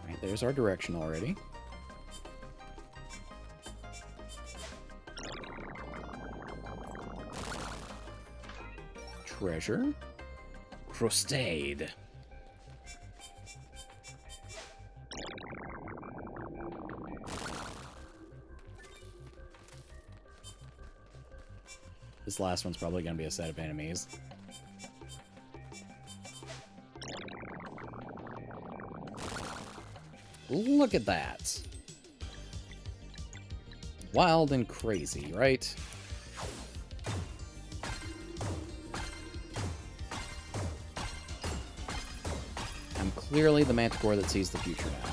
Alright, there's our direction already. Treasure. Crustade. This last one's probably going to be a set of enemies. Look at that. Wild and crazy, right? I'm clearly the Manticore that sees the future now.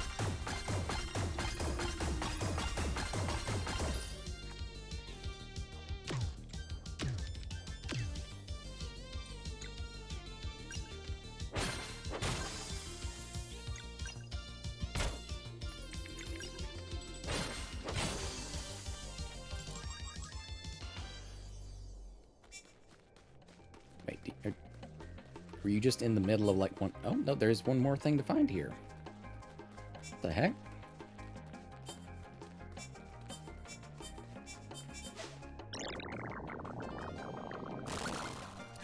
Were you just in the middle of like one? Oh, no, there's one more thing to find here. What the heck?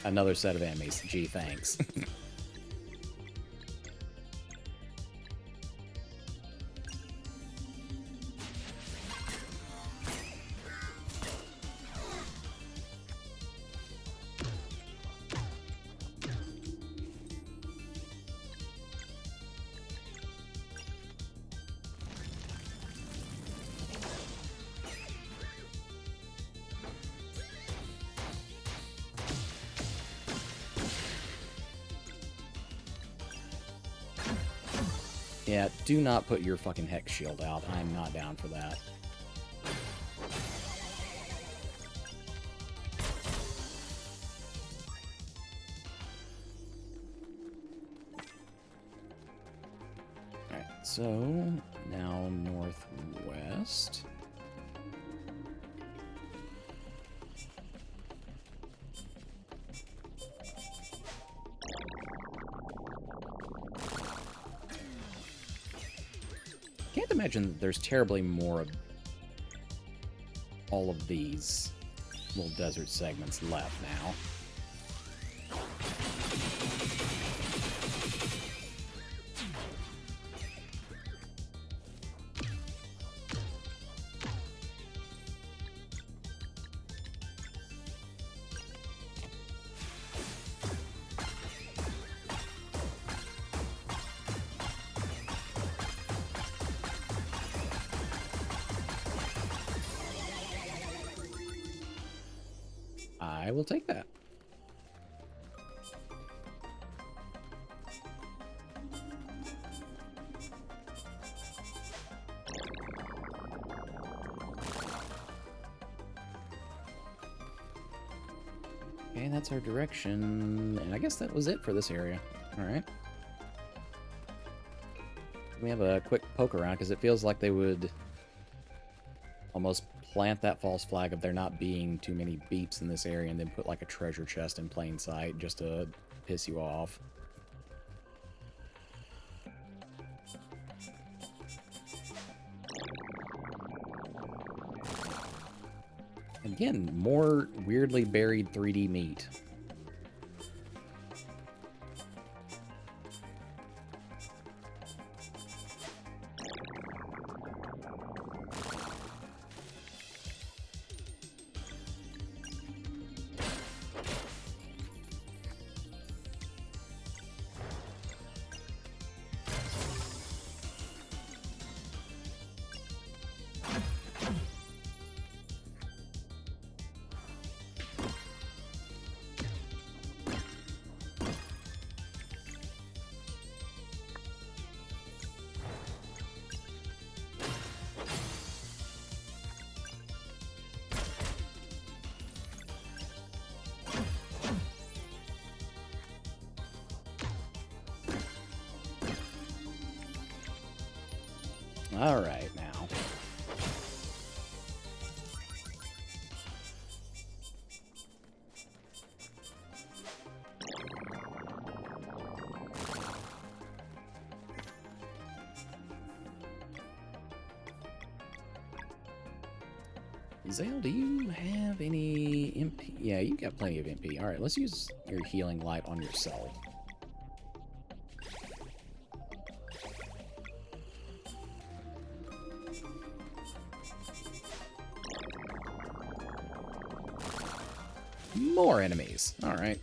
Another set of enemies. Gee, thanks. Yeah, do not put your fucking hex shield out. I'm not down for that. Alright, so now northwest. Can't imagine that there's terribly more of all of these little desert segments left now. I will take that. Okay, that's our direction, and I guess that was it for this area. Alright. We have a quick poke around, because it feels like they would almost plant that false flag of there not being too many beeps in this area and then put like a treasure chest in plain sight just to piss you off. Again, more weirdly buried 3D meat. All right, now. Zale, do you have any MP? Yeah, you got plenty of MP. All right, let's use your healing light on yourself. More enemies. All right.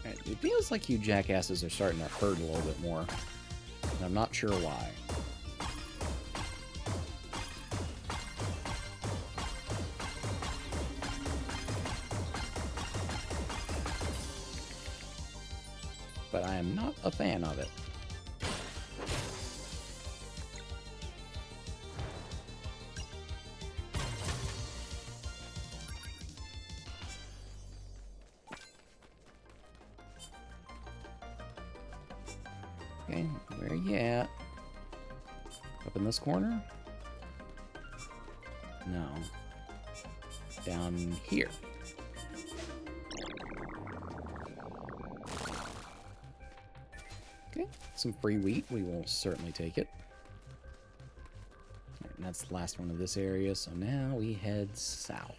Alright, it feels like you jackasses are starting to hurt a little bit more. And I'm not sure why. But I am not a fan of it. Okay, where you at? Up in this corner? No. Down here. Okay, some free wheat. We will certainly take it. Alright, and that's the last one of this area, so now we head south.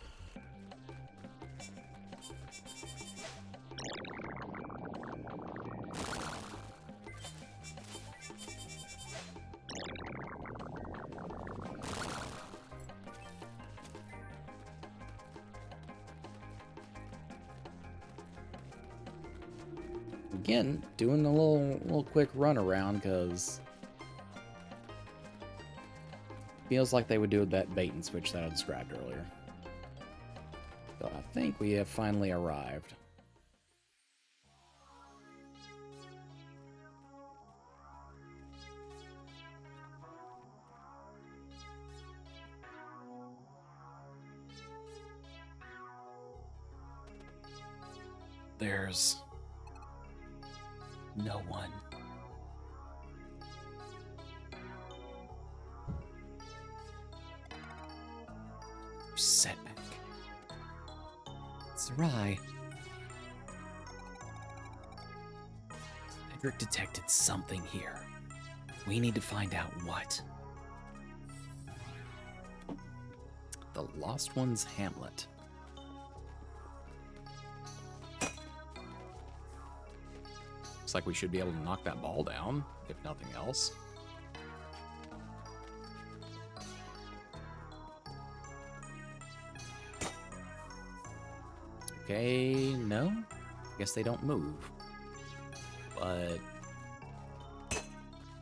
Again, doing a little quick run around because feels like they would do that bait and switch that I described earlier. So I think we have finally arrived. There's no one. Setback. Sarai. Cedric detected something here. We need to find out what. The Lost One's Hamlet. Looks like we should be able to knock that ball down, if nothing else. Okay, no. Guess they don't move. But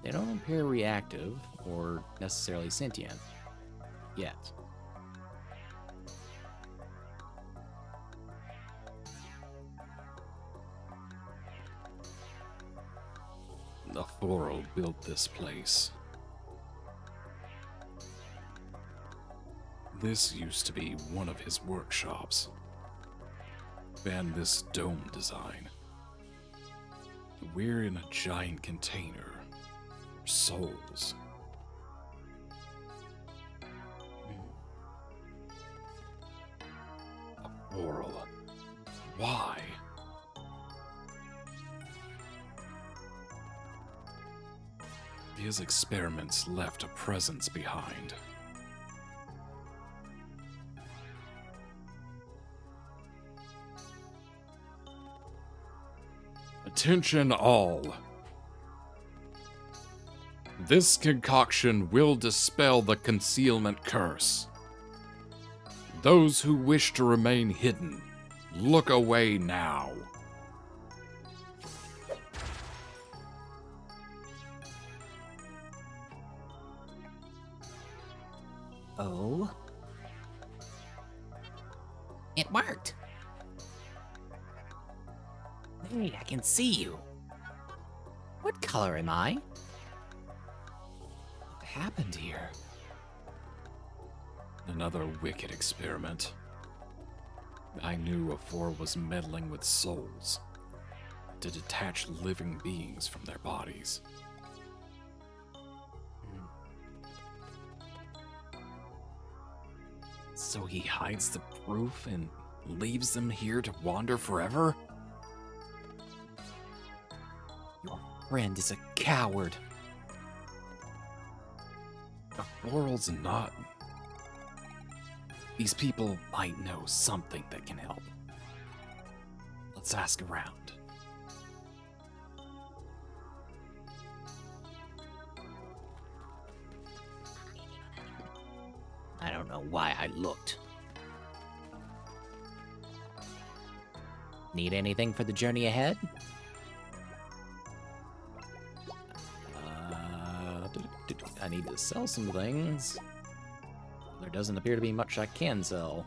they don't appear reactive or necessarily sentient yet. The Thorol built this place. This used to be one of his workshops. And this dome design. We're in a giant container. Souls. A Thorol. Why? His experiments left a presence behind. Attention all. This concoction will dispel the concealment curse. Those who wish to remain hidden, look away now. Oh? It worked. Hey, I can see you. What color am I? What happened here? Another wicked experiment. I knew Afor was meddling with souls to detach living beings from their bodies. So he hides the proof and leaves them here to wander forever? Your friend is a coward. The world's not. These people might know something that can help. Let's ask around. I don't know why I looked. Need anything for the journey ahead? I need to sell some things. There doesn't appear to be much I can sell.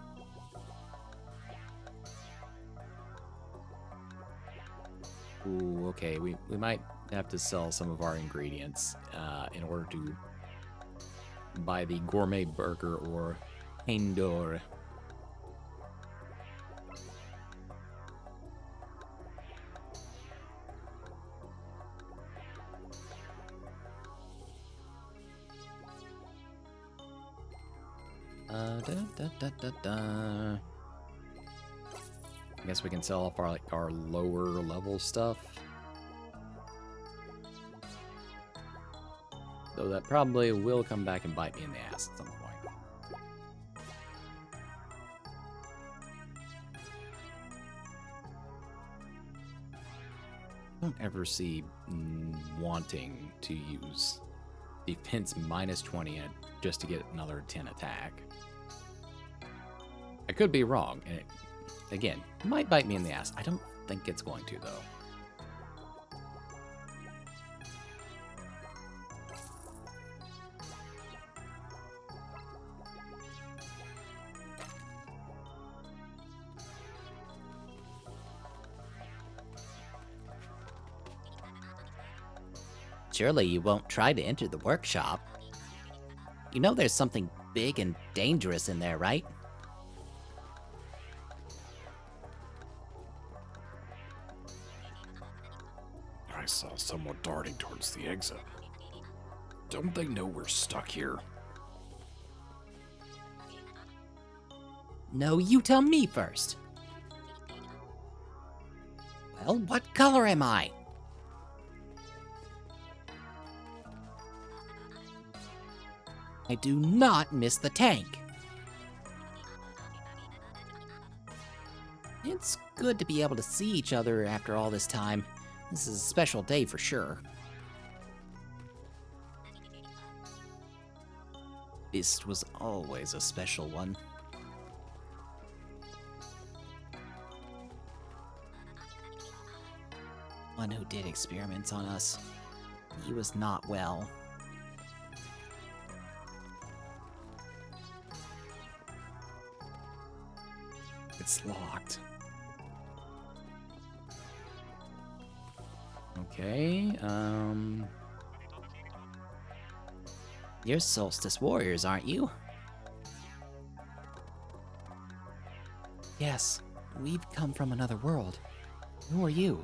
Ooh, okay, we might have to sell some of our ingredients in order to buy the gourmet burger or indoor. I guess we can sell off our lower level stuff. Though that probably will come back and bite me in the ass at some point. I don't ever see wanting to use defense minus 20 just to get another 10 attack. I could be wrong, and it, again, might bite me in the ass. I don't think it's going to, though. Surely you won't try to enter the workshop. You know there's something big and dangerous in there, right? I saw someone darting towards the exit. Don't they know we're stuck here? No, you tell me first. Well, what color am I? I do not miss the tank. It's good to be able to see each other after all this time. This is a special day for sure. This was always a special one. One who did experiments on us. He was not well. It's locked. Okay, You're Solstice Warriors, aren't you? Yes, we've come from another world. Who are you?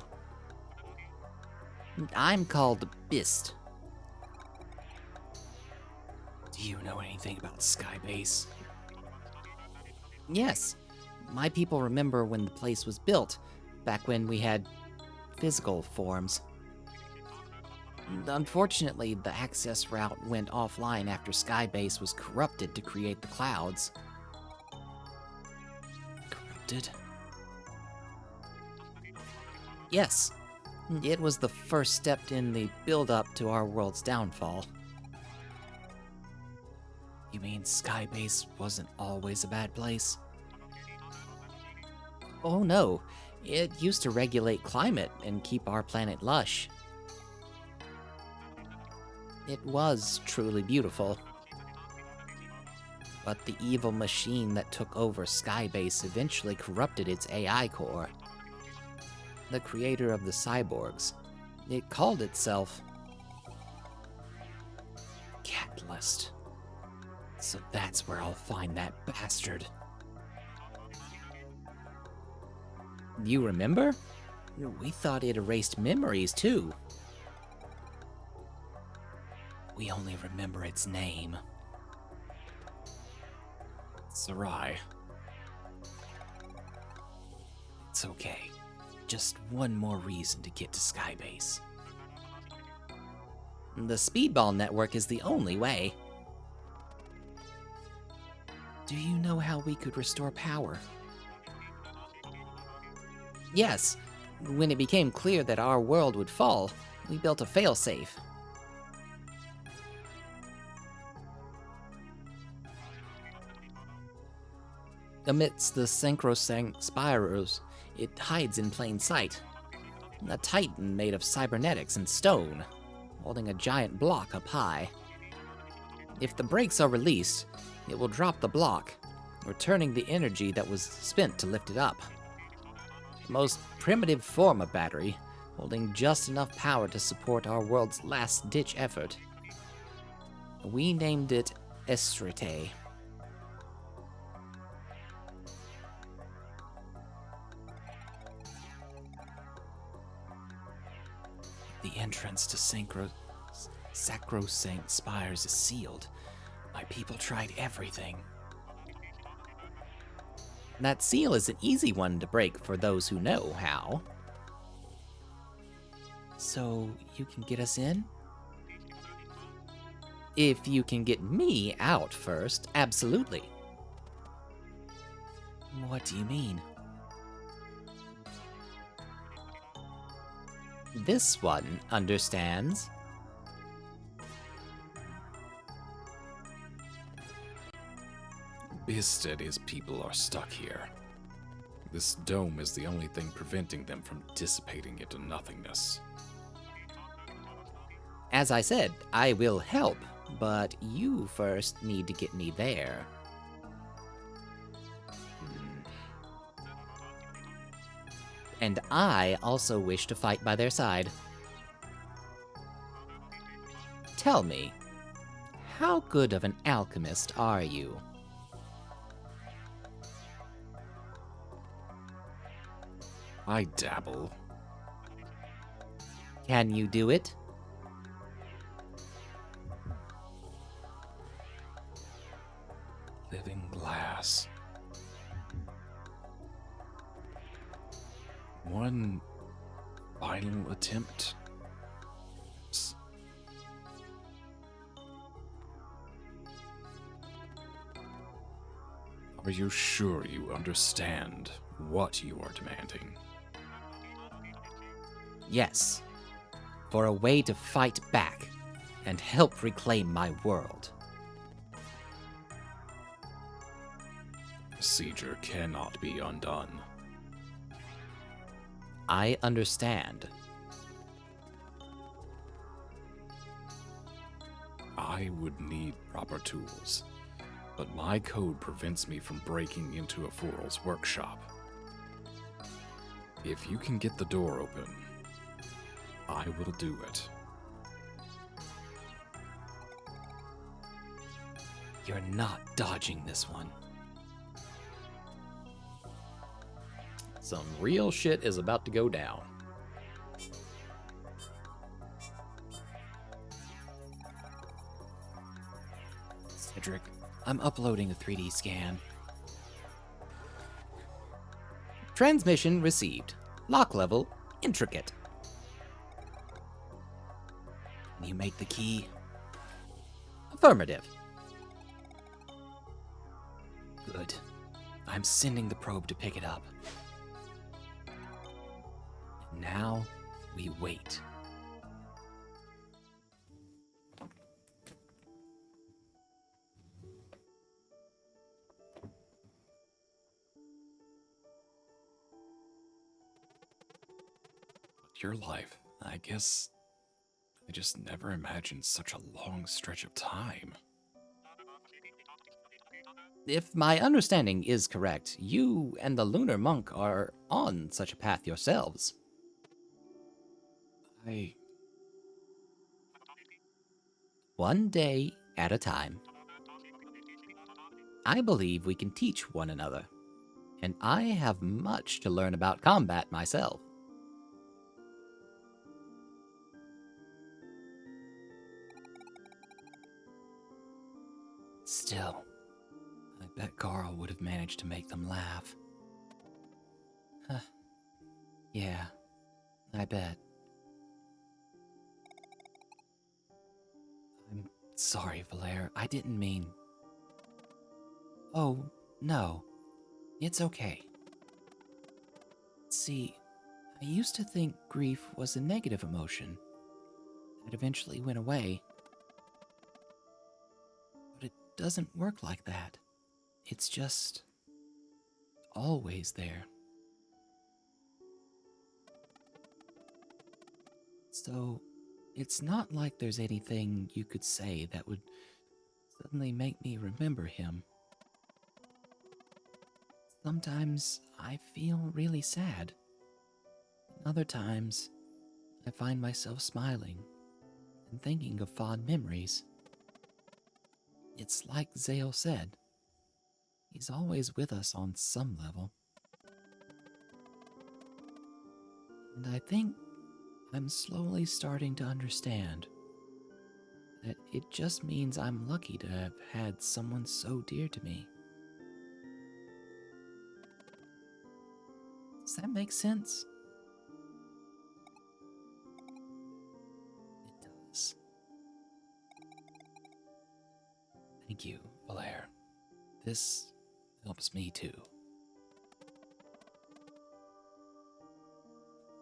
I'm called Bist. Do you know anything about Skybase? Yes, my people remember when the place was built, back when we had physical forms. Unfortunately, the access route went offline after Skybase was corrupted to create the clouds. Corrupted? Yes, it was the first step in the build-up to our world's downfall. You mean Skybase wasn't always a bad place? Oh no, it used to regulate climate and keep our planet lush. It was truly beautiful. But the evil machine that took over Skybase eventually corrupted its AI core. the creator of the cyborgs. It called itself Catalyst. So that's where I'll find that bastard. You remember? We thought it erased memories, too. We only remember its name. Sarai. It's okay. Just one more reason to get to Skybase. The Speedball network is the only way. Do you know how we could restore power? Yes. When it became clear that our world would fall, we built a failsafe. Amidst the Synchrosanct spirals, it hides in plain sight. A titan made of cybernetics and stone, holding a giant block up high. If the brakes are released, it will drop the block, returning the energy that was spent to lift it up. The most primitive form of battery, holding just enough power to support our world's last-ditch effort. We named it Estrite. The entrance to Sacrosanct Spires is sealed. My people tried everything. That seal is an easy one to break for those who know how. So, you can get us in? If you can get me out first, absolutely. What do you mean? This one understands. Bizstead's people are stuck here. This dome is the only thing preventing them from dissipating into nothingness. As I said, I will help, but you first need to get me there. And I also wish to fight by their side. Tell me, how good of an alchemist are you? I dabble. Can you do it? Living glass. One final attempt. Are you sure you understand what you are demanding? Yes. For a way to fight back and help reclaim my world. Procedure cannot be undone. I understand. I would need proper tools, but my code prevents me from breaking into a Foral's workshop. If you can get the door open, I will do it. You're not dodging this one. Some real shit is about to go down. Cedric, I'm uploading a 3D scan. Transmission received. Lock level intricate. Can you make the key? Affirmative. Good. I'm sending the probe to pick it up. Now, we wait. Your life, I guess I just never imagined such a long stretch of time. If my understanding is correct, you and the Lunar Monk are on such a path yourselves. I. One day at a time. I believe we can teach one another, and I have much to learn about combat myself. Still, I bet Carl would have managed to make them laugh. Huh. Yeah, I bet. I'm sorry, Valere. I didn't mean... Oh, no. It's okay. See, I used to think grief was a negative emotion that eventually went away. But it doesn't work like that. It's just always there. So, it's not like there's anything you could say that would suddenly make me remember him. Sometimes I feel really sad. Other times, I find myself smiling and thinking of fond memories. It's like Zale said, he's always with us on some level. And I think I'm slowly starting to understand that it just means I'm lucky to have had someone so dear to me. Does that make sense? It does. Thank you, Valere. This helps me too.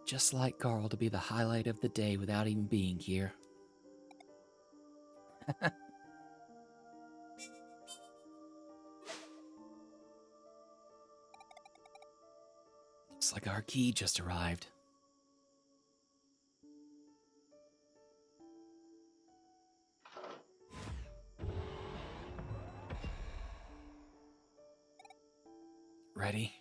Just like Carl to be the highlight of the day without even being here. Looks like our key just arrived. Ready?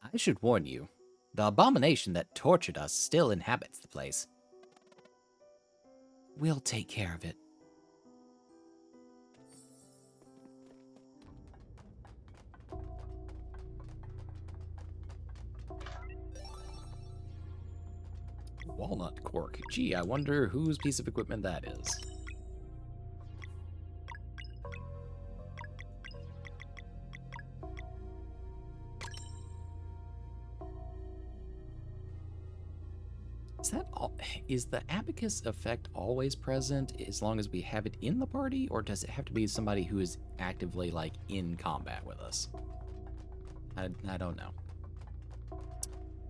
I should warn you, the abomination that tortured us still inhabits the place. We'll take care of it. Walnut cork. Gee, I wonder whose piece of equipment that is. Is that all? Is the abacus effect always present as long as we have it in the party, or does it have to be somebody who is actively like in combat with us? I don't know.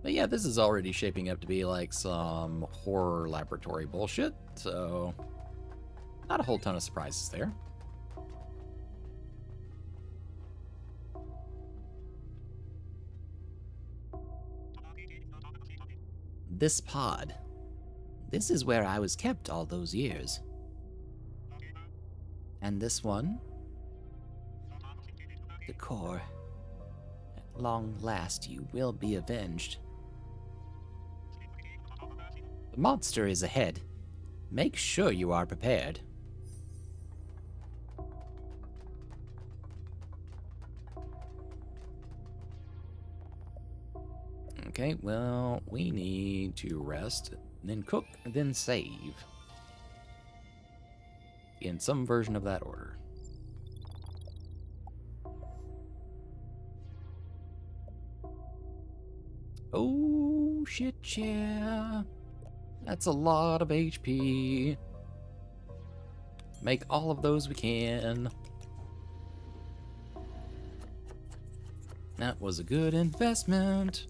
But yeah, this is already shaping up to be like some horror laboratory bullshit, so not a whole ton of surprises there. This pod. This is where I was kept all those years. And this one? The core. At long last, you will be avenged. The monster is ahead. Make sure you are prepared. Okay, well, we need to rest, then cook, then save. In some version of that order. Oh, shit, yeah. That's a lot of HP. Make all of those we can. That was a good investment.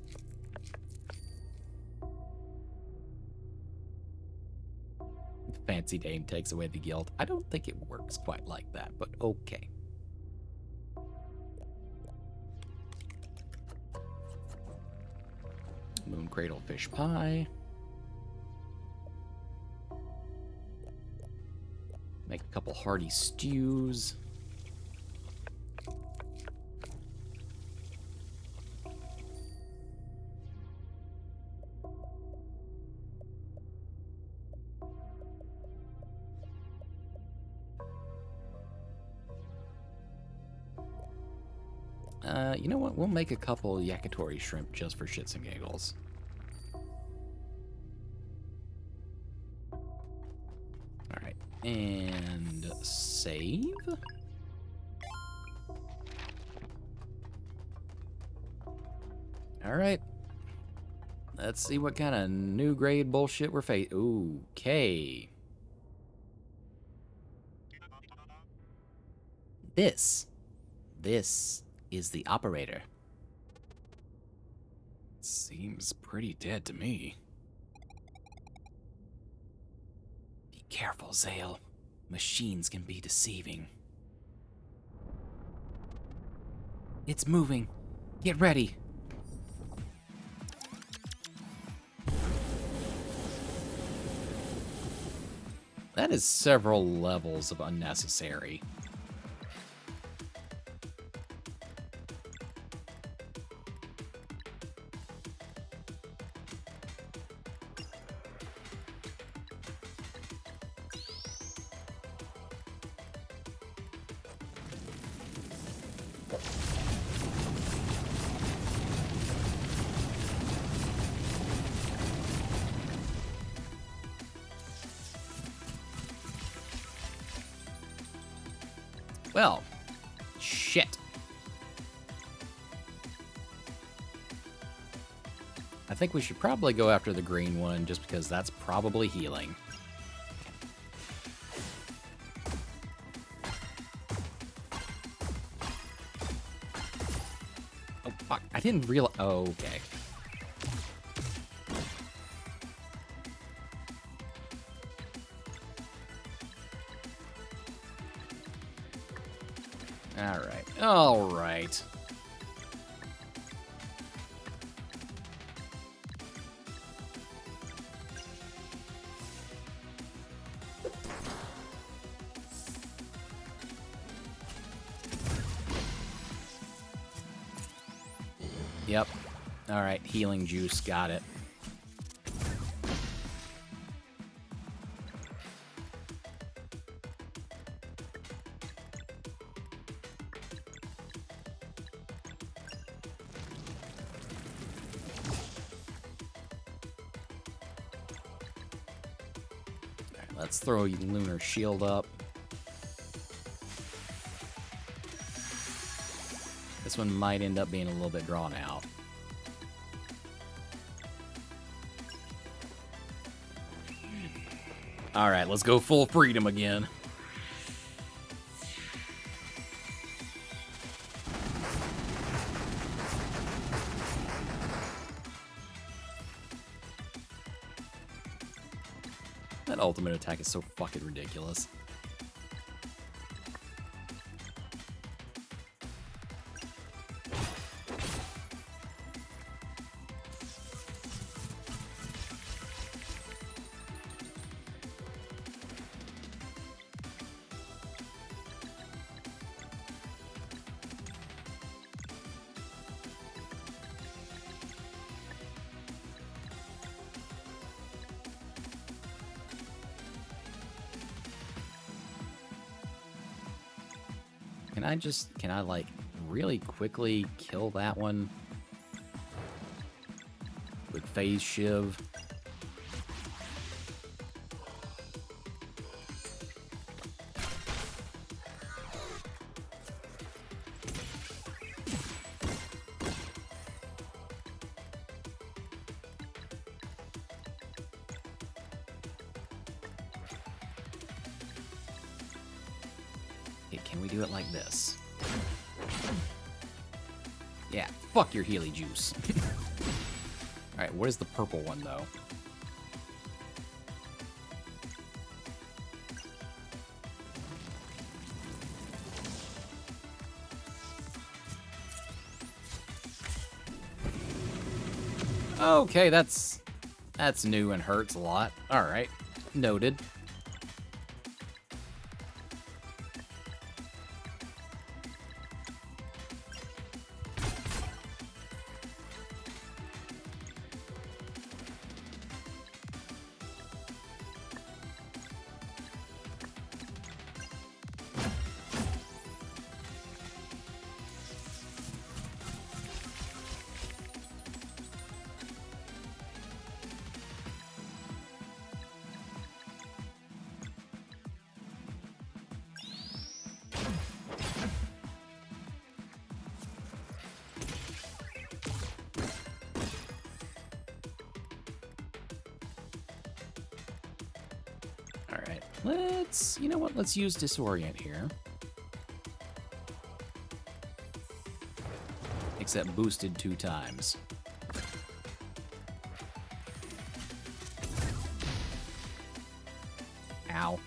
Fancy name takes away the guilt. I don't think it works quite like that, but okay. Moon Cradle Fish Pie. Make a couple hearty stews. You know what? We'll make a couple yakitori shrimp just for shits and giggles. Alright, and save? Alright. Let's see what kind of new grade bullshit we're facing. Okay. This is the operator. Seems pretty dead to me. Be careful, Zale. Machines can be deceiving. It's moving. Get ready. That is several levels of unnecessary. Well, shit. I think we should probably go after the green one just because that's probably healing. Oh, fuck. I didn't realize. Oh, okay. Alright. Alright. Yep. Alright, healing juice. Got it. Let's throw a lunar shield up. This one might end up being a little bit drawn out. Alright, let's go full freedom again. That ultimate attack is so fucking ridiculous. Can I like really quickly kill that one with phase shiv? Can we do it like this? Yeah, fuck your Healy juice. Alright, where's the purple one, though? Okay, that's new and hurts a lot. Alright, noted. You know what? Let's use Disorient here. Except boosted 2 times. Ow.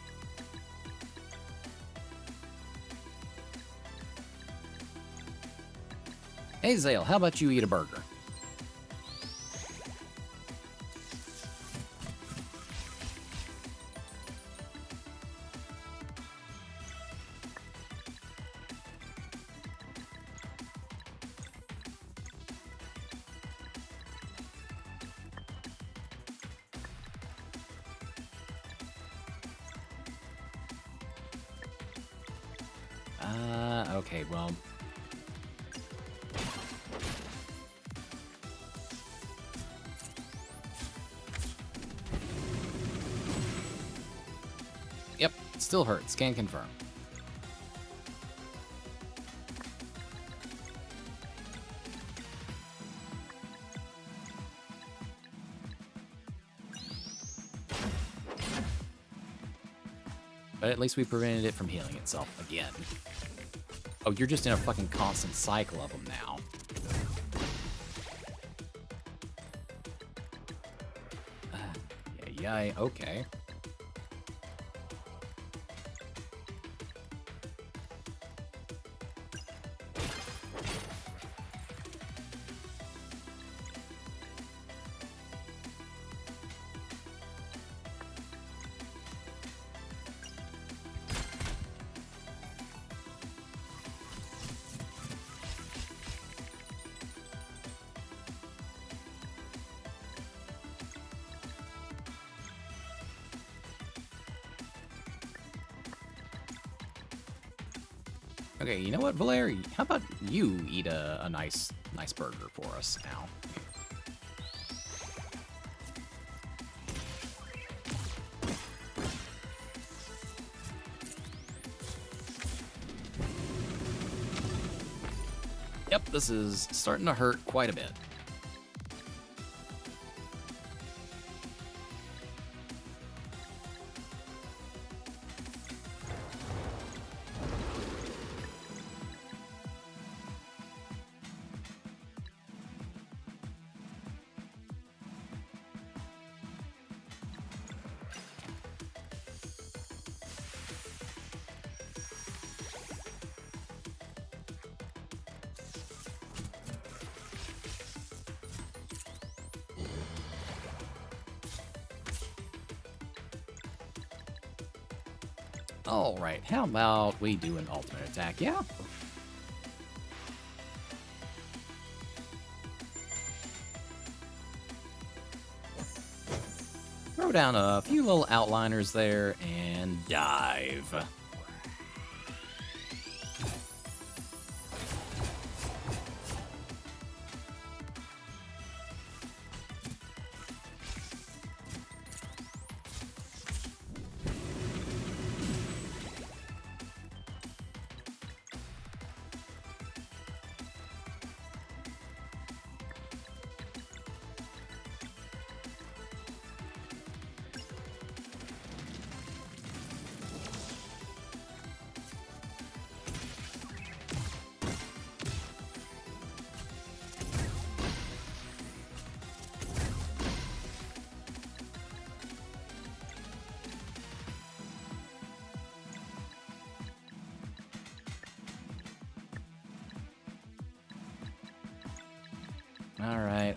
Hey, Zale, how about you eat a burger? Okay, well... Yep, still hurts. Can confirm. But at least we prevented it from healing itself again. Oh, you're just in a fucking constant cycle of them now. Yeah, okay. Okay, you know what, Valeri? How about you eat a nice burger for us now? Yep, this is starting to hurt quite a bit. Alright, how about we do an ultimate attack, yeah? Throw down a few little outliners there and dive.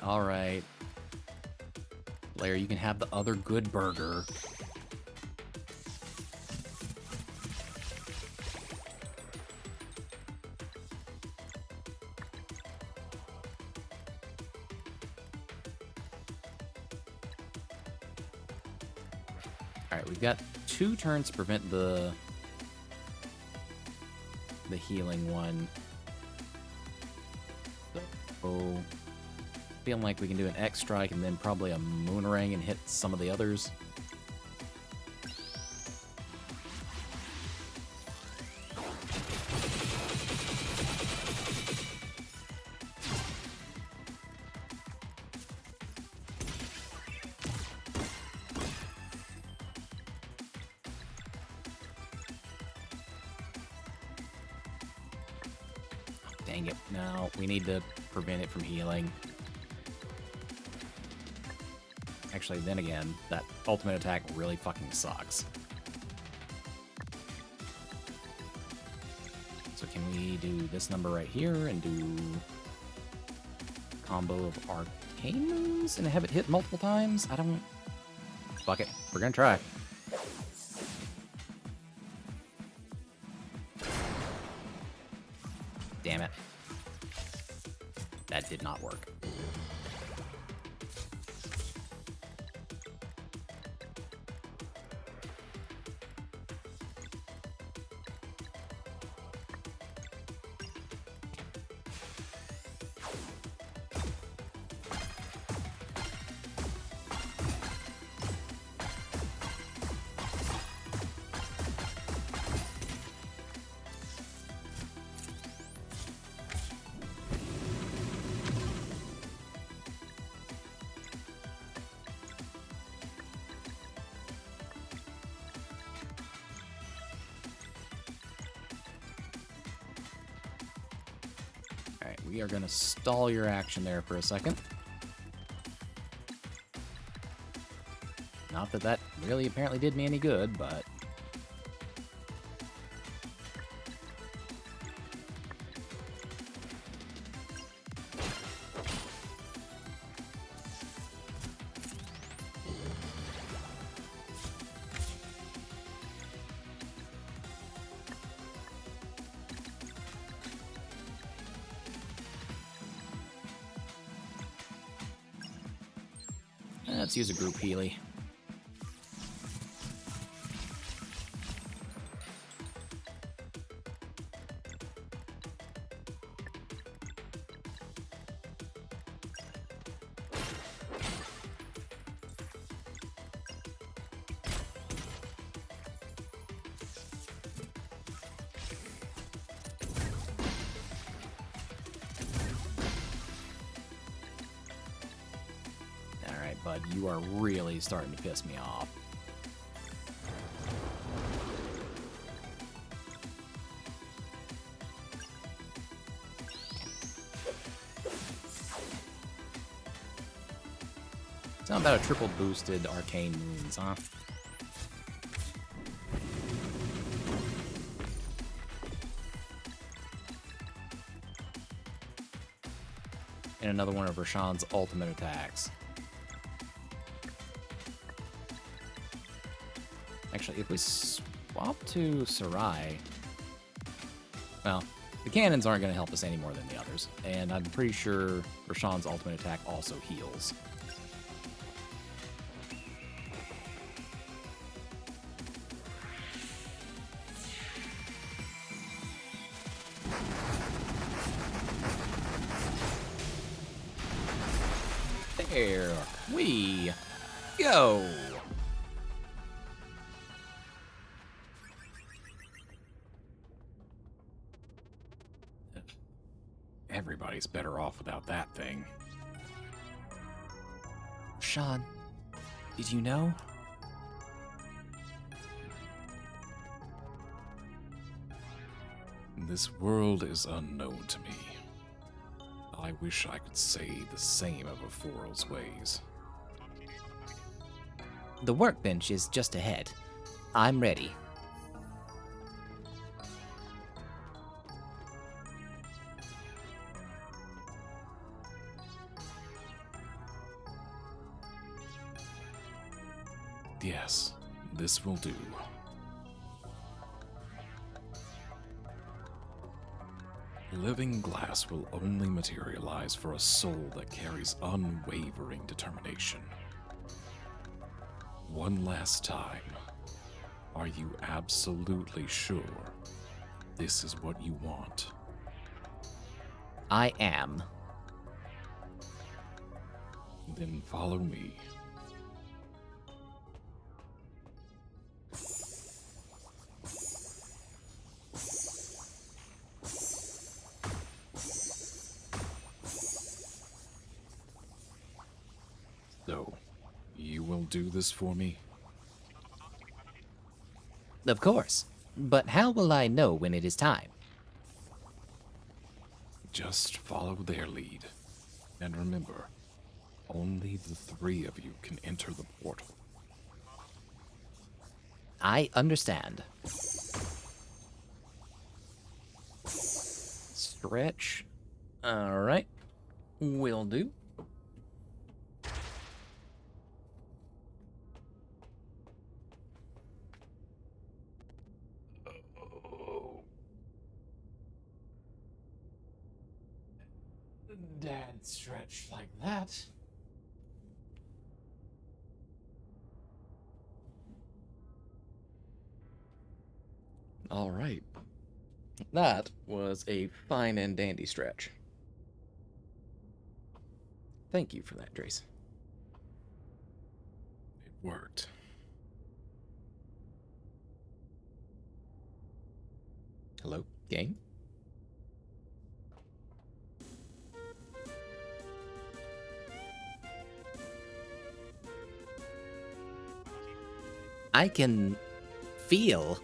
Alright. Blair, you can have the other good burger. Alright, we've got 2 turns to prevent the healing one. So, feeling like we can do an X strike and then probably a Moonerang and hit some of the others. Dang it. No, we need to prevent it from healing. Actually, then again, that ultimate attack really fucking sucks. So can we do this number right here and do a combo of arcane moves and have it hit multiple times? I don't... Fuck it. We're gonna try. Damn it. That did not work. Alright, we are going to stall your action there for a second. Not that that really apparently did me any good, but... Let's use a group Healy. Bud, you are really starting to piss me off. It's not about a triple boosted arcane wounds, huh? And another one of Rashawn's ultimate attacks. Actually, if we swap to Sarai... Well, the cannons aren't going to help us any more than the others. And I'm pretty sure Rashawn's ultimate attack also heals. There we go! Everybody's better off without that thing. Sean, did you know? This world is unknown to me. I wish I could say the same of Aforal's ways. The workbench is just ahead. I'm ready. Yes, this will do. Living glass will only materialize for a soul that carries unwavering determination. One last time, are you absolutely sure this is what you want? I am. Then follow me. So, you will do this for me? Of course. But how will I know when it is time? Just follow their lead. And remember, only the three of you can enter the portal. I understand. Stretch. All right. Will do. Dad stretched like that. All right. That was a fine and dandy stretch. Thank you for that, Trace. It worked. Hello, game? I can feel.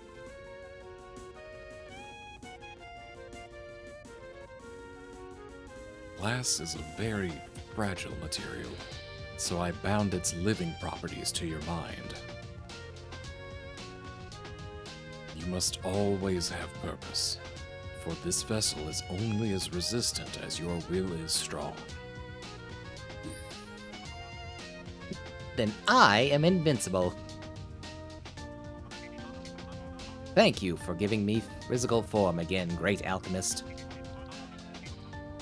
Glass is a very fragile material, so I bound its living properties to your mind. You must always have purpose, for this vessel is only as resistant as your will is strong. Then I am invincible. Thank you for giving me physical form again, great alchemist.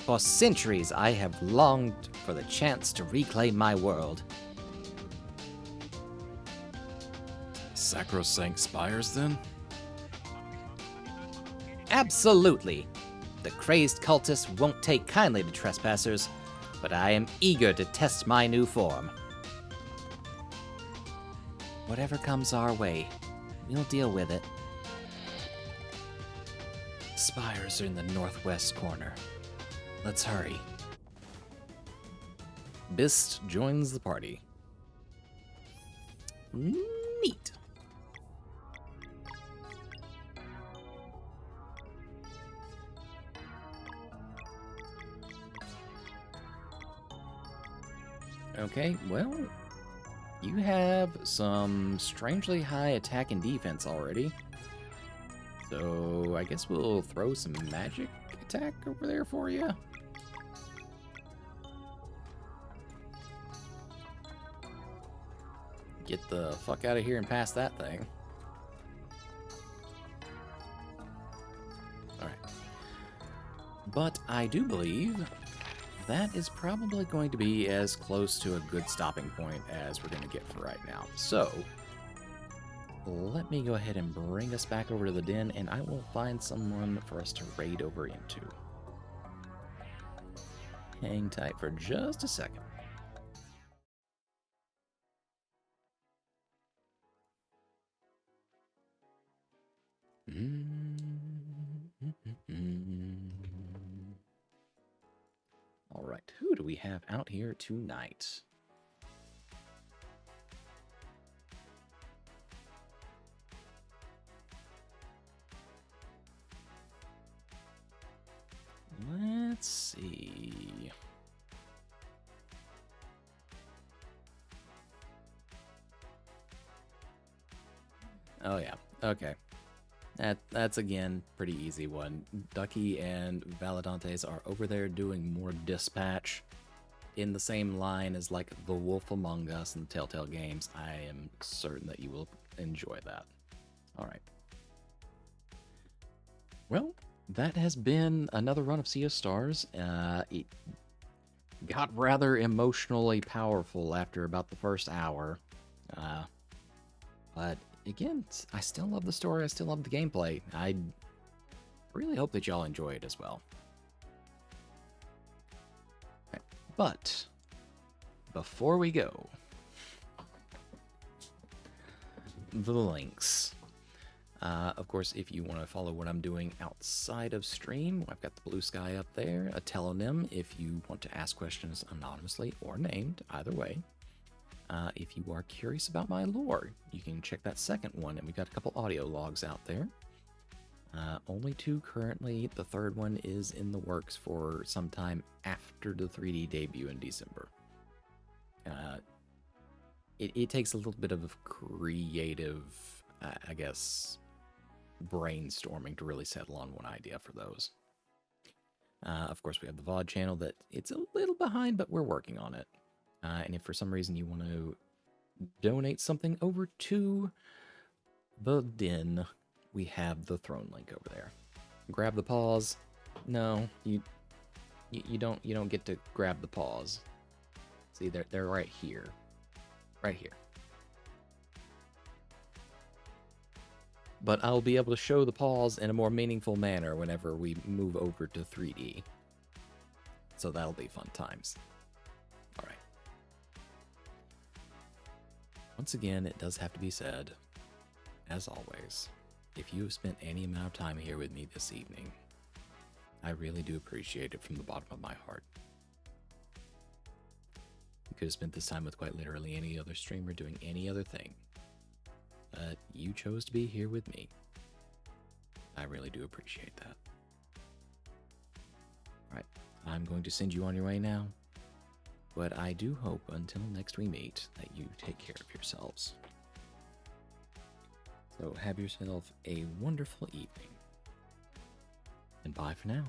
For centuries, I have longed for the chance to reclaim my world. Sacrosanct spires, then? Absolutely. The crazed cultists won't take kindly to trespassers, but I am eager to test my new form. Whatever comes our way, we'll deal with it. Spires are in the northwest corner. Let's hurry. Bist joins the party. Neat. Okay, well, you have some strangely high attack and defense already. So I guess we'll throw some magic attack over there for you. Get the fuck out of here and pass that thing. Alright. But I do believe that is probably going to be as close to a good stopping point as we're going to get for right now. So, let me go ahead and bring us back over to the den, and I will find someone for us to raid over into. Hang tight for just a second. All right, who do we have out here tonight? Let's see. Oh yeah, okay. That's again pretty easy one. Ducky and Valadantes are over there doing more dispatch in the same line as like The Wolf Among Us and Telltale Games. I am certain that you will enjoy that. All right. Well, that has been another run of Sea of Stars. It got rather emotionally powerful after about the first hour. But again, I still love the story. I still love the gameplay. I really hope that y'all enjoy it as well. Okay. But before we go, the links. Of course, if you want to follow what I'm doing outside of stream, I've got the blue sky up there, a telonym if you want to ask questions anonymously or named, either way. If you are curious about my lore, you can check that second one, and we've got a couple audio logs out there. Only 2 currently. The third one is in the works for sometime after the 3D debut in December. It takes a little bit of creative, I guess, brainstorming to really settle on one idea for those. Of course, we have the VOD channel that it's a little behind, but we're working on it. And if for some reason you want to donate something over to the Den, we have the throne link over there. Grab the paws. No, you don't get to grab the paws. See, they're right here. Right here. But I'll be able to show the paws in a more meaningful manner whenever we move over to 3D. So that'll be fun times. All right. Once again, it does have to be said, as always, if you have spent any amount of time here with me this evening, I really do appreciate it from the bottom of my heart. You could have spent this time with quite literally any other streamer doing any other thing. But you chose to be here with me. I really do appreciate that. Alright, I'm going to send you on your way now. But I do hope until next we meet that you take care of yourselves. So have yourself a wonderful evening. And bye for now.